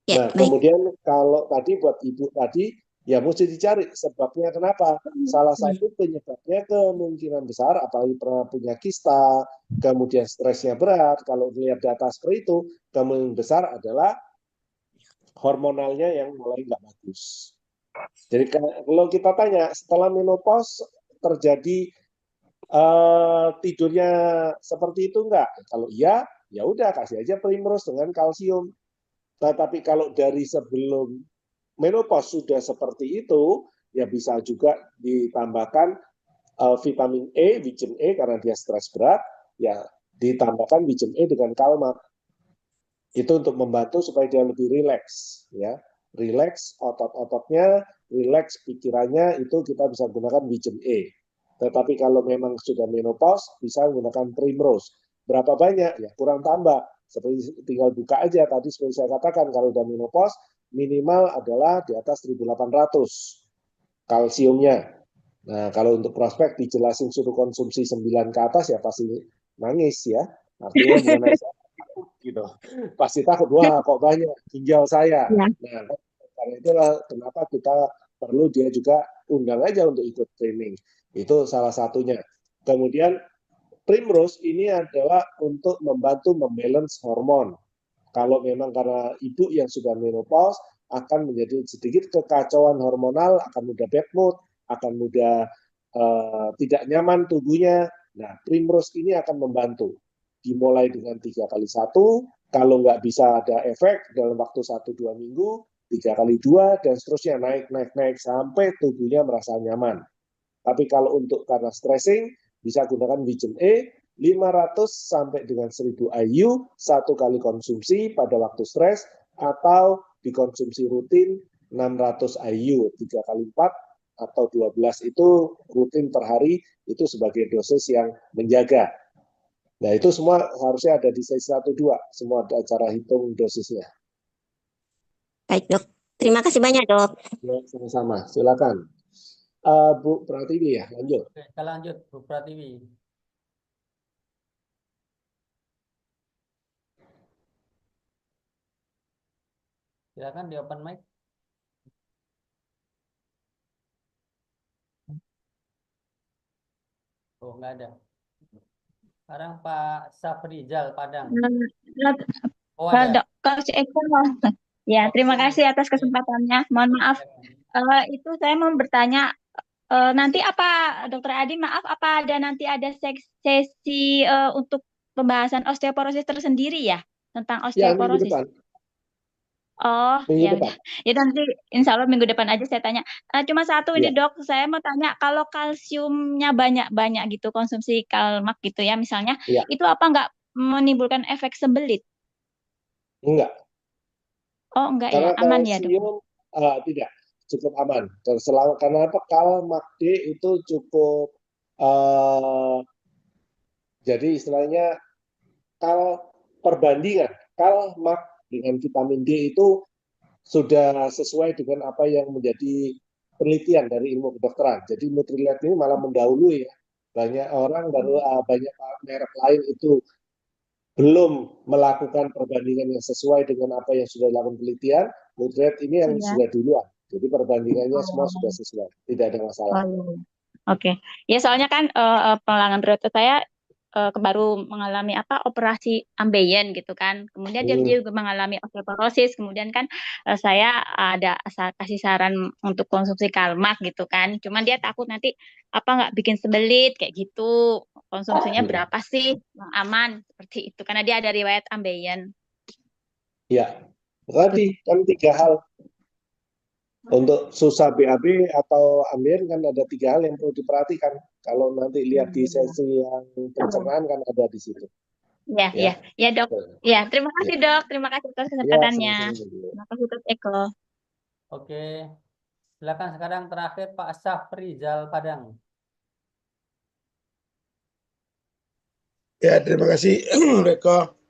Speaker 6: Ya,
Speaker 3: Nah,
Speaker 6: baik.
Speaker 3: kemudian kalau tadi buat ibu tadi, ya mesti dicari sebabnya kenapa. Salah satu penyebabnya kemungkinan besar, apalagi pernah punya kista, kemudian stresnya berat, kalau melihat data seperti itu, kemungkinan besar adalah hormonalnya yang mulai nggak bagus. Jadi kalau kita tanya, setelah menopause terjadi tidurnya seperti itu enggak? Kalau iya, ya udah kasih aja Primrose dengan kalsium. Tetapi kalau dari sebelum menopause sudah seperti itu, ya bisa juga ditambahkan vitamin E, Wijen E karena dia stres berat, ya ditambahkan Wijen E dengan Kalmak. Itu untuk membantu supaya dia lebih rileks, ya. Rileks otot-ototnya, rileks pikirannya, itu kita bisa gunakan Wijen E. Tetapi kalau memang sudah menopause, bisa menggunakan Primrose. Berapa banyak? Ya kurang tambah. Seperti tinggal buka aja. Tadi seperti saya katakan, kalau udah menopause, minimal adalah di atas 1.800 kalsiumnya. Nah, kalau untuk prospek dijelasin suruh konsumsi 9 ke atas, ya pasti nangis ya. Artinya bukan nangis gitu. Pasti takut, wah kok banyak ginjal saya.
Speaker 6: Ya.
Speaker 3: Nah, karena itulah kenapa kita perlu dia juga undang aja untuk ikut training. Itu salah satunya. Kemudian Primrose ini adalah untuk membantu membalance hormon. Kalau memang karena ibu yang sudah menopause akan menjadi sedikit kekacauan hormonal, akan mudah bad mood, akan mudah tidak nyaman tubuhnya. Nah, Primrose ini akan membantu. Dimulai dengan 3x1, kalau nggak bisa ada efek dalam waktu 1-2 minggu, 3x2, dan seterusnya naik sampai tubuhnya merasa nyaman. Tapi kalau untuk karena stressing, bisa gunakan Wijen E 500 sampai dengan 1000 IU satu kali konsumsi pada waktu stres, atau dikonsumsi rutin 600 IU 3x4 atau 12 itu rutin per hari, itu sebagai dosis yang menjaga. Nah, itu semua harusnya ada di sesi 1-2, semua ada cara hitung dosisnya.
Speaker 6: Baik dok. Terima kasih banyak dok.
Speaker 3: Ya, sama-sama. Silakan. Bu Pratiwi ya, lanjut.
Speaker 2: Oke, kita lanjut Bu Pratiwi. Silakan di open mic. Oh, nggak ada. Sekarang Pak Safrizal Padang. Oh, ada.
Speaker 7: Dok, Coach Eko. Ya, terima kasih atas kesempatannya. Mohon maaf, itu saya mau bertanya, nanti apa, Dokter Adi, maaf, apa nanti ada sesi untuk pembahasan osteoporosis tersendiri ya, tentang
Speaker 3: Ya, minggu
Speaker 7: osteoporosis?
Speaker 3: depan.
Speaker 7: Oh,
Speaker 3: Minggu
Speaker 7: ya
Speaker 3: depan.
Speaker 7: udah. Ya nanti insya Allah minggu depan aja saya tanya. Cuma satu
Speaker 3: Ya.
Speaker 7: ini dok, saya mau tanya kalau kalsiumnya banyak-banyak gitu, konsumsi kalmak gitu ya misalnya,
Speaker 3: Ya.
Speaker 7: itu apa nggak menimbulkan efek sembelit?
Speaker 3: Enggak.
Speaker 7: Oh enggak
Speaker 3: Karena
Speaker 7: ya, aman ya dok?
Speaker 3: kalsium tidak, cukup aman. Dan karena apa? Kalmak D itu cukup, jadi istilahnya perbandingan kalmak dengan vitamin D itu sudah sesuai dengan apa yang menjadi penelitian dari ilmu kedokteran. Jadi Nutrilite ini malah mendahului ya. Banyak orang banyak merek lain itu belum melakukan perbandingan yang sesuai dengan apa yang sudah dilakukan penelitian. Nutrilite ini yang
Speaker 7: Iya.
Speaker 3: sudah duluan. Jadi perbandingannya semua sudah sesuai, tidak ada masalah.
Speaker 7: Oh, iya. Oke. Ya soalnya kan pelanggan berotot saya baru mengalami operasi ambeien gitu kan. Kemudian dia juga mengalami osteoporosis. Kemudian kan saya ada kasih saran untuk konsumsi Kalmak gitu kan. Cuman dia takut nanti nggak bikin sembelit kayak gitu. Konsumsinya berapa sih yang aman seperti itu karena dia ada riwayat ambeien.
Speaker 3: Ya, tadi kan 3 hal. Untuk susah BAB atau ambien kan ada 3 hal yang perlu diperhatikan. Kalau nanti lihat di sesi yang pencernaan kan ada di situ.
Speaker 7: Ya dok. Ya, terima kasih dok. Terima kasih atas kesempatannya. Terima kasih Dok Eko.
Speaker 8: Oke, silakan sekarang terakhir Pak Syafrizal Padang.
Speaker 9: Ya, terima kasih Reko.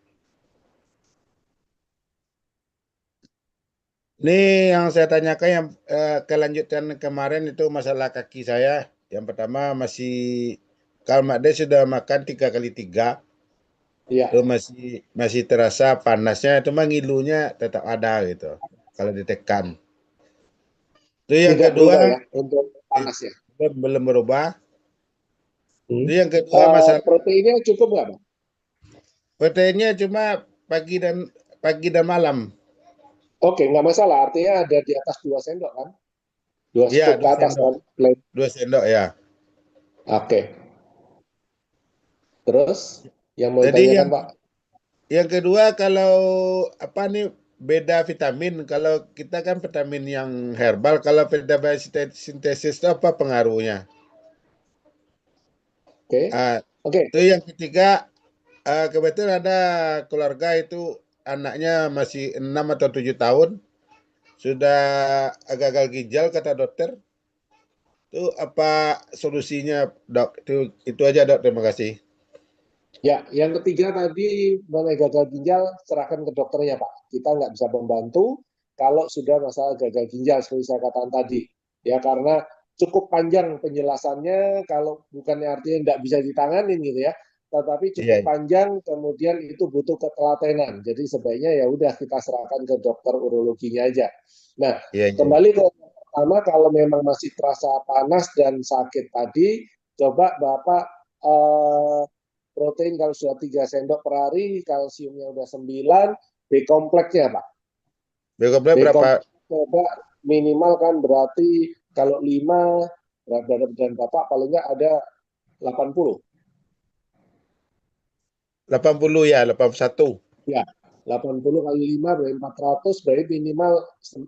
Speaker 9: Ini yang saya tanyakan yang kelanjutan kemarin itu masalah kaki saya. Yang pertama kalau Mak De sudah makan 3x3,
Speaker 3: Iya.
Speaker 9: itu masih terasa panasnya, cuma ngilunya tetap ada gitu. Kalau ditekan. Itu yang
Speaker 3: Tidak
Speaker 9: kedua
Speaker 3: berubah ya untuk panasnya.
Speaker 9: belum berubah. Itu yang kedua masalah
Speaker 3: proteinnya cukup nggak, Pak?
Speaker 9: proteinnya cuma pagi dan malam.
Speaker 3: Oke, nggak masalah. Artinya ada di atas 2 sendok kan? 2
Speaker 9: Iya,
Speaker 3: scoop ke atas kan?
Speaker 9: 2 sendok ya.
Speaker 3: Oke. Terus yang mau
Speaker 9: Jadi
Speaker 3: ditanyakan Pak?
Speaker 9: Yang kedua kalau beda vitamin. Kalau kita kan vitamin yang herbal, kalau vitamin sintesis itu apa pengaruhnya?
Speaker 3: Oke.
Speaker 9: Itu yang ketiga, kebetulan ada keluarga itu anaknya masih 6 atau 7 tahun, sudah gagal ginjal kata dokter. Itu apa solusinya, Dok? Itu aja, Dok. Terima kasih.
Speaker 3: Ya, yang ketiga tadi mengenai gagal ginjal, serahkan ke dokternya, Pak. Kita nggak bisa membantu kalau sudah masalah gagal ginjal, seperti saya katakan tadi. Ya, karena cukup panjang penjelasannya, kalau bukannya artinya nggak bisa ditanganin gitu ya, tetapi cukup panjang, kemudian itu butuh ketelatenan. Jadi sebaiknya ya udah kita serahkan ke dokter urologinya aja. Nah, kembali ke pertama, kalau memang masih terasa panas dan sakit tadi, coba Bapak protein kalau sudah 3 sendok per hari, kalsiumnya udah 9, B-kompleksnya Pak.
Speaker 9: B-kompleks berapa?
Speaker 3: Coba minimal kan berarti kalau 5, berat badan Bapak paling nggak ada 80.
Speaker 9: 80 ya, 81.
Speaker 3: Ya, 80 kali 5 berarti 400, berarti minimal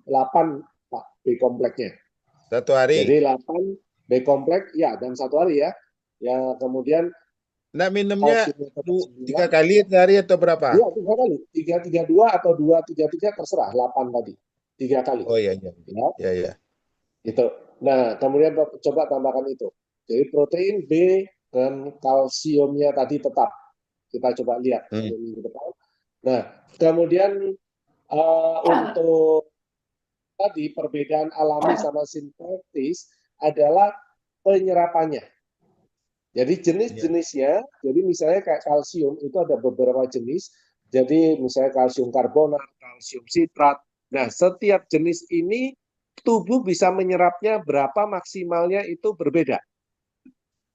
Speaker 3: 8 Pak B-kompleksnya.
Speaker 9: Satu hari.
Speaker 3: Jadi 8 B-kompleks, ya, dan 1 hari ya. Ya, kemudian
Speaker 9: Nah, minumnya 3 kali sehari atau berapa?
Speaker 3: Iya, 3 kali. 3-3-2 atau 2-3-3 terserah, 8 tadi. 3 kali.
Speaker 9: Oh iya.
Speaker 3: Ya. Itu. Nah, kemudian coba tambahkan itu. Jadi protein B dan kalsiumnya tadi tetap. Kita coba lihat minggu depan. Nah, kemudian untuk tadi perbedaan alami sama sintetis adalah penyerapannya. Jadi jenis-jenisnya, jadi misalnya kayak kalsium itu ada beberapa jenis. Jadi misalnya kalsium karbonat, kalsium sitrat. Nah, setiap jenis ini tubuh bisa menyerapnya berapa maksimalnya itu berbeda.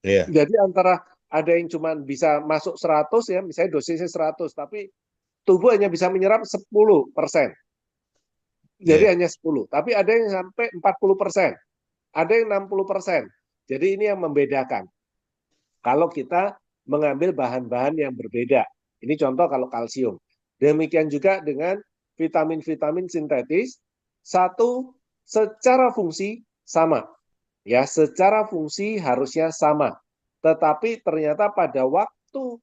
Speaker 3: Jadi antara ada yang cuma bisa masuk 100 ya, misalnya dosisnya 100, tapi tubuh hanya bisa menyerap 10%. Jadi hanya 10. Tapi ada yang sampai 40%. Ada yang 60%. Jadi ini yang membedakan. Kalau kita mengambil bahan-bahan yang berbeda. Ini contoh kalau kalsium. Demikian juga dengan vitamin-vitamin sintetis. Satu, secara fungsi sama. Ya, secara fungsi harusnya sama. Tetapi ternyata pada waktu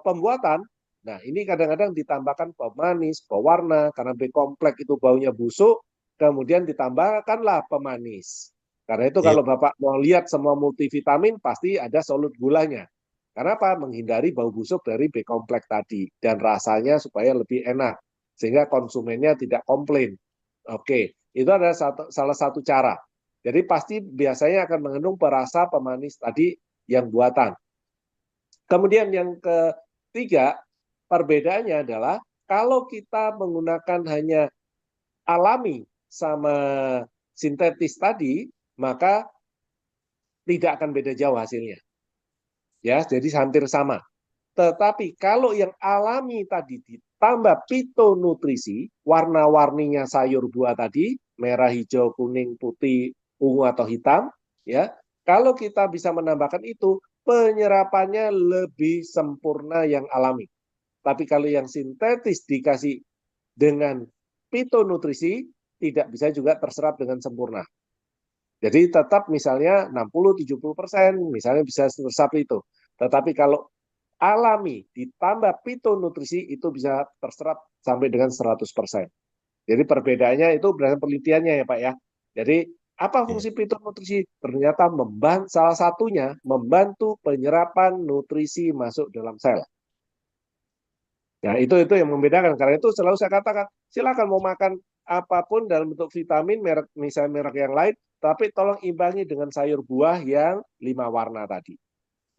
Speaker 3: pembuatan, nah ini kadang-kadang ditambahkan pemanis, pewarna, karena B-kompleks itu baunya busuk, kemudian ditambahkanlah pemanis. Karena itu kalau Bapak mau lihat semua multivitamin, pasti ada solut gulanya. Karena apa? Menghindari bau busuk dari B-kompleks tadi. Dan rasanya supaya lebih enak. Sehingga konsumennya tidak komplain. Oke, itu adalah salah satu cara. Jadi pasti biasanya akan mengandung perasa pemanis tadi yang buatan. Kemudian yang ketiga, perbedaannya adalah kalau kita menggunakan hanya alami sama sintetis tadi, maka tidak akan beda jauh hasilnya. Ya, jadi hampir sama. Tetapi kalau yang alami tadi ditambah fitonutrisi, warna-warninya sayur buah tadi, merah, hijau, kuning, putih, ungu atau hitam, ya. Kalau kita bisa menambahkan itu, penyerapannya lebih sempurna yang alami. Tapi kalau yang sintetis dikasih dengan fitonutrisi, tidak bisa juga terserap dengan sempurna. Jadi tetap misalnya 60-70%, misalnya bisa terserap itu. Tetapi kalau alami ditambah fitonutrisi itu bisa terserap sampai dengan 100%. Jadi perbedaannya itu berdasarkan penelitiannya ya Pak ya. Jadi apa fungsi fitonutrisi? Ternyata salah satunya membantu penyerapan nutrisi masuk dalam sel. Nah, itu yang membedakan. Karena itu selalu saya katakan, silakan mau makan apapun dalam bentuk vitamin, merek misalnya merek yang lain, tapi tolong imbangi dengan sayur buah yang 5 warna tadi.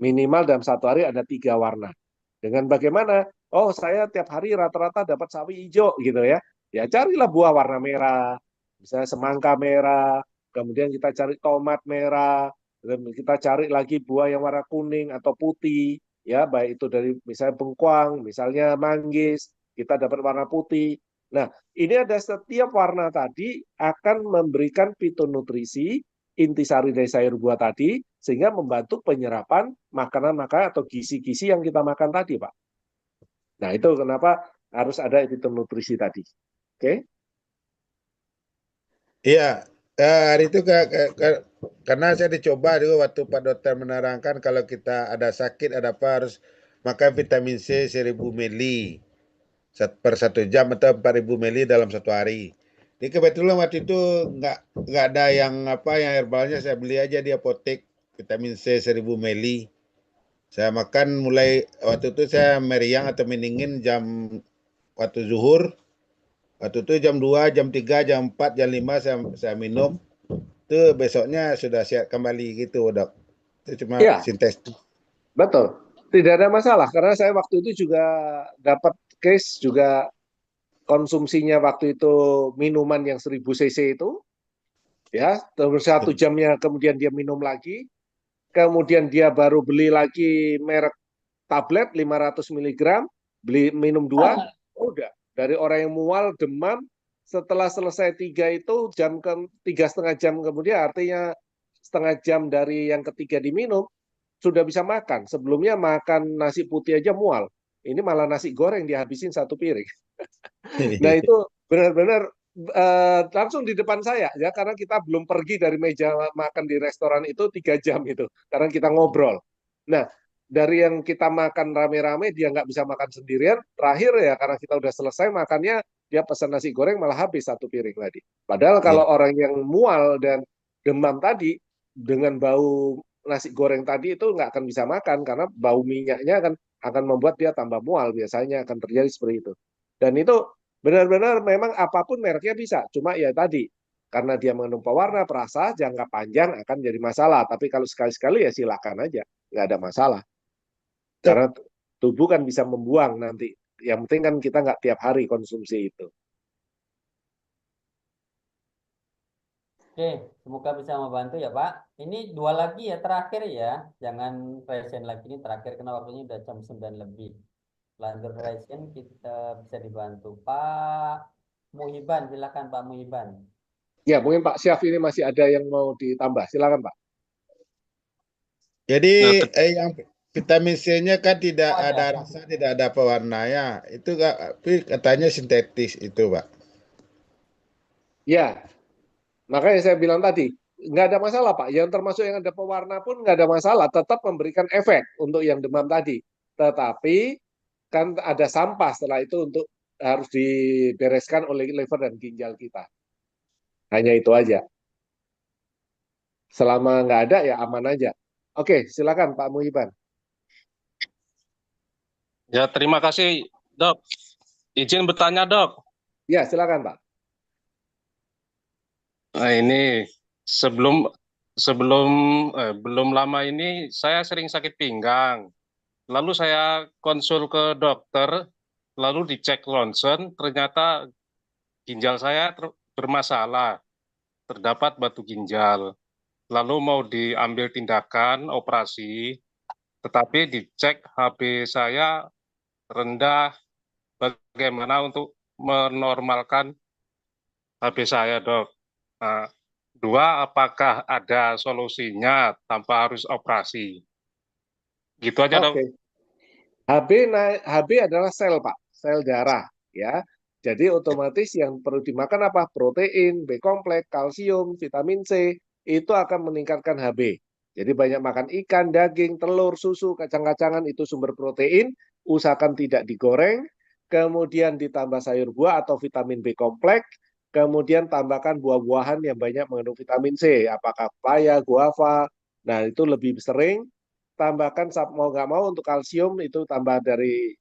Speaker 3: Minimal dalam satu hari ada 3 warna. Dengan bagaimana? Oh, saya tiap hari rata-rata dapat sawi hijau gitu ya. Ya carilah buah warna merah, misalnya semangka merah, kemudian kita cari tomat merah, dan kita cari lagi buah yang warna kuning atau putih, ya baik itu dari misalnya bengkuang, misalnya manggis, kita dapat warna putih. Nah, ini ada setiap warna tadi akan memberikan fitonutrisi intisari dari sayur buah tadi sehingga membantu penyerapan makanan-makanan atau gizi-gizi yang kita makan tadi, Pak. Nah, itu kenapa harus ada fitonutrisi tadi. Oke?
Speaker 9: Iya, hari itu karena saya dicoba juga waktu Pak Dokter menerangkan kalau kita ada sakit, ada apa harus makan vitamin C 1000 mili per 1 jam atau 4000 mili dalam 1 hari. Ini kebetulan waktu itu nggak ada yang herbalnya, saya beli aja di apotek vitamin C 1000 mili. Saya makan mulai waktu itu saya meriang atau meningin waktu zuhur. Waktu itu jam 2, jam 3, jam 4, jam 5 saya minum. Itu besoknya sudah sehat kembali gitu, Dok. Itu cuma
Speaker 3: Ya,
Speaker 9: sintetis.
Speaker 3: betul. Tidak ada masalah karena saya waktu itu juga dapat case juga konsumsinya waktu itu minuman yang 1000 cc itu ya, terus 1 jamnya kemudian dia minum lagi, kemudian dia baru beli lagi merek tablet 500 mg, minum 2, udah dari orang yang mual demam setelah selesai 3 itu 3,5 jam kemudian, artinya setengah jam dari yang ketiga diminum sudah bisa makan. Sebelumnya makan nasi putih aja mual, ini malah nasi goreng dihabisin 1 piring. Nah, itu benar-benar langsung di depan saya ya, karena kita belum pergi dari meja makan di restoran itu 3 jam itu karena kita ngobrol. Nah, dari yang kita makan rame-rame dia nggak bisa makan sendirian, terakhir ya karena kita udah selesai makannya dia pesan nasi goreng malah habis 1 piring tadi. Padahal kalau orang yang mual dan demam tadi dengan bau nasi goreng tadi itu nggak akan bisa makan karena bau minyaknya akan membuat dia tambah mual, biasanya akan terjadi seperti itu. Dan itu benar-benar memang apapun mereknya bisa, cuma ya tadi karena dia mengandung pewarna, perasa, jangka panjang akan jadi masalah. Tapi kalau sekali-sekali ya silakan aja, nggak ada masalah. Karena tubuh kan bisa membuang nanti. Yang penting kan kita nggak tiap hari konsumsi itu.
Speaker 8: Oke, semoga bisa membantu ya Pak. Ini 2 lagi ya terakhir ya. Jangan present lagi, ini terakhir karena waktunya udah jam 9 lebih. Lanjut present kita bisa dibantu. Pak Muhiban, silakan Pak Muhiban.
Speaker 3: Ya, mungkin Pak Syaf ini masih ada yang mau ditambah. Silakan Pak.
Speaker 9: Jadi yang vitamin C-nya kan tidak ada rasa, tidak ada pewarnanya. Itu katanya sintetis itu, Pak.
Speaker 3: Ya, makanya saya bilang tadi, nggak ada masalah Pak. Yang termasuk yang ada pewarna pun nggak ada masalah, tetap memberikan efek untuk yang demam tadi. Tetapi kan ada sampah setelah itu untuk harus dibereskan oleh liver dan ginjal kita. Hanya itu aja. Selama nggak ada ya aman aja. Oke, silakan Pak Muhiban.
Speaker 10: Ya, terima kasih, Dok. Izin bertanya, Dok.
Speaker 3: Ya, silakan Pak.
Speaker 10: Nah, ini belum lama ini saya sering sakit pinggang. Lalu saya konsul ke dokter, lalu dicek ronsen, ternyata ginjal saya bermasalah, terdapat batu ginjal. lalu mau diambil tindakan operasi, tetapi dicek HB saya rendah. Bagaimana untuk menormalkan HB saya, Dok? Nah, 2, apakah ada solusinya tanpa harus operasi? Gitu aja, Dok.
Speaker 1: Oke. HB adalah sel, Pak, sel darah, ya. Jadi otomatis yang perlu dimakan apa? Protein, B kompleks, kalsium, vitamin C, itu akan meningkatkan HB. Jadi banyak makan ikan, daging, telur, susu, kacang-kacangan itu sumber protein, usahakan tidak digoreng, kemudian ditambah sayur buah atau vitamin B kompleks, kemudian tambahkan buah-buahan yang banyak mengandung vitamin C, apakah pepaya, guava, nah itu lebih sering, tambahkan mau nggak mau untuk kalsium itu tambah dari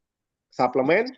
Speaker 1: suplemen,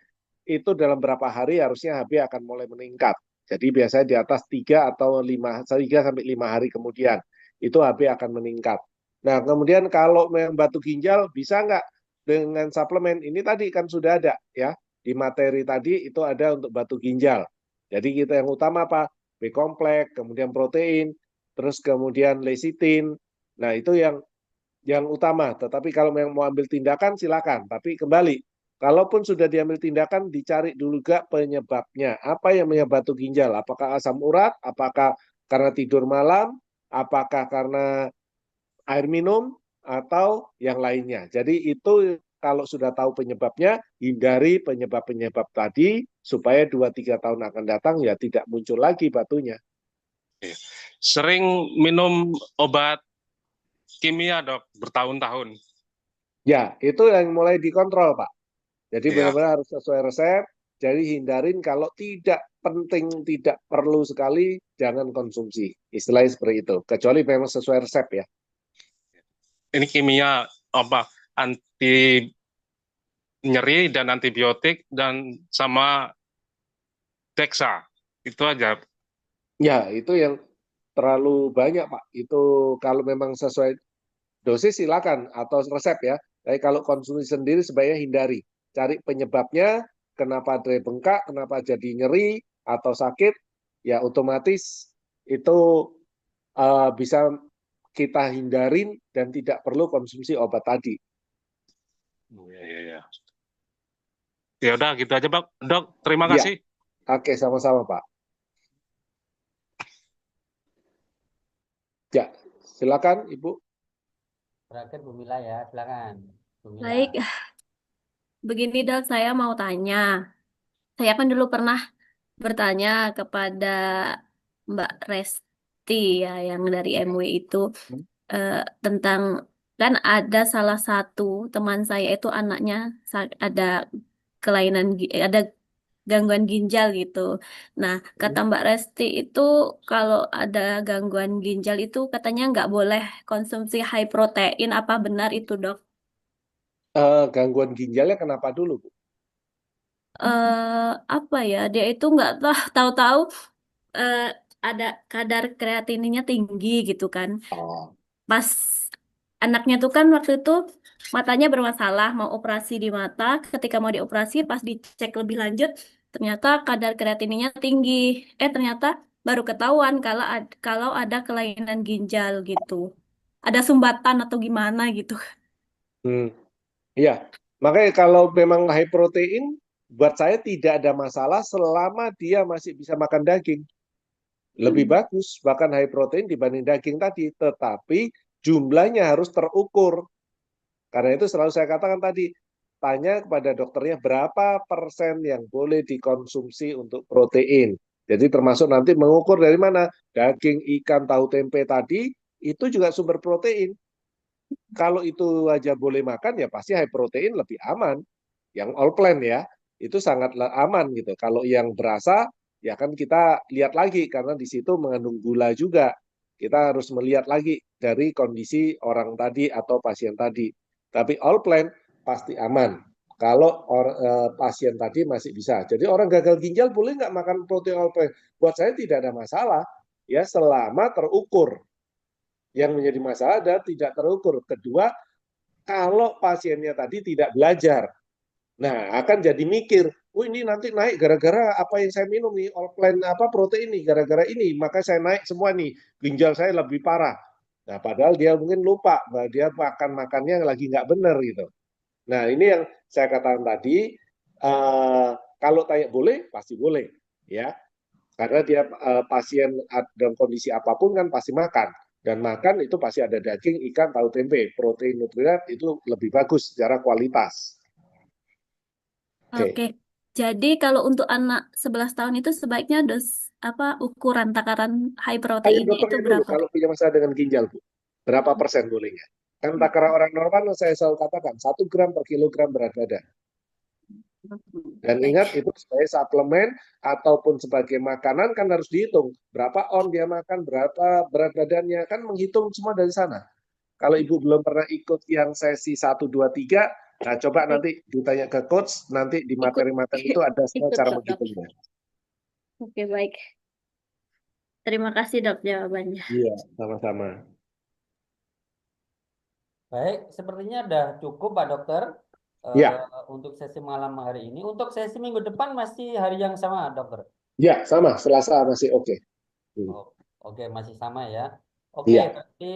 Speaker 1: itu dalam berapa hari harusnya HB akan mulai meningkat. Jadi biasanya di atas 3 atau 3 sampai 5 hari kemudian itu HB akan meningkat. Nah, kemudian kalau memang batu ginjal bisa nggak dengan suplemen? Ini tadi kan sudah ada ya di materi tadi itu ada untuk batu ginjal. Jadi kita yang utama apa? B kompleks, kemudian protein, terus kemudian lecithin. Nah, itu yang utama. Tetapi kalau memang mau ambil tindakan silakan. Tapi kembali, kalaupun sudah diambil tindakan, dicari dulu juga penyebabnya. Apa yang menyebabkan batu ginjal? Apakah asam urat? Apakah karena tidur malam? Apakah karena air minum? Atau yang lainnya. Jadi itu kalau sudah tahu penyebabnya, hindari penyebab-penyebab tadi, supaya 2-3 tahun akan datang, ya tidak muncul lagi batunya.
Speaker 10: Sering minum obat kimia, Dok, bertahun-tahun.
Speaker 1: Ya, itu yang mulai dikontrol, Pak. Jadi
Speaker 10: Ya.
Speaker 1: benar-benar harus sesuai resep. Jadi hindarin kalau tidak penting, tidak perlu sekali, jangan konsumsi. Istilahnya seperti itu. Kecuali memang sesuai resep ya.
Speaker 10: Ini kimia apa? Anti nyeri dan antibiotik dan sama Dexa. Itu aja.
Speaker 1: Ya, itu yang terlalu banyak, Pak. Itu kalau memang sesuai dosis silakan atau resep ya. Tapi kalau konsumsi sendiri sebaiknya hindari. Cari penyebabnya, kenapa dia bengkak, kenapa jadi nyeri atau sakit, ya otomatis itu bisa kita hindarin dan tidak perlu konsumsi obat tadi.
Speaker 10: Ya. Ya udah gitu aja, Pak. Dok, terima
Speaker 1: Ya.
Speaker 10: kasih.
Speaker 1: Oke, sama-sama, Pak. Ya, silakan Ibu.
Speaker 8: Terakhir Bu Mila ya, silakan. Bu Mila.
Speaker 11: Baik, begini Dok, saya mau tanya. Saya kan dulu pernah bertanya kepada Mbak Resti ya, yang dari MW itu tentang, kan ada salah satu teman saya itu anaknya ada ada gangguan ginjal gitu. Nah, kata Mbak Resti itu kalau ada gangguan ginjal itu katanya nggak boleh konsumsi high protein. Apa benar itu, Dok?
Speaker 1: Gangguan ginjalnya kenapa dulu, Bu?
Speaker 11: Apa ya? Dia itu nggak tahu-tahu ada kadar kreatininnya tinggi gitu kan. Pas anaknya tuh kan waktu itu matanya bermasalah, mau operasi di mata. Ketika mau dioperasi, pas dicek lebih lanjut, ternyata kadar kreatininnya tinggi. Ternyata baru ketahuan kalau ada kelainan ginjal gitu. Ada sumbatan atau gimana gitu.
Speaker 1: Iya, makanya kalau memang high protein, buat saya tidak ada masalah selama dia masih bisa makan daging. Lebih bagus, bahkan high protein dibanding daging tadi, tetapi jumlahnya harus terukur. Karena itu selalu saya katakan tadi, tanya kepada dokternya berapa persen yang boleh dikonsumsi untuk protein. Jadi termasuk nanti mengukur dari mana, daging, ikan, tahu, tempe tadi, itu juga sumber protein. Kalau itu aja boleh makan, ya pasti high protein lebih aman. Yang all plant ya, itu sangat aman gitu. Kalau yang berasa, ya kan kita lihat lagi, karena di situ mengandung gula juga. Kita harus melihat lagi dari kondisi orang tadi atau pasien tadi. Tapi all plant pasti aman. Kalau pasien tadi masih bisa. Jadi orang gagal ginjal boleh nggak makan protein all plant? Buat saya tidak ada masalah. Ya selama terukur. Yang menjadi masalah adalah tidak terukur. Kedua, kalau pasiennya tadi tidak belajar, nah akan jadi mikir, ini nanti naik gara-gara apa yang saya minum nih, all plant apa protein nih, gara-gara ini, maka saya naik semua nih, ginjal saya lebih parah.
Speaker 3: Nah, padahal dia mungkin lupa bahwa dia makannya lagi nggak benar gitu. Nah, ini yang saya katakan tadi, kalau tanya boleh, pasti boleh, ya. Karena dia pasien dalam kondisi apapun kan pasti makan. Dan makan itu pasti ada daging, ikan, tahu, tempe. Protein, nutrien itu lebih bagus secara kualitas.
Speaker 11: Oke. Jadi kalau untuk anak 11 tahun itu sebaiknya ukuran takaran high
Speaker 3: Tanya
Speaker 11: proteinnya itu
Speaker 3: dokternya dulu,
Speaker 11: berapa?
Speaker 3: kalau punya masalah dengan ginjal, Bu. Berapa persen bolehnya? Kan takaran orang normal saya selalu katakan, 1 gram per kilogram berat badan. Dan
Speaker 11: Baik.
Speaker 3: ingat itu sebagai suplemen ataupun sebagai makanan kan harus dihitung. Berapa on dia makan, berapa berat badannya, kan menghitung semua dari sana. Kalau Ibu belum pernah ikut yang sesi 1, 2, 3, nah coba
Speaker 11: Baik.
Speaker 3: nanti ditanya ke coach, nanti di materi-materi itu ada semua
Speaker 11: Ikut,
Speaker 3: cara
Speaker 11: Dok.
Speaker 3: menghitungnya.
Speaker 11: Oke, baik. Terima kasih, Dok, jawabannya.
Speaker 3: Iya, sama-sama.
Speaker 8: Baik, sepertinya udah cukup Pak Dokter
Speaker 3: Ya,
Speaker 8: untuk sesi malam hari ini. Untuk sesi minggu depan masih hari yang sama, Dokter?
Speaker 3: ya sama. Selasa masih oke.
Speaker 8: Oh, oke, masih sama ya. Oke,
Speaker 3: Iya.
Speaker 8: berarti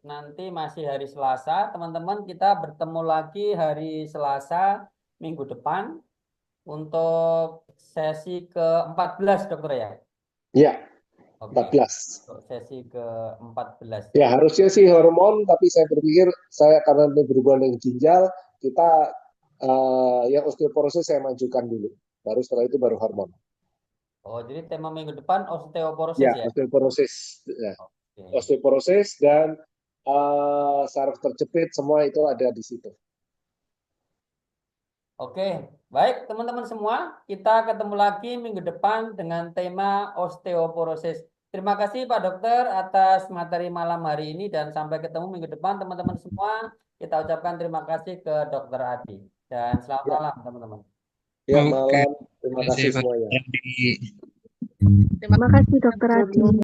Speaker 8: nanti masih hari Selasa. Teman-teman, kita bertemu lagi hari Selasa minggu depan untuk sesi ke-14, Dokter ya?
Speaker 3: Iya,
Speaker 8: Oke,
Speaker 3: 14.
Speaker 8: untuk sesi ke-14.
Speaker 3: Ya, harusnya sih hormon, tapi saya berpikir karena ini berhubungan dengan ginjal, kita yang osteoporosis saya majukan dulu. Baru setelah itu baru hormon.
Speaker 8: Oh, jadi tema minggu depan osteoporosis
Speaker 3: Ya,
Speaker 8: ya?
Speaker 3: osteoporosis. Ya.
Speaker 8: Oke.
Speaker 3: Osteoporosis dan saraf terjepit semua itu ada di situ.
Speaker 8: Oke, baik teman-teman semua, kita ketemu lagi minggu depan dengan tema osteoporosis. Terima kasih Pak Dokter atas materi malam hari ini dan sampai ketemu minggu depan teman-teman semua. Kita ucapkan terima kasih ke Dokter Adi dan selamat malam teman-teman.
Speaker 3: Ya, malam. Terima kasih semuanya.
Speaker 5: Terima kasih Dokter Adi.